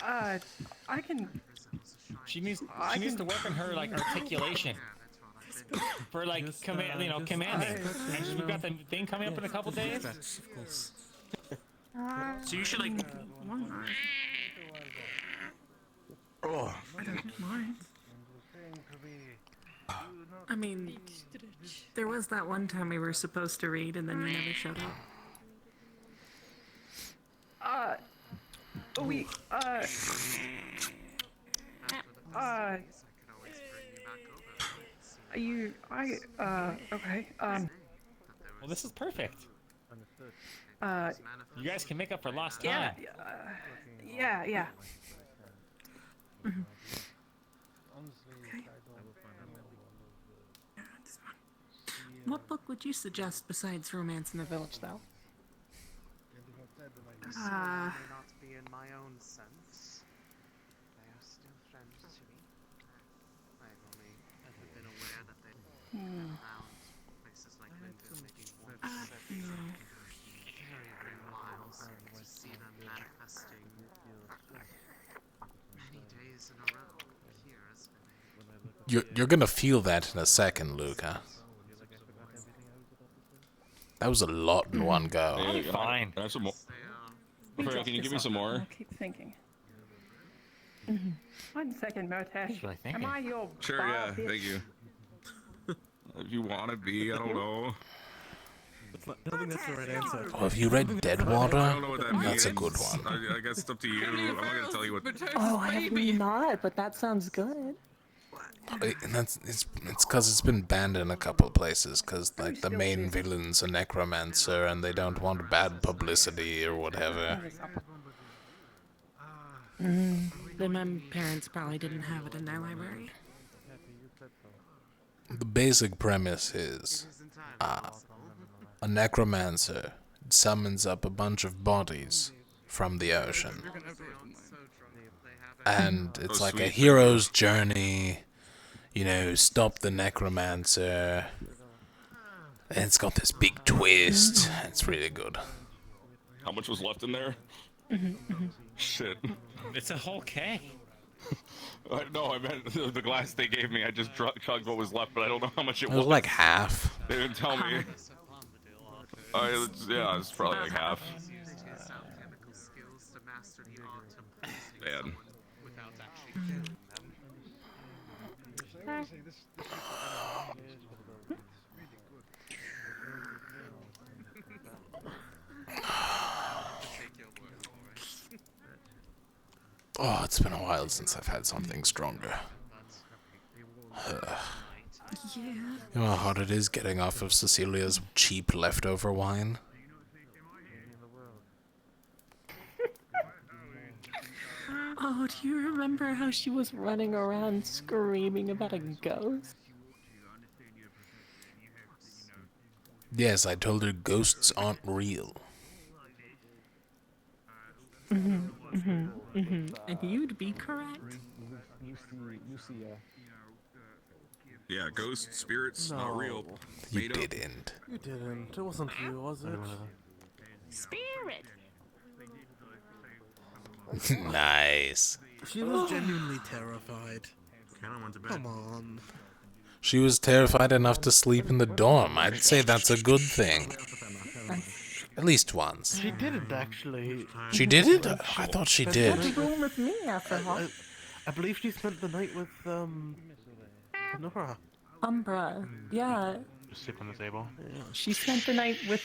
I can. She needs to work on her like articulation for like commanding. And we've got the thing coming up in a couple days. Of course. So you should like. One night. Oh. I don't mind. I mean, there was that one time we were supposed to read and then you never showed up. Okay. Well, this is perfect. You guys can make up for lost Yeah. time. Yeah. Mhm. What book would you suggest besides Romance in the Village, though? May not be in my own sense. They are still friends to me. I've only ever been aware that they found places like Linden making one very, very miles to see them manifesting many days in a row. Here has been You're gonna feel that in a second, Luca. That was a lot in one go. Hey, fine. Can I have some more? Can you give me some more? I'll keep thinking. 1 second, Motesh. Really Am I your Sure, bar yeah, bitch? thank you. If you want to be, I don't know. I don't think that's the right answer. Oh, have you read Deadwater? I don't know what that means. That's a good one. I guess it's up to you. I'm not gonna tell you what. Oh, I have not, but that sounds good. And it's because it's been banned in a couple places because like the main villain's a necromancer and they don't want bad publicity or whatever. Then my parents probably didn't have it in their library. The basic premise is a necromancer summons up a bunch of bodies from the ocean. And it's like a hero's journey, you know, stop the necromancer. And it's got this big twist. It's really good. How much was left in there? Shit. It's a whole keg. No, I meant the glass they gave me. I just chugged what was left, but I don't know how much it It was like half. They didn't tell me. Yeah, it's probably like half. Man. Oh, it's been a while since I've had something stronger. You know how hard it is getting off of Cecilia's cheap leftover wine? Oh, do you remember how she was running around screaming about a ghost? Yes, I told her ghosts aren't real. And you'd be correct. Yeah, ghosts, spirits, not real. You Made up. didn't. You didn't. It wasn't you, was it? Spirit. Nice. She was genuinely terrified. Come on. She was terrified enough to sleep in the dorm. I'd say that's a good thing. At least once. She didn't actually. She didn't? I thought she did. What's wrong with me after all? I believe she spent the night with Nora. Umbra, yeah. Just sleep on the table. She spent the night with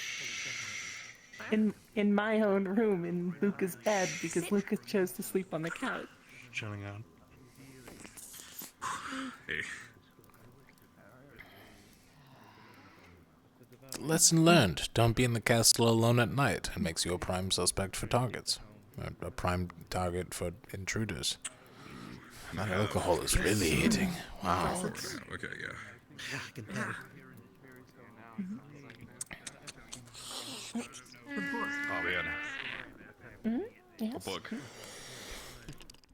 in my own room in Luca's bed because Luca chose to sleep on the couch. Chilling out. Hey. Lesson learned. Don't be in the castle alone at night. It makes you a prime suspect for targets. A prime target for intruders. That alcohol is really hitting. Wow. Okay, yeah. Yeah, I can tell. Oh man. Yes. A book.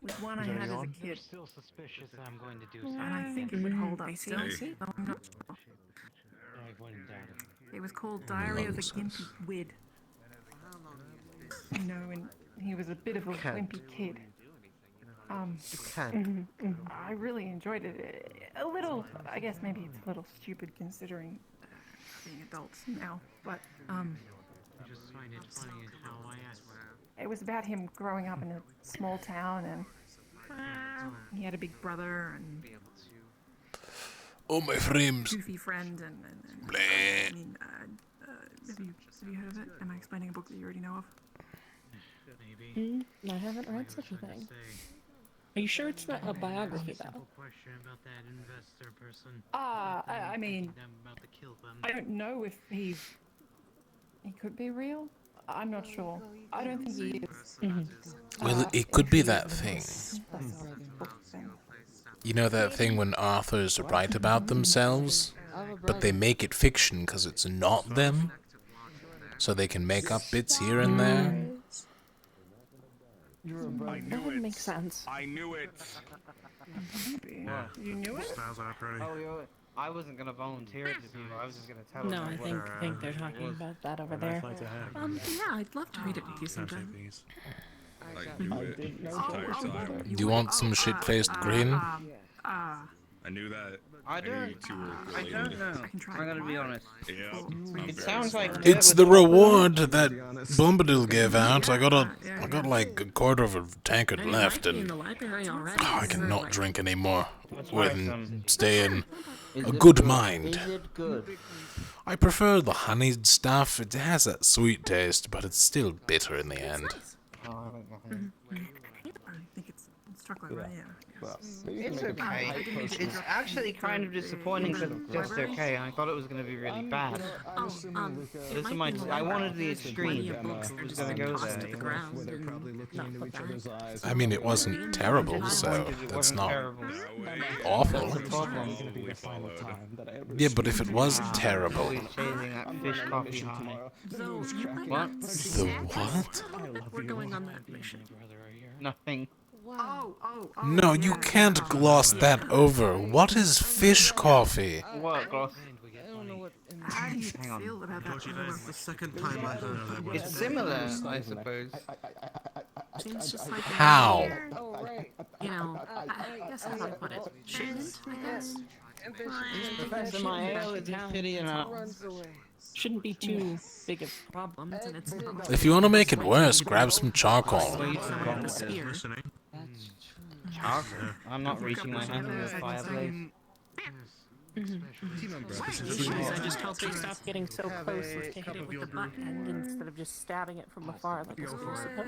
With one I had as a kid. Still suspicious that I'm going to do And something. I think it would hold up still. Hey. But I'm not sure. I wouldn't doubt it. It was called Diary of a Gimpy Wid. You know, and he was a bit of a wimpy kid. I really enjoyed it. A little, I guess maybe it's a little stupid considering being adults now, but I just find it funny how I asked. it was about him growing up in a small town and he had a big brother and Oh, my frames. goofy friend and Bleh. I mean, have you heard of it? Am I explaining a book that you already know of? Maybe. I haven't read such a thing. Are you sure it's not a biography, though? Simple question about that investor person. I mean, I'm about to kill them. I don't know if he could be real. I'm not sure. I don't think he is. Well, it could be that thing. You know that thing when authors write about themselves, but they make it fiction because it's not them? So they can make up bits here and there? That would make sense. I knew it. Yeah. You knew it? Oh, I wasn't gonna volunteer to do. I was just gonna tell No, them. I think they're talking about that over there. Yeah, I'd love to read it with you sometime. I knew it. Entire time. Do you want some shit-faced grin? I knew that. I don't. I don't know. I'm gonna be honest. Yeah. It sounds like It's the reward that Bombadil gave out. I got like a quarter of a tankard left, and I cannot drink anymore and stay in a good mind. Is it good? I prefer the honeyed stuff. It has that sweet taste, but it's still bitter in the end. Oh, I like nothing. I think it's chocolate, right? Yeah. It's okay. It's actually kind of disappointing because it's just okay. I thought it was going to be really bad. This is my. I wanted the extreme. I was going to go there. I mean, it wasn't terrible, so that's not awful. Yeah, but if it was terrible... What? The what? We're going on that mission. Nothing. No, you can't gloss that over. What is fish coffee? What gloss? How do you Hang feel about that? That's the second time I heard that. It's similar, I suppose. Seems just like How? You know, I guess how do I put it? Shouldn't, I guess? Professor, my ale is shitty enough. Shouldn't be too big of a problem. And it's If you want to make it worse, grab some charcoal. Charcoal? I'm not reaching my hand to the fireplace. I just hope they stop getting so close as to hit it with the butt end instead of just stabbing it from afar like it's supposed to.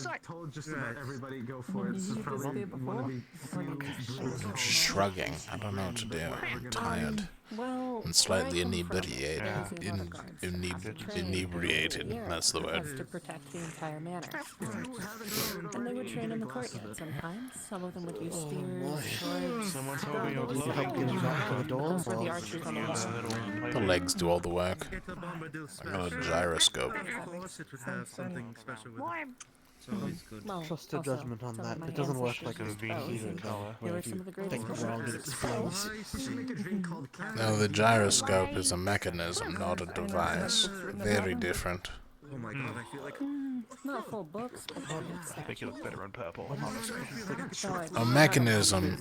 I've told just about everybody go for it. This is probably one of the few I'm shrugging. I don't know what to do. I'm tired. And slightly inebriated. Inebriated. That's the word. To protect the entire manor. And they would train in the courtyard sometimes. Some of them would use spears, swords. Someone told me you'll For the archers on the wall. The legs do all the work. I got a gyroscope. Trust your judgment on that. It doesn't work like a heater color, where if you think wrong, it explodes. No, the gyroscope is a mechanism, not a device. Very different. Oh my god, I feel like... Not full books, but I think you look better in purple, honestly. A mechanism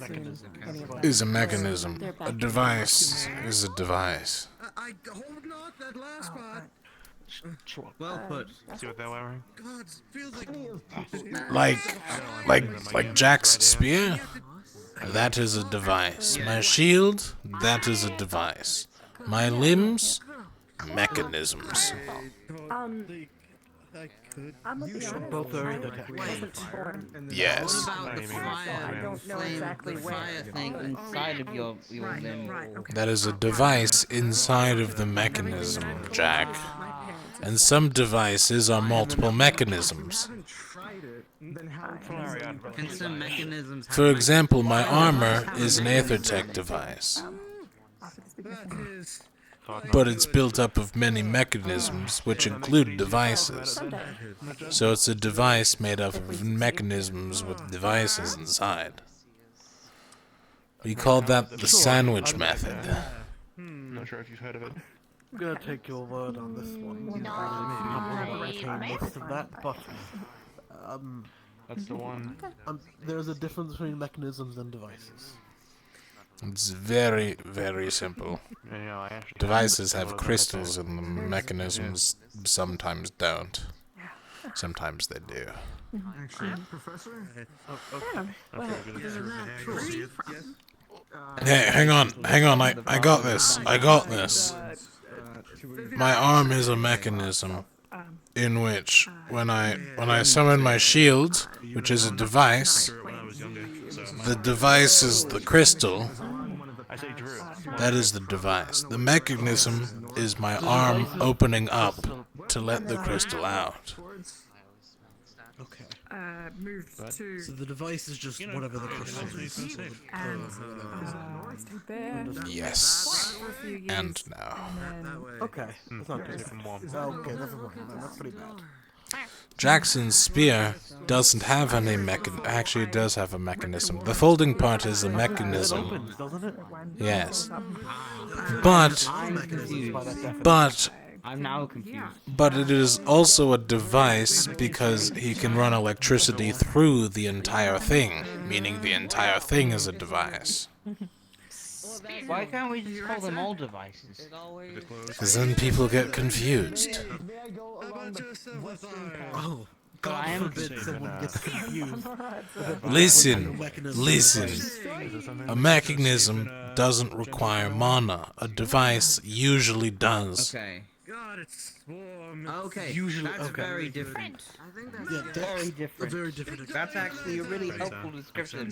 is a mechanism. A device is a device. I hold not that last part. Well put. See what they're wearing? God, feels like... Like Jack's spear? That is a device. My shield? That is a device. My limbs? Mechanisms. I'm gonna be honest, both are I wasn't born. Yes. What about the fire? I don't know exactly where. Fire thing inside of your limb. That is a device inside of the mechanism, Jack. And some devices are multiple mechanisms. And some mechanisms. For example, my armor is an Aethertech device. But it's built up of many mechanisms, which include devices. So it's a device made up of mechanisms with devices inside. We call that the sandwich method. Not sure if you've heard of it. I'm gonna take your word on this one. I retain most of that, but That's the one. There's a difference between mechanisms and devices. It's very, very simple. Devices have crystals in them, mechanisms sometimes don't. Sometimes they do. Actually, Professor? Hey, hang on, I got this, My arm is a mechanism in which, when I summon my shield, which is a device, the device is the crystal. That is the device. The mechanism is my arm opening up to let the crystal out. moved to. So the device is just whatever the crystal is. And stayed there. Yes. For a few years, And no. and then Okay, that's not too bad. Okay, that's a problem. That's pretty bad. Jackson's spear doesn't have any actually, it does have a mechanism. The folding part is a mechanism. It opens, doesn't it? Yes. But I'm now confused. But it is also a device because he can run electricity through the entire thing, meaning the entire thing is a device. Why can't we just call them all devices? Because then people get confused. Oh, But I am forbid someone gets confused. Listen. A mechanism doesn't require mana. A device usually does. Okay. God, it's warm. Okay, Usually- that's okay. very different. Yeah, Very different. very different. That's actually a really helpful description.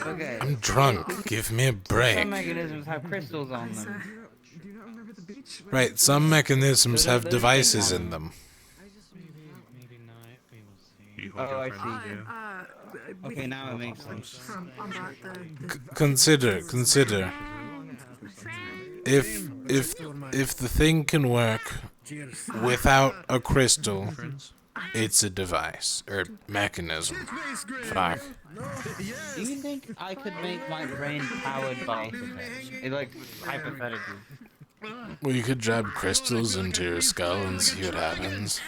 Okay. I'm drunk. Give me a break. Some mechanisms have crystals on them. Right, some mechanisms have devices in them. Oh, I see. Okay, now it makes sense. Consider. If the thing can work without a crystal, it's a device or mechanism. Fuck. Do you think I could make my brain powered by it? Like, hypothetically. Well, you could jab crystals into your skull and see what happens.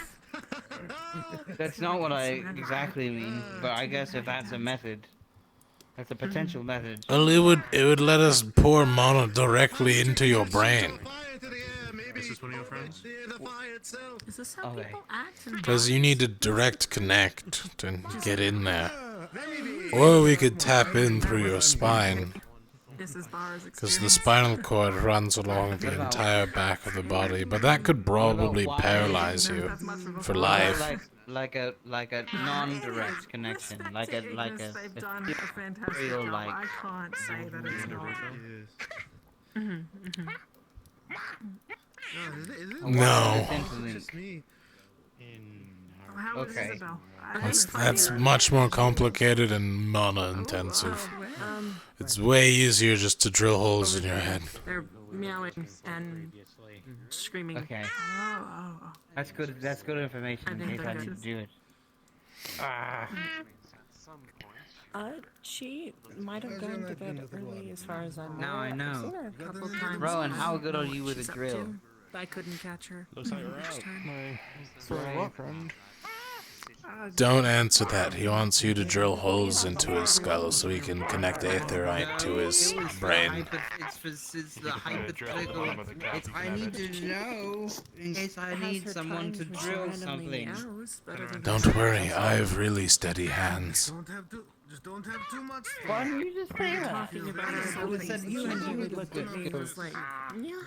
That's not what I exactly mean, but I guess if that's a method, that's a potential method. Well, it would let us pour mana directly into your brain. Is this one of your friends? Is this how people act? Because you need a direct connect to get in there. Or we could tap in through your spine. Because the spinal cord runs along the entire back of the body, but that could probably paralyze you for life. Like a non-direct connection, like a They've done a fantastic real job. like. I can't say that it's not. No. How is Okay. Isabel? That's much more complicated and mana intensive. It's way easier just to drill holes in your head. They're meowing and screaming. Okay. Oh. That's good. That's good information in case I need to do it. Ah. She might have gone to bed early, as far as I know. Now I know. I've seen her a couple times. Rowan, how good are you with a She's up drill? to. I couldn't catch her. Looks like we're each out. time. My friend. Don't answer that. He wants you to drill holes into his skull so he can connect aetherite to his brain. It's the hypothetical. I need to know in case I need someone to drill something. Don't worry, I have really steady hands. Don't have too much. Why don't you just say that? Talking about her I would have said you and you would look at me good. was like, yeah.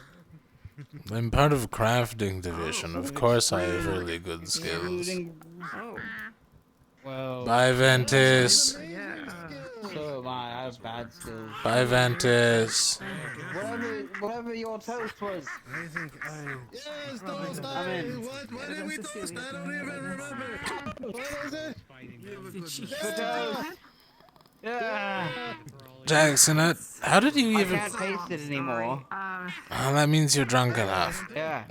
I'm part of crafting division. Of course I have really good skills. Oh. Well. Bye, Ventus. So am I. I have bad skills. Bye, Ventus. Whatever your toast was. I think I. Yes, toast. What did we toast? I don't even remember. What was it? Good toast. Yeah. Jackson, how did you I even... can't taste it anymore. Oh, that means you're drunk enough. Yeah.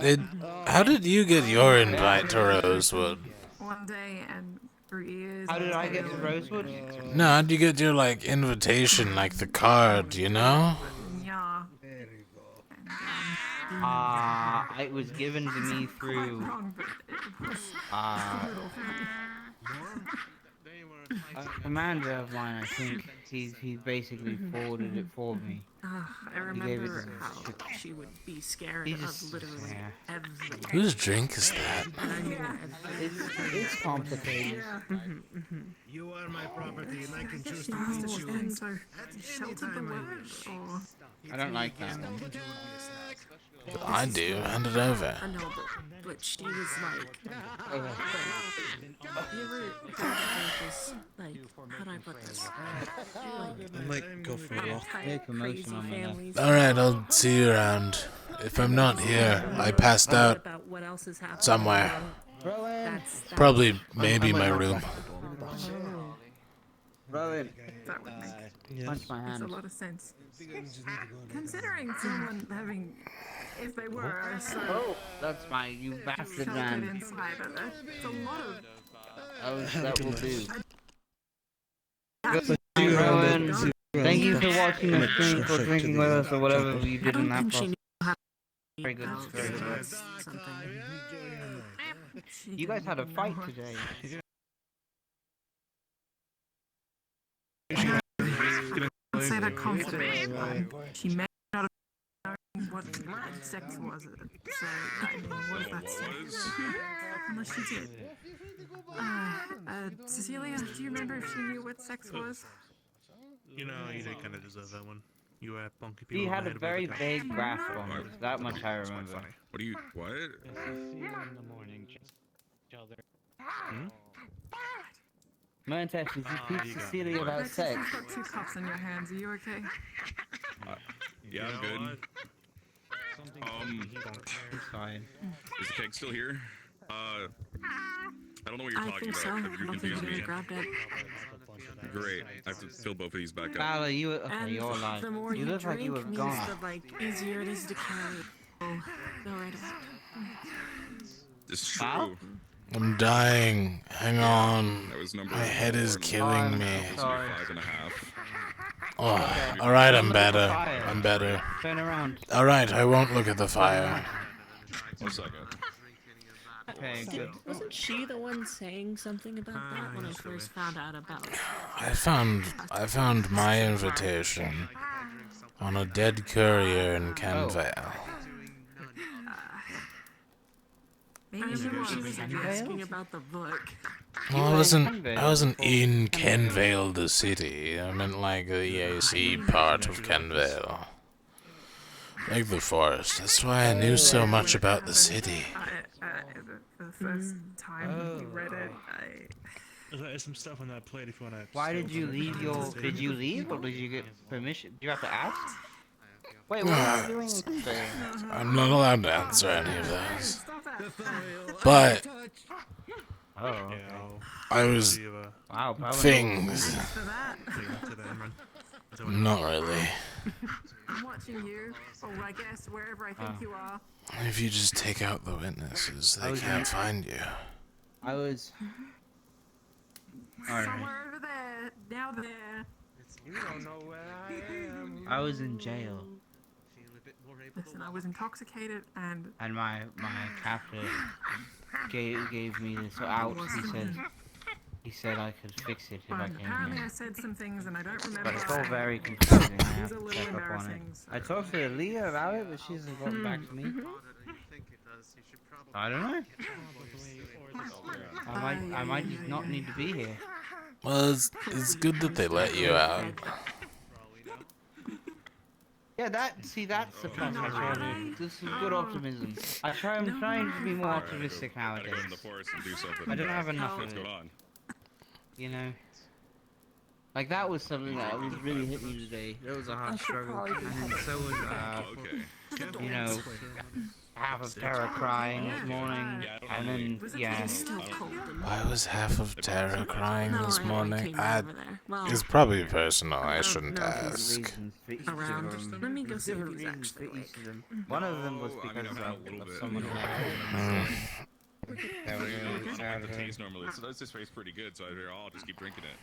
How did you get your invite to Rosewood? One day and for years. How did I get to Rosewood? No, how'd you get your, like, invitation, like the card, you know? Yeah. It was given to me through. A commander of mine, I think. He's basically forwarded it for me. I remember how she would be scared of literally everything. Whose drink is that? It's complicated. You are my property, and I can choose to eat you And so at any sheltered the time I word, wish. or I don't like that one. I do. Hand it over. I know, but she was like, you ever had this, like, how do I put this? I might go for a walk. Crazy families. Alright, I'll see you around. If I'm not here, I passed out About what else is happening. somewhere. That's Probably, maybe my room. Rowan. That would make Punch my makes a hand. lot of sense. Considering someone having, if they were a sort of Oh, that's my you bastard sheltered man. insider, that's a lot of. Oh, that will do. Good Rowan, thank you for watching the stream, for drinking with us, or whatever you did in that process. Very good, very good work. You guys had a fight today. I'd say that confidently. She may not have known what sex was. So, I mean, what does that say? Unless she did. Cecilia, do you remember if she knew what sex was? You know, you did kind of deserve that one. You were punky people. He in the had a head very about the vague grasp on it. That much I remember. What are you? What? See you in the morning. Each other. Mantesh, did you teach Cecilia about Alexis, sex? you've got 2 cups in your hands. Are you okay? Yeah, I'm good. It's fine. Is the keg still here? I don't know what you're I talking think so. about. I You don't think confused you me. grabbed it. Great. I have to fill both of these back up. Fowler, you okay? And You're alive. the more You you look like you were drink means gone. the like easier it is to carry. Oh, go right ahead. It's true. I'm dying. Hang on. That was number My head is 4, killing me. Sorry. 5.5. Oh, alright, I'm better. I'm better. Turn around. Alright, I won't look at the fire. 1 second. Okay, good. Wasn't she the one saying something about that when I first found out about it? I found my invitation on a dead courier in Canvale. Maybe she was asking about the book. Well, I wasn't in Kenvale, the city. I meant like the EAC part of Kenvale. Like the forest. That's why I knew so much about the city. The first time you read it, There's some stuff on that plate if you want to. Why did you leave your... Did you leave or did you get permission? Do you have to ask? Wait, what are you doing today? I'm not allowed to answer any of those. But Oh. I was Wow, things. Not really. I'm watching you, or I guess wherever I think you are. If you just take out the witnesses, they was can't in- find you. I was... Alright. Somewhere over there, now there. You don't know where I am. I was in jail. Listen, I was intoxicated and And my captor gave me this out. He said I could fix it if I came apparently I here. said some things and I don't remember. But it's all very confusing. I It have was a to little check up on it. embarrassing. So. I talked to Leah about it, but she hasn't gotten back to me. I don't know. I might just not need to be here. Well, it's good that they let you out. Yeah, that's the plus I try to. This is good optimism. I'm trying to be more optimistic nowadays. Go in the forest and do something. I don't have enough of What's it. going on? You know? Like that was something that really hit me today. That was a hard struggle. And then so was, you know, half of Terra crying this morning. And then, yeah. Why was half of Terra crying this morning? Well, It's probably personal. I shouldn't ask. around. Let me go see if Different he's reasons actually for awake. each of them. One of them was because of someone who I like the taste normally. So this tastes pretty good, so I figure I'll just keep drinking it.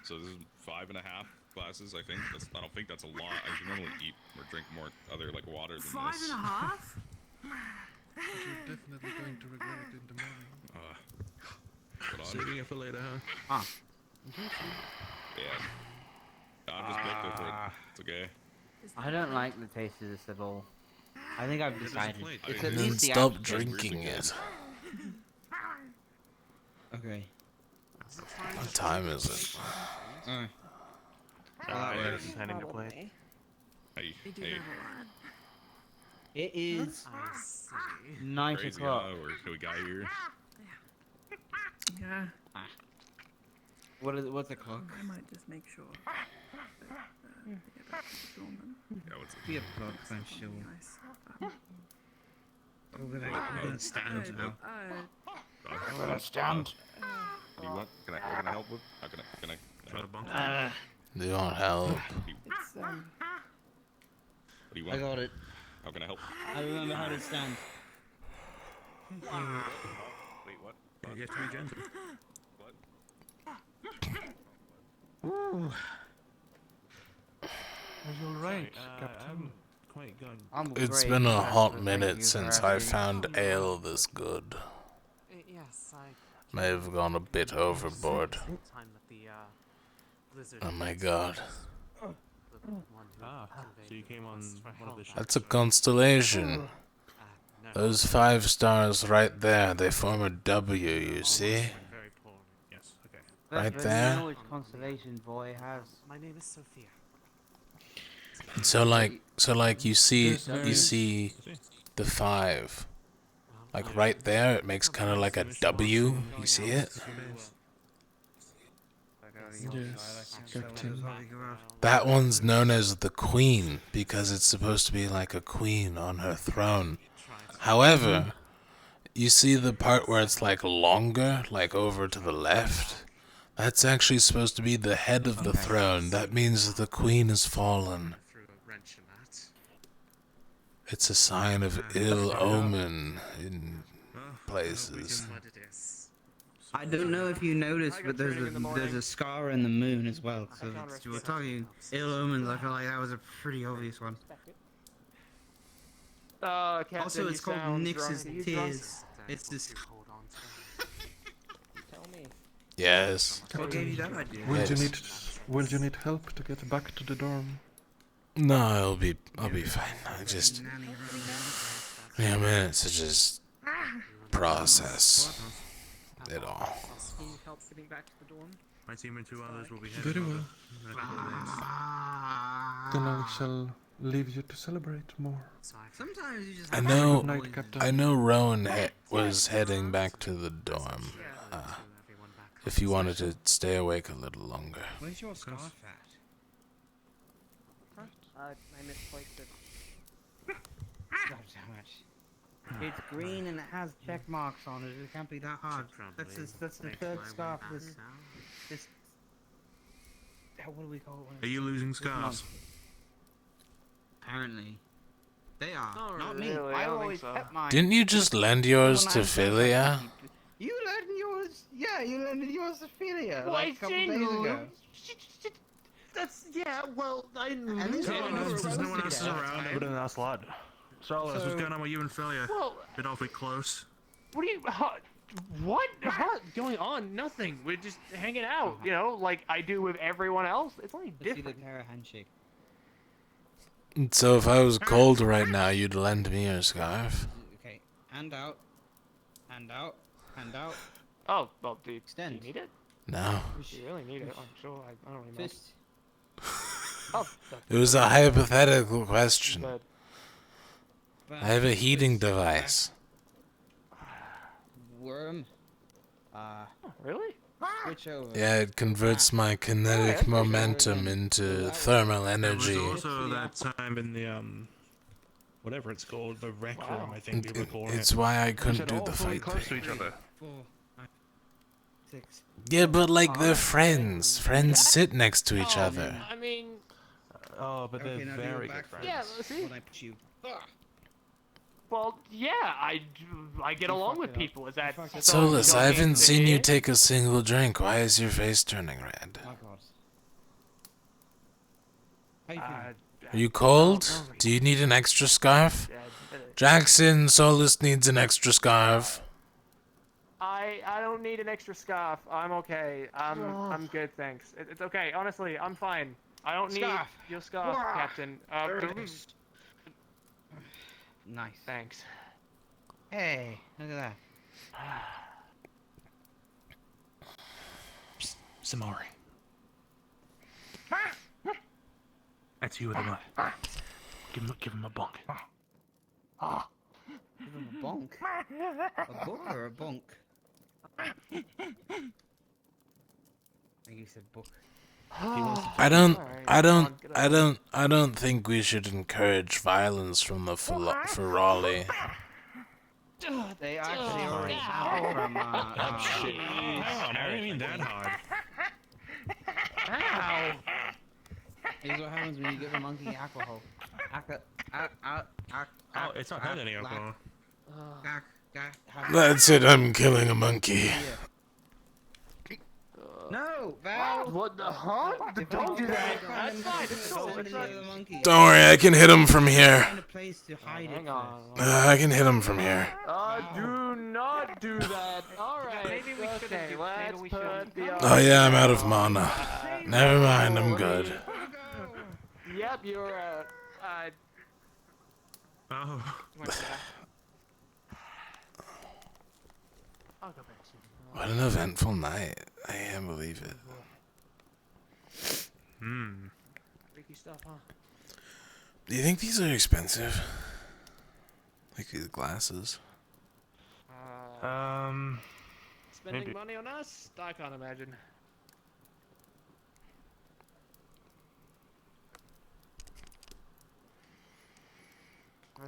So this is 5.5 glasses, I think. I don't think that's a lot. I should normally eat or drink more other like water than this. 5.5? You're definitely going to regret it in the morning. Hold on. Saving it for later, huh? Yeah. I'm just booked for it. It's okay. I don't like the taste of this at all. I think I've decided. It's at Then least the stop aftertaste. drinking it. Okay. What time is it? Yeah, just handing the plate. Hey, They do hey. have a lot. It is 9 Crazy o'clock. how we got here. Yeah. What's the clock? I might just make sure. Yeah, what's it? Be a clock, I'm sure. We're gonna stand now. Stand. What do you want? What can I help with? How can I? They won't help. It's, What do you want? I got it. How can I help? I remember how to stand. Wait, what? You have to be gentle. Ooh. Are you alright, Captain? Quite good. It's been a hot minute since I found ale this good. Yes, May have gone a bit overboard. Oh my god. Ah, so you came on one of the ships. That's a constellation. Those 5 stars right there, they form a W, you see? Yes, okay. Right You there. know which constellation boy has. My name is Sophia. So like you see the 5. Like right there, it makes kind of like a W. You see it? Yes, Captain. That one's known as the Queen because it's supposed to be like a queen on her throne. However, you see the part where it's like longer, like over to the left? That's actually supposed to be the head of the throne. That means the queen has fallen. It's a sign of ill omen in places. I don't know if you noticed, but there's a scar in the moon as well. So we're talking ill omens. I feel like that was a pretty obvious one. Captain, Also, it's you called sound Nix's drunk. Are you drunk? Tears. It's this. Tell me. Yes. What gave you that idea? Will you need help to get back to the dorm? No, I'll be fine. I just need a minute to just process it all. Can you help getting back to the dorm? My team and 2 others will be Very heading well. over in a couple of days. Then I shall leave you to celebrate more. Sometimes you just. I know Rowan was heading back to the dorm. If you wanted to stay awake a little longer. Where's your scarf at? I misplaced it. God damn it. It's green and it has check marks on it. It can't be that hard. That's the third scarf. This. What do we call it? Are you losing scars? Apparently. They are. Not Not really, me. I I don't always think so. kept mine. Didn't you just lend yours to Philia? You lent yours. Yeah, you lent yours to Philia. Well, like a couple days ago. That's well. I There's no one else around other than us lot. So, what's going on with you and Philia? Well, been awfully close. What are you? What? What's going on? Nothing. We're just hanging out. You know, like I do with everyone else. It's only different. Let's see the Terra handshake. So if I was cold right now, you'd lend me your scarf? Okay, hand out, hand out, hand out. Oh, well, do you Extend. need it? No. You really need it. I'm sure. I don't really know. Fist. Oh, It was a hypothetical question. good. I have a heating device. Worm. Really? Switch over. Yeah, it converts my kinetic momentum into thermal energy. There was also that time in the whatever it's called, the rec room. I think they were calling it. It's why I We couldn't said do all the fully fight close to thing. each other. 4, 5, 6. Yeah, but like they're friends. Friends sit next to each other. I mean, Oh, but Okay, they're now do your very good back friends. yeah. See. When I put you. Well, yeah. I get along with people. Is that Solus, I haven't to seen you hear? take a single drink. Why is your face turning red? My God. How you feeling? Are you cold? Do you need an extra scarf? Jackson, Solus needs an extra scarf. I don't need an extra scarf. I'm okay. I'm good, thanks. It's okay. Honestly, I'm fine. I don't need Scarf. your scarf, Captain. There it is. Nice. Thanks. Hey, look at that. Samari. That's you with the mud. Give him a bunk. Give him a bonk. A book or a bonk? I think you said book. I don't think we should encourage violence from the Ferali. They actually already have it from, shit. Damn, I didn't mean that hard. Ow! Here's what happens when you give a monkey alcohol. Oh, it's not having any alcohol. That's it, I'm killing a monkey. No, Val! What the huh? Don't do that. That's fine. It's cool. It's fine. Don't worry, I can hit him from here. Find a place to hide Hang it on. I can hit him from here. Do not do that. Alright. Maybe we should have. Let's put the. Oh yeah, I'm out of mana. Never mind, I'm good. Yep, you're Oh. I'll go back soon. What an eventful night. I can't believe it. Freaky stuff, huh? Do you think these are expensive? Like these glasses? Spending maybe. money on us? I can't imagine.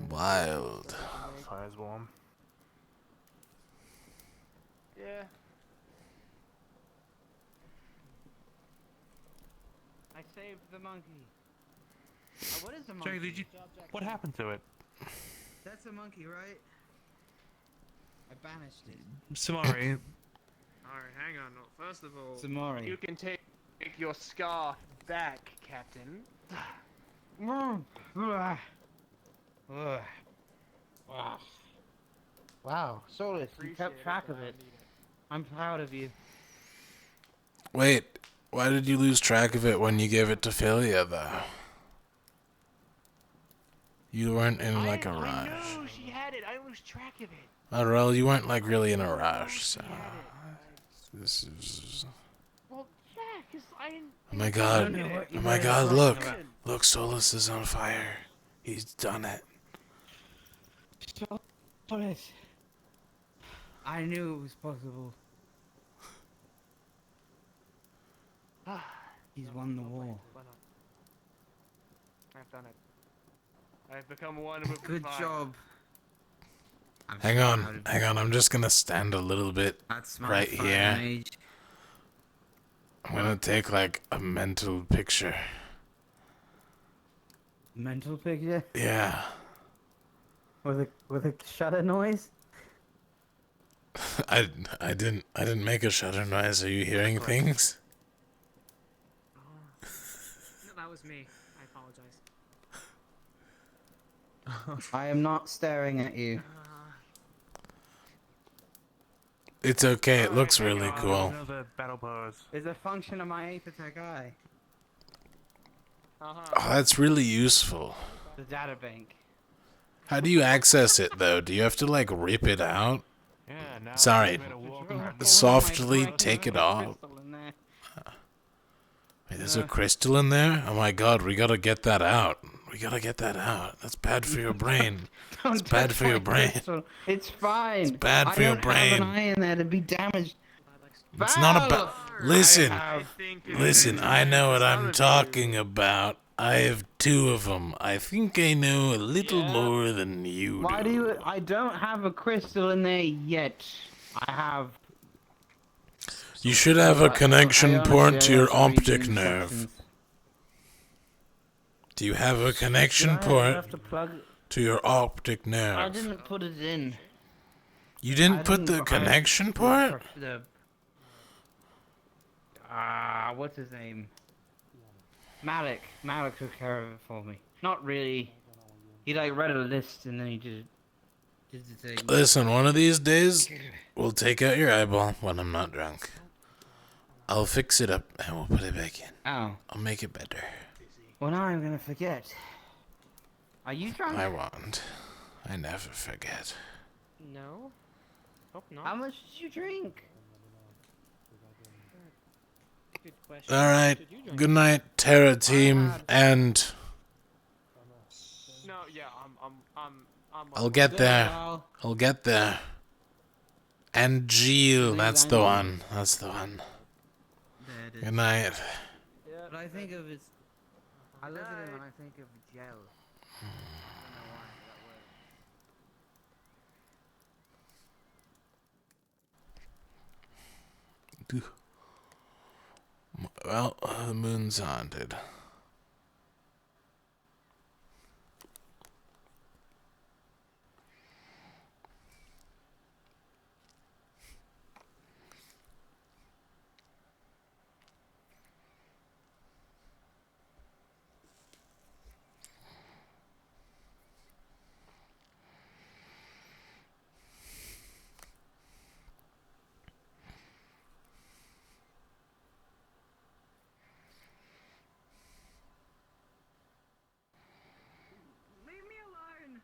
Wild. Fire's warm. Yeah. I saved the monkey. What is a monkey? Jay, did you? What happened to it? That's a monkey, right? I banished it. Sorry. Alright, hang on. First of all, Samari. you can take your scarf back, Captain. Wow, Solus, you kept track of it. I'm proud of you. Wait, why did you lose track of it when you gave it to Philia, though? You weren't in like a rush. I knew she had it. I lose track of it. Well, you weren't like really in a rush, so... This is... Well, yeah, because I didn't... Oh my god. Oh my god, look. Look, Solus is on fire. He's done it. Solus. I knew it was possible. He's won the war. I've done it. I've become one with Good fire. job. Hang on, I'm just gonna stand a little bit right here. Mage. I'm gonna take like a mental picture. Mental picture? Yeah. With a shutter noise? I didn't make a shutter noise. Are you hearing things? That was me. I apologize. I am not staring at you. It's okay, it looks really cool. Another battle pose. It's a function of my ape attack eye. Oh, that's really useful. The data bank. How do you access it, though? Do you have to, like, rip it out? Yeah, now Sorry. I'm gonna walk around. Softly take it off. Wait, there's a crystal in there? Oh my god, we gotta get that out. We gotta get that out. That's bad for your brain. It's bad for your brain. It's fine. It's bad for your brain. I don't have an eye in there to be damaged. It's not about... Listen. Listen, I know what I'm talking about. I have 2 of them. I think I know a little more than you Why do. do you... I don't have a crystal in there yet. I have... You should have a connection port to your optic nerve. Do you have a connection port to your optic I nerve? didn't put it in. You didn't put the connection port? What's his name? Malik. Malik took care of it for me. Not really. He like read a list and then he did the thing. Listen, one of these days, we'll take out your eyeball when I'm not drunk. I'll fix it up and we'll put it back in. Oh. I'll make it better. Well, now I'm gonna forget. Are you drunk? I won't. I never forget. No. Hope not. How much did you drink? Good question. Alright, good night, Terra team, and No, yeah, I'll get there. I'll get there. And Jill, that's the one. That's the one. Good night. But I think of his... I look at him and I think of gel. I don't know why, that Well, the moon's haunted. Leave me alone.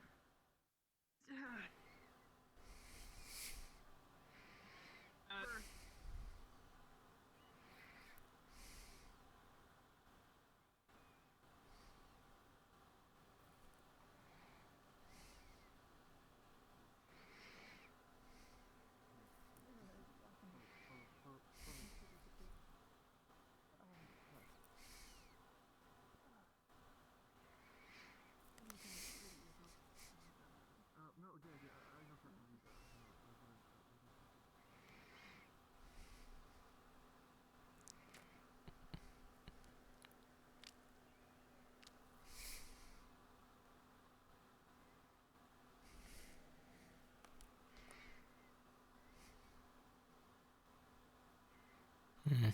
Hmm.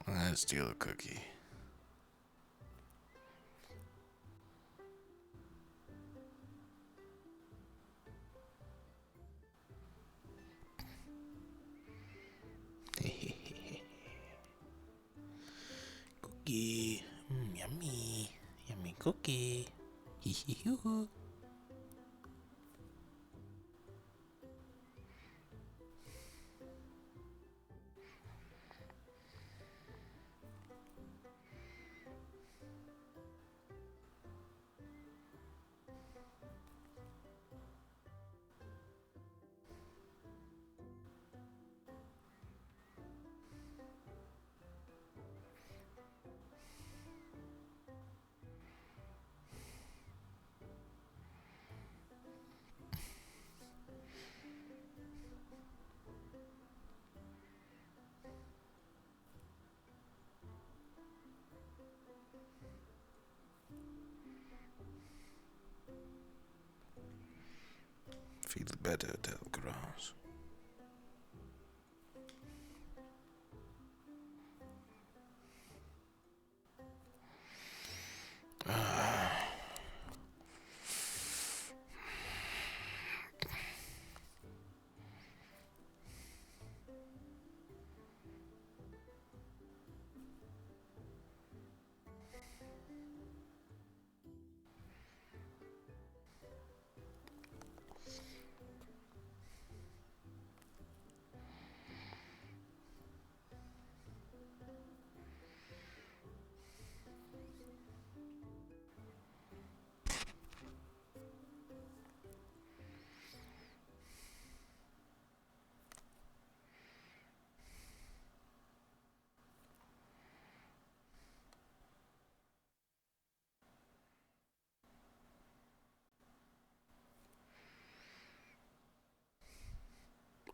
Let's steal a cookie. Cookie. Yummy. Yummy cookie. Hee hee hoo. Feel better, Del Gras.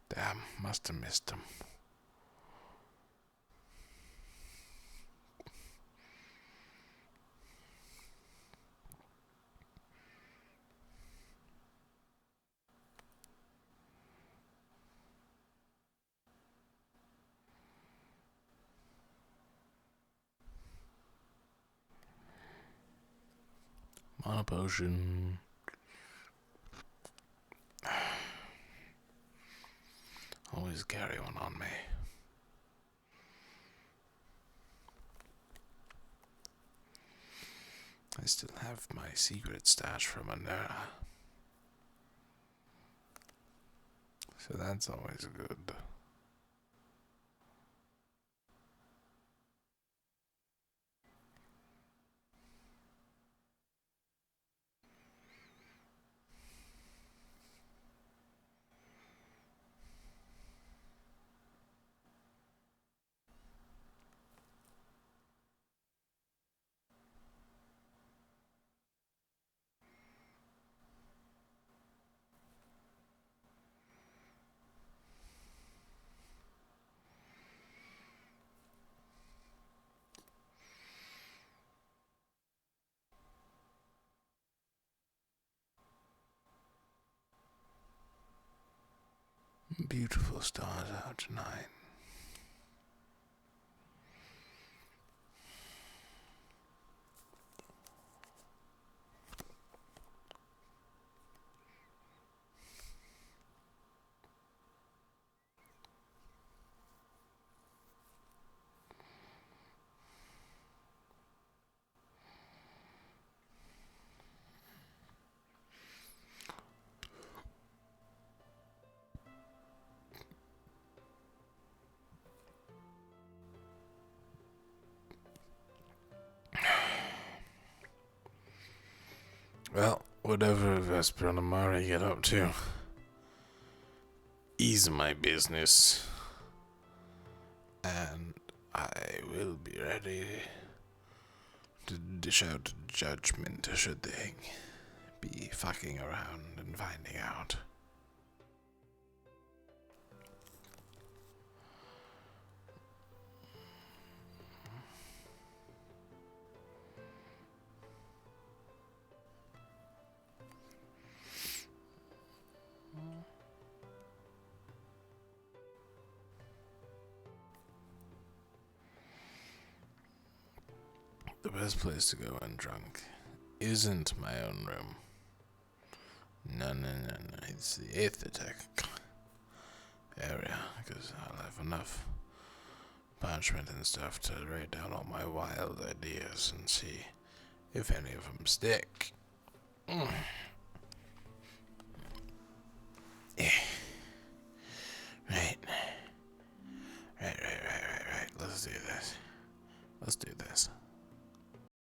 Damn, must have missed him. On a potion. Always carry one on me. I still have my secret stash from Anera. So that's always good. Beautiful stars out tonight. Well, whatever Vesper and Amari get up to, is my business. And I will be ready to dish out judgment should they be fucking around and finding out. The best place to go when drunk isn't my own room. No. It's the Aethertech area, because I'll have enough parchment and stuff to write down all my wild ideas and see if any of them stick. Yeah. Right. Let's do this.